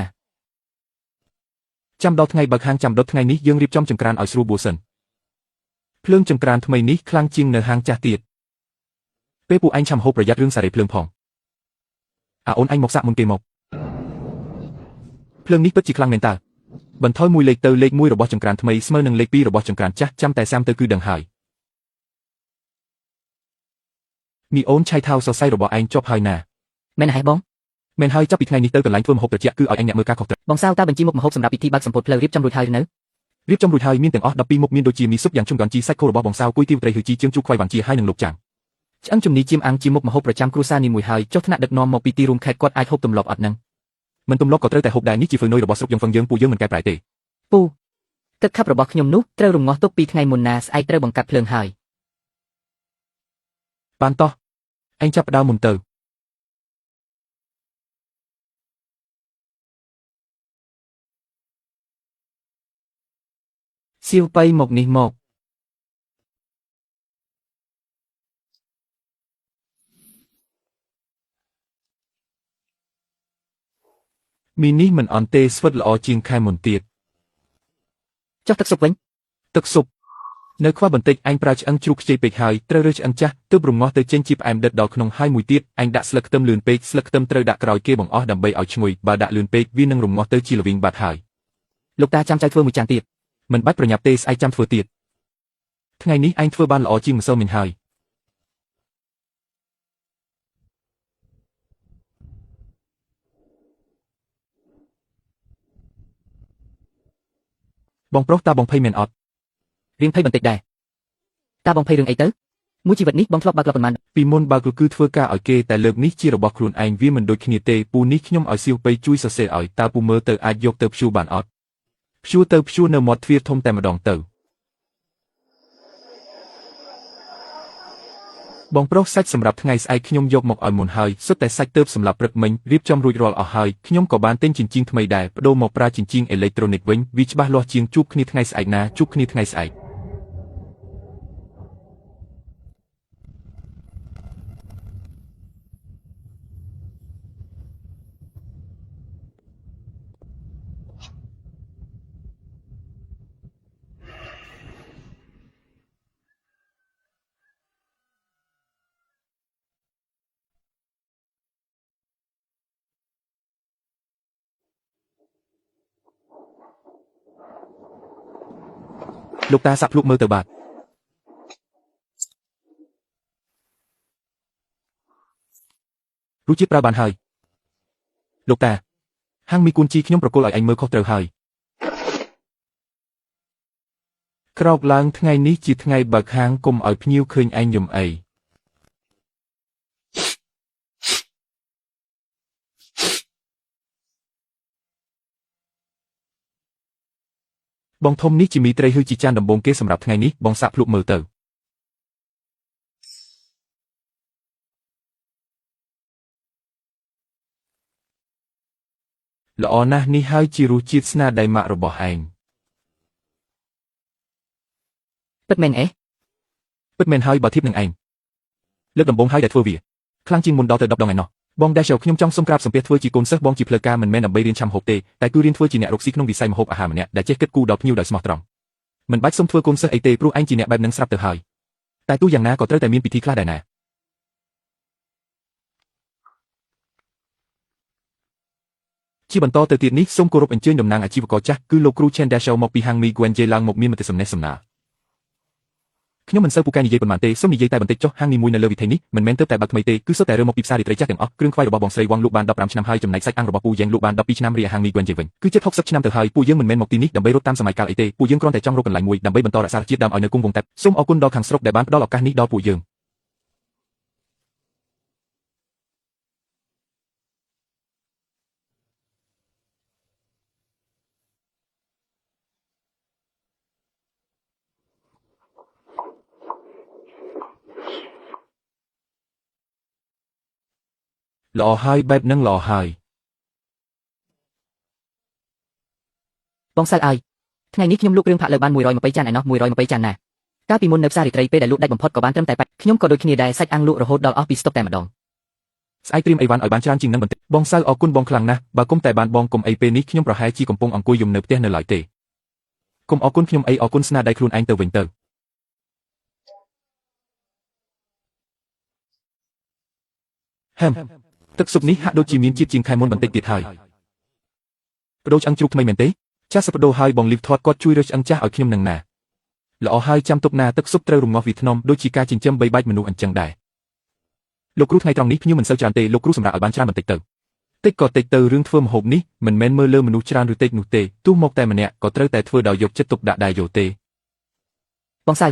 ចាំដល់ថ្ងៃបើកហាងចាំដុតថ្ងៃនេះយើងរៀបចំចង្ក្រានឲ្យស្រួលបួសិនភ្លើងចង្ក្រានថ្មីនេះខ្លាំងជាងនៅហាងចាស់ទៀតពេលពួកឯងឆាំហូបប្រយ័ត្នរឿងសារ៉េភ្លើងផងអូនឯងមកសាក់មុនគេមកភ្លើងនេះពិតជាខ្លាំងមែនតើបន្ថយមួយលេខទៅលេខ1របស់ចង្ក្រានថ្មីស្មើនឹងលេខ2របស់ចង្ក្រានចាស់ចាំតែសាមទៅគឺដឹងហើយមីអូនឆៃថាវសរសៃរបស់ឯងជាប់ហើយណាមែនហ៎បង មែនហើយចាប់ពីថ្ងៃនេះទៅកន្លែងធ្វើម្ហូបត្រជាក់គឺឲ្យអញអ្នកមើលការខុសត្រូវ បងសាវតើបញ្ជីមុខម្ហូបសម្រាប់ពិធីបើកសម្ពោធផ្លូវរៀបចំរួចហើយឬនៅ រៀបចំរួចហើយមានទាំងអស់12មុខមានដូចជាមីស៊ុបយ៉ាងជុំកញ្ជីសាច់គោរបស់បងសាវគុយទាវត្រីហ៊ឺជីជើងជូរខ្វៃវ៉ាន់ជាហើយនិងលោកចាង ឆ្អឹងជំនីជៀមអាំងជាមុខម្ហូបប្រចាំគ្រួសារនីមួយហើយចុះថ្នាក់ដឹកនាំមកពីទីរួមខេត្តគាត់អាចហូបទម្លាប់អត់នឹង មិនទម្លាប់ក៏ត្រូវតែហូបដែរនេះជាហ្វឺណុយរបស់ស្រុកយើងហ្វឹងយើងពូយើងមិនកែប្រែទេ ពូទឹកខាប់របស់ខ្ញុំនោះត្រូវរងាស់ទុកពីថ្ងៃមុនណាស្អែកត្រូវបង្កាត់ភ្លើងហើយ បានតោះឯងចាប់ផ្ដើមមុនទៅសៀវប៉ៃមកនេះមកមីនេះមិនអន់ទេស្វិតល្អជាងខែមុនទៀត ចុះទឹកស៊ុបវិញ ទឹកស៊ុបនៅខ្វះបន្តិចអញប្រើឆ្អឹងជ្រូកខ្ចីពេកហើយត្រូវរើសឆ្អឹងចាស់ទើបរងាស់ទៅចេញជាផ្អែមដិតដល់ក្នុងហើយមួយទៀតអញដាក់ស្លឹកខ្ទឹមលឿនពេកស្លឹកខ្ទឹមត្រូវដាក់ក្រោយគេបង្អស់ដើម្បីឲ្យឈ្ងុយបើដាក់លឿនពេកវានឹងរងាស់ទៅជាល្វីងបាត់ហើយ លោកតាចាំចៅធ្វើមួយចានទៀត មិនបាច់ប្រញាប់ទេស្អែកចាំធ្វើទៀតថ្ងៃនេះអញធ្វើបានល្អជាងម្សិលមិញហើយបងប្រុសតាបងភ័យមែនអត់ រៀងភ័យបន្តិចដែរតាបងភ័យរឿងអីទៅមួយជីវិតនេះបងធ្លាប់បើកក្លឹបប៉ុន្មាន ពីមុនបើកគឺធ្វើការឲ្យគេតែលើកនេះជារបស់ខ្លួនឯងវាមិនដូចគ្នាទេពូនេះខ្ញុំឲ្យសៀវប៉ៃជួយសរសេរឲ្យតើពូមើលទៅអាចយកទៅព្យួរបានអត់ព្យួរទៅព្យួរនៅមាត់ទ្វារធំតែម្ដងទៅបងប្រុសសាច់សម្រាប់ថ្ងៃស្អែកខ្ញុំយកមកឲ្យមុនហើយសុទ្ធតែសាច់ទៅសម្រាប់ព្រឹកមិញរៀបចំរួចរាល់អស់ហើយខ្ញុំក៏បានទិញជញ្ជីងថ្មីដែរបដូរមកប្រើជញ្ជីងអេឡិចត្រូនិកវិញវាច្បាស់លាស់ជាងជួបគ្នាថ្ងៃស្អែកណាជួបគ្នាថ្ងៃស្អែកលោកតាសាក់ភ្លុកមើលទៅបាទរសជាតិប្រើបានហើយលោកតាហាងមីគួនជីខ្ញុំប្រគល់ឲ្យឯងមើលខុសត្រូវហើយក្រោកឡើងថ្ងៃនេះជាថ្ងៃបើកហាងកុំឲ្យភ្ញៀវឃើញឯងយំអីបងធំនេះជាមីត្រីហ៊ឺជាចានដំបូងគេសម្រាប់ថ្ងៃនេះបងសាក់ភ្លុកមើលទៅល្អណាស់នេះហើយជារសជាតិស្នាដៃម៉ាក់របស់ឯង ពិតមែនអេ ពិតមែនហើយបើធៀបនឹងឯងលើកដំបូងហើយដែលធ្វើវាខ្លាំងជាងមុនដល់ទៅ10ដងឯណោះបងដែលចូលខ្ញុំចង់សូមក្រាបសំពះធ្វើជាកូនសិស្សបងជាផ្លូវការមិនមែនដើម្បីរៀនឆាំហូបទេតែគឺរៀនធ្វើជាអ្នករកស៊ីក្នុងវិស័យម្ហូបអាហារម្នាក់ដែលចេះគិតគូរដល់ភ្ញៀវដោយស្មោះត្រង់មិនបាច់សូមធ្វើកូនសិស្សអីទេព្រោះឯងជាអ្នកបែបនឹងស្រាប់ទៅហើយតែទោះយ៉ាងណាក៏ត្រូវតែមានពិធីខ្លះដែរណាជាបន្តទៅទៀតនេះសូមគោរពអញ្ជើញតំណាងអាជីវករចាស់គឺលោកគ្រូ Chen Dashow មកពីហាងមី Gwen J ឡើងមកមានមតិសំណេះសំណាលខ្ញុំមិនសូវពូកែនិយាយប៉ុន្មានទេសូមនិយាយតែបន្តិចចុះហាងនីមួយនៅលើវិថីនេះមិនមែនទើបតែបើកថ្មីទេគឺសុទ្ធតែរើមកពីផ្សាររាត្រីចាស់ទាំងអស់គ្រឿងខ្វៃរបស់បងស្រីវងលក់បាន15ឆ្នាំហើយចំណែកសាច់អាំងរបស់ពូយ៉ាងលក់បាន12ឆ្នាំរីឯហាងមី Gwen J វិញគឺជិត60ឆ្នាំទៅហើយពូយើងមិនមែនមកទីនេះដើម្បីរត់តាមសម័យកាលអីទេពូយើងគ្រាន់តែចង់រកកន្លែងមួយដើម្បីបន្តរក្សាជាតិដើមឲ្យនៅគង់វង្សតែសូមអរគុណដល់ខាងស្រុកដែលបានផ្ដល់ឱកាសនេះដល់ពូយើងល្អហើយបែបនឹងល្អហើយបងសាវអើយថ្ងៃនេះខ្ញុំលក់គ្រឿងផាក់លើបាន120ចានឯណោះ120ចានណាកាលពីមុននៅផ្សាររាត្រីពេលដែលលក់ដាច់បំផុតក៏បានត្រឹមតែ8ខ្ញុំក៏ដូចគ្នាដែរសាច់អាំងលក់រហូតដល់អស់ពីស្តុកតែម្ដងស្អែកត្រៀមអីវ៉ាន់ឲ្យបានច្រើនជាងនឹងបន្តិចបងសៅអរគុណបងខ្លាំងណាស់បើគុំតែបានបងគុំអីពេលនេះខ្ញុំប្រហែលជាកំពុងអង្គុយយំនៅផ្ទះនៅឡើយទេគុំអរគុណខ្ញុំអីអរគុណស្នាដៃខ្លួនឯងទៅវិញទៅហឹមទឹកស៊ុបនេះហាក់ដូចជាមានជាតិជាងខែមុនបន្តិចទៀតហើយបដូរឆ្អឹងជ្រូកថ្មីមែនទេចាស់សបដូរហើយបងលីវធាត់គាត់ជួយរើសឆ្អឹងចាស់ឲ្យខ្ញុំនឹងណាល្អហើយចាំទុកណាទឹកស៊ុបត្រូវរងាស់វាថ្នមដូចជាការចិញ្ចឹមបីបាច់មនុស្សអញ្ចឹងដែរលោកគ្រូថ្ងៃត្រង់នេះខ្ញុំមិនសូវច្រើនទេលោកគ្រូសម្រាប់ឲ្យបានច្រើនបន្តិចទៅ តិចក៏តិចទៅរឿងធ្វើម្ហូបនេះមិនមែនមើលលើមនុស្សច្រើនឬតិចនោះទេទោះមកតែម្នាក់ក៏ត្រូវតែធ្វើដោយយកចិត្តទុកដាក់ដែរយោទេ បងសៅ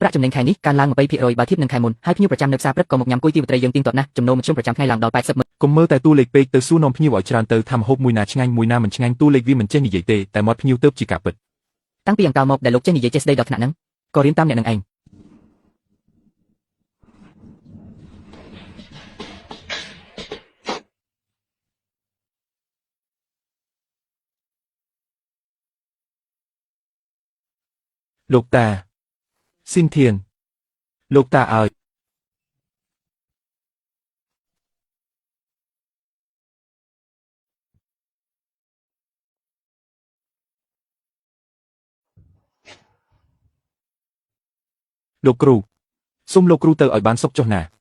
ប្រាក់ចំណេញខែនេះកើនឡើង 20% បើធៀបនឹងខែមុនហើយភ្ញៀវប្រចាំនៅផ្សារព្រឹកក៏មកញ៉ាំគុយទាវត្រីយើងទៀងទាត់ណាស់ចំណូលមធ្យមប្រចាំថ្ងៃឡើងដល់ 80,000 កុំមើលតែតួលេខពេកទៅសួរនាំភ្ញៀវឲ្យច្រើនទៅថាម្ហូបមួយណាឆ្ងាញ់មួយណាមិនឆ្ងាញ់តួលេខវាមិនចេះនិយាយទេតែមាត់ភ្ញៀវទៅជាការពិត តាំងពីអង្កលមកដែលលោកចេះនិយាយចេះស្ដីដល់ថ្នាក់ហ្នឹងក៏រៀនតាមអ្នកនឹងឯង លោកតាស៊ីនធានលោកតាឲ្យលោកគ្រូសូមលោកគ្រូទៅឲ្យបានសុខចុះណា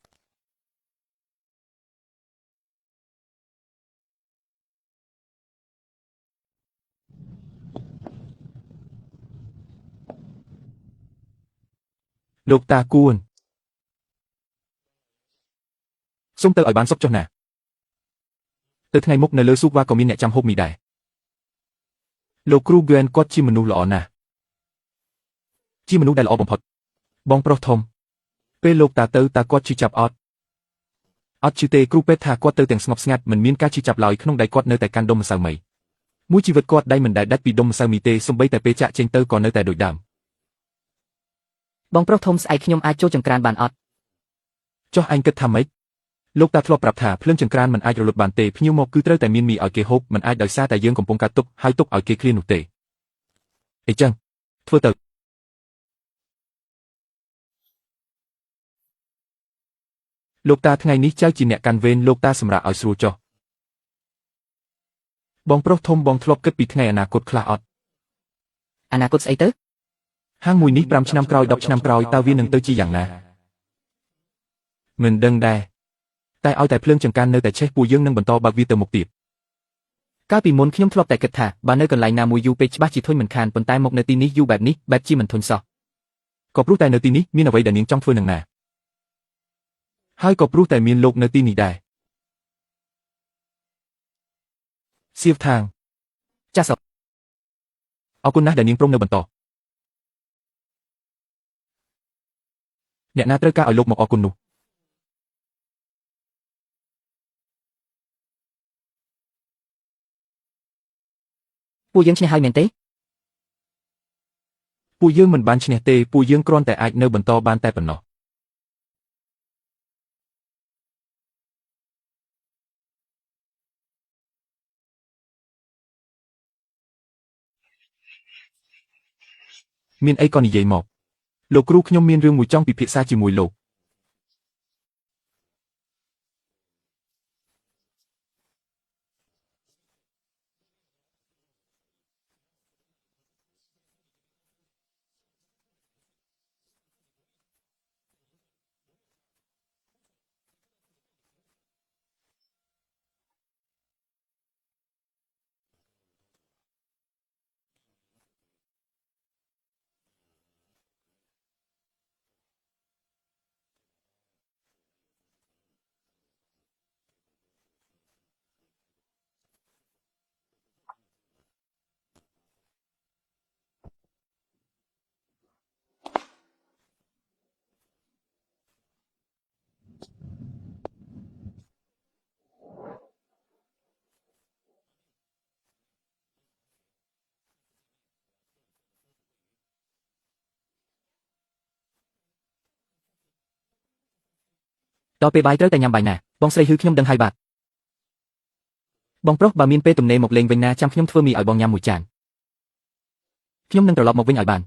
លោកតាគួនសូមទៅឲ្យបានសុខចុះណាទៅថ្ងៃមុខនៅលើស៊ូវ៉ាក៏មានអ្នកចាំហូបមីដែរលោកគ្រូហ្គែនគាត់ជាមនុស្សល្អណាស់ជាមនុស្សដែលល្អបំផុតបងប្រុសធំពេលលោកតាទៅតាគាត់ជឿចាប់អត់ជឿទេគ្រូពេទ្យថាគាត់ទៅទាំងស្ងប់ស្ងាត់មិនមានការជឿចាប់ឡើយក្នុងដៃគាត់នៅតែកាន់ដុំម្សៅមីមួយជីវិតគាត់ដៃមិនដែលដាច់ពីដុំម្សៅមីទេសូម្បីតែពេលចាក់ចេញទៅក៏នៅតែដូចដើម បងប្រុសធំស្អែកខ្ញុំអាចចូលចង្ក្រានបានអត់ ចុះអញគិតថាម៉េចលោកតាធ្លាប់ប្រាប់ថាភ្លើងចង្ក្រានមិនអាចរលត់បានទេភ្ញៀវមកគឺត្រូវតែមានមីឲ្យគេហូបមិនអាចដោយសារតែយើងកំពុងកាត់ទុកហើយទុកឲ្យគេឃ្លាននោះទេអីចឹងធ្វើទៅលោកតាថ្ងៃនេះចៅជាអ្នកកាន់វេនលោកតាសម្រាប់ឲ្យស្រួលចុះបងប្រុសធំបងធ្លាប់គិតពីថ្ងៃអនាគតខ្លះអត់ អនាគតស្អីទៅ ហាងមួយនេះ5ឆ្នាំក្រោយ10ឆ្នាំក្រោយតើវានឹងទៅជាយ៉ាងណាមិនដឹងដែរតែឲ្យតែភ្លើងចង្កាននៅតែឆេះពួកយើងនឹងបន្តបើកវាទៅមុខទៀត កាលពីមុនខ្ញុំធ្លាប់តែគិតថាបើនៅកន្លែងណាមួយយូរពេកច្បាស់ជាធុញមិនខានប៉ុន្តែមកនៅទីនេះយូរបែបនេះបែបជាមិនធុញសោះ ក៏ព្រោះតែនៅទីនេះមានអ្វីដែលនាងចង់ធ្វើនឹងណាហើយក៏ព្រោះតែមានលោកនៅទីនេះដែរសៀវថាង ចាស អរគុណណាស់ដែលនាងព្រមនៅបន្តអ្នកណាត្រូវការឲ្យលោកមកអរគុណនោះ ពួកយើងឈ្នះហើយមែនទេ ពួកយើងមិនបានឈ្នះទេពួកយើងគ្រាន់តែអាចនៅបន្តបានតែប៉ុណ្ណោះមានអីក៏និយាយមកលោកគ្រូខ្ញុំមានរឿងមួយចង់ពិភាក្សាជាមួយលោក ដល់ពេលបាយត្រូវតែញ៉ាំបាយណាបងស្រីហឺខ្ញុំដឹងហើយបាទបងប្រុសបើមានពេលទំនេរមកលេងវិញណាចាំខ្ញុំធ្វើមីឲ្យបងញ៉ាំមួយចានខ្ញុំនឹងត្រឡប់មកវិញឲ្យបាន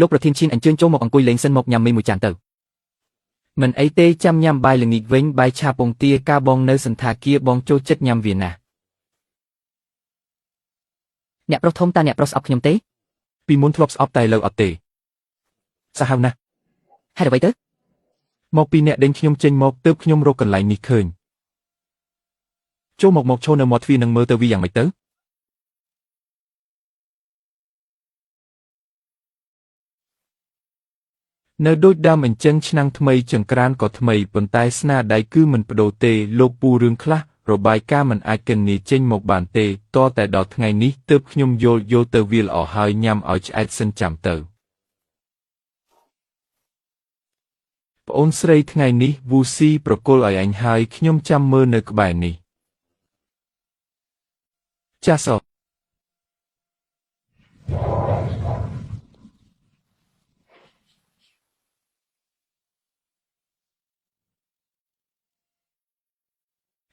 លោកប្រធានឈិនអញ្ជើញចូលមកអង្គុយលេងសិនមកញ៉ាំមីមួយចានទៅ មិនអីទេចាំញ៉ាំបាយល្ងាចវិញបាយឆាពងទាកាបងនៅសន្តាគារបងចូលចិត្តញ៉ាំវាណាស់អ្នកប្រុសធំតាអ្នកប្រុសស្អប់ខ្ញុំទេ ពីមុនធ្លាប់ស្អប់តែឥឡូវអត់ទេសាហាវណាស់ ហេតុអ្វីទៅ មកពីអ្នកដេញខ្ញុំចេញមកទើបខ្ញុំរកកន្លែងនេះឃើញចូលមកឈរនៅមាត់ទ្វារនឹងមើលទៅវាយ៉ាងម៉េចទៅនៅដូចដើមអញ្ចឹងឆ្នាំងថ្មីចង្ក្រានក៏ថ្មីប៉ុន្តែស្នាដៃគឺមិនបដូរទេលោកពូរឿងខ្លះរបាយការណ៍មិនអាចកិននីចេញមកបានទេតតែដល់ថ្ងៃនេះទើបខ្ញុំយល់ទៅវាល្អហើយញ៉ាំឲ្យឆ្អែតសិនចាំទៅប្អូនស្រីថ្ងៃនេះវូស៊ីប្រគល់ឲ្យអញហើយខ្ញុំចាំមើលនៅក្បែរនេះចាសអ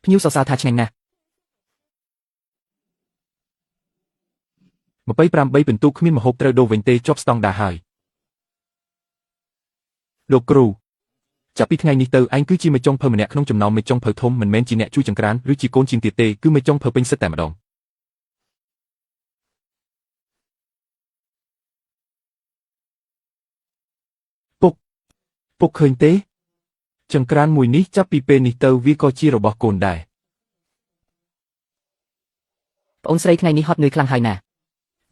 ភ្ញៀវសរសើរថាឆ្ងាញ់ណាស់28ពិន្ទុគ្មានម្ហូបត្រូវដូរវិញទេជាប់ស្តង់ដារហើយលោកគ្រូចាប់ពីថ្ងៃនេះទៅឯងគឺជាមេចុងភៅម្នាក់ក្នុងចំណោមមេចុងភៅធំមិនមែនជាអ្នកជួយចង្ក្រានឬជាកូនជាងទៀតទេគឺមេចុងភៅពេញសិទ្ធតែម្ដងពុកឃើញទេចង្ក្រានមួយនេះចាប់ពីពេលនេះទៅវាក៏ជារបស់កូនដែរប្អូនស្រីថ្ងៃនេះហត់នឿយខ្លាំងហើយណា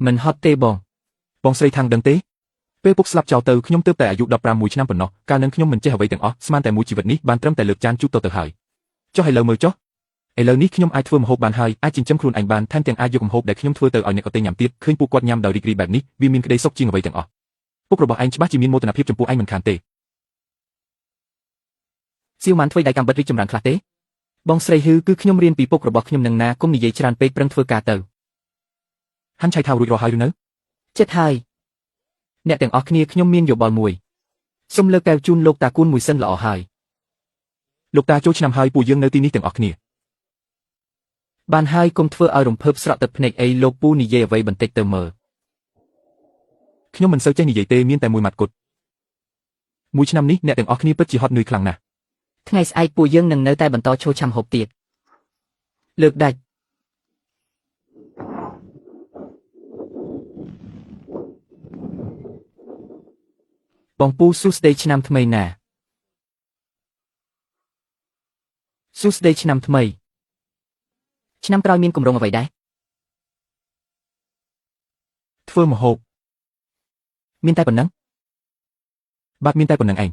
មិនហត់ទេបងស្រីថាងដឹងទេពេលពុកស្លាប់ចោលទៅខ្ញុំទើបតែអាយុ16ឆ្នាំប៉ុណ្ណោះកាលនឹងខ្ញុំមិនចេះអ្វីទាំងអស់ស្មានតែមួយជីវិតនេះបានត្រឹមតែលើកចានជូតទៅហើយចុះឥឡូវមើលចុះឥឡូវនេះខ្ញុំអាចធ្វើម្ហូបបានហើយអាចចិញ្ចឹមខ្លួនឯងបានថែមទាំងអាចយកម្ហូបដែលខ្ញុំធ្វើទៅឲ្យអ្នកដទៃញ៉ាំទៀតឃើញពួកគាត់ញ៉ាំដោយរីករាយបែបនេះវាមានក្តីសុខជាងអ្វីទាំងអស់ពុករបស់ឯងច្បាស់ជាមានមោទនភាពចំពោះឯងមិនខានទេសៀវម៉ាន់ធ្វើដៃកំបិតរីកចម្រើនខ្លះទេបងស្រីហ៊ឺគឺខ្ញុំរៀនពីពុករបស់ខ្ញុំនឹងណាគុំនិយាយច្រើនពេកប្រឹងធ្វើការទៅហាន់ឆៃថារួចរាល់ហើយឬនៅចិត្តហើយអ្នកទាំងអស់គ្នាខ្ញុំមានយោបល់មួយសូមលើកកែវជូនលោកតាគូនមួយសិនល្អហើយលោកតាចូលឆ្នាំហើយពួកយើងនៅទីនេះទាំងអស់គ្នាបានហើយកុំធ្វើឲ្យរំភើបស្រក់ទឹកភ្នែកអីលោកពូនិយាយអ្វីបន្តិចទៅមើលខ្ញុំមិនសូវចេះនិយាយទេមានតែមួយម៉ាត់គត់មួយឆ្នាំនេះអ្នកទាំងអស់គ្នាពិតជាហត់នឿយខ្លាំងណាស់ថ្ងៃស្អែកពួកយើងនឹងនៅតែបន្តឈរឆាំហូបទៀតលើកដាច់បងពូសួស្ដីឆ្នាំថ្មីណាសួស្ដីឆ្នាំថ្មីឆ្នាំក្រោយមានគម្រោងអ្វីដែរធ្វើម្ហូបមានតែប៉ុណ្ណឹងបាទមានតែប៉ុណ្្នឹងឯង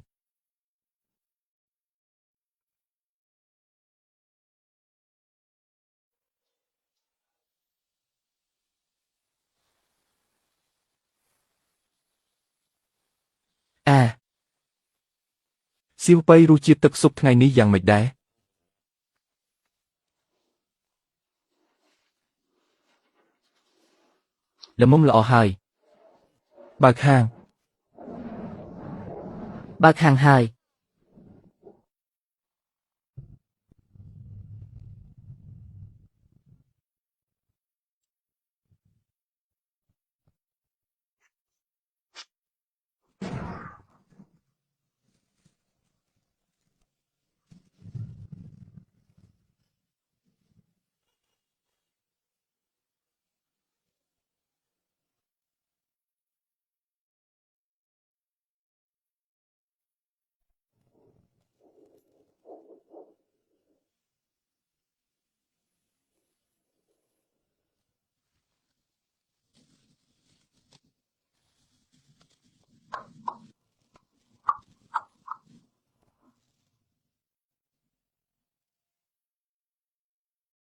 សៀវប៉ៃរសជាតិទឹកស៊ុបថ្ងៃនេះយ៉ាងម៉េចដែរល្មមល្អហើយបើកហាងហើយ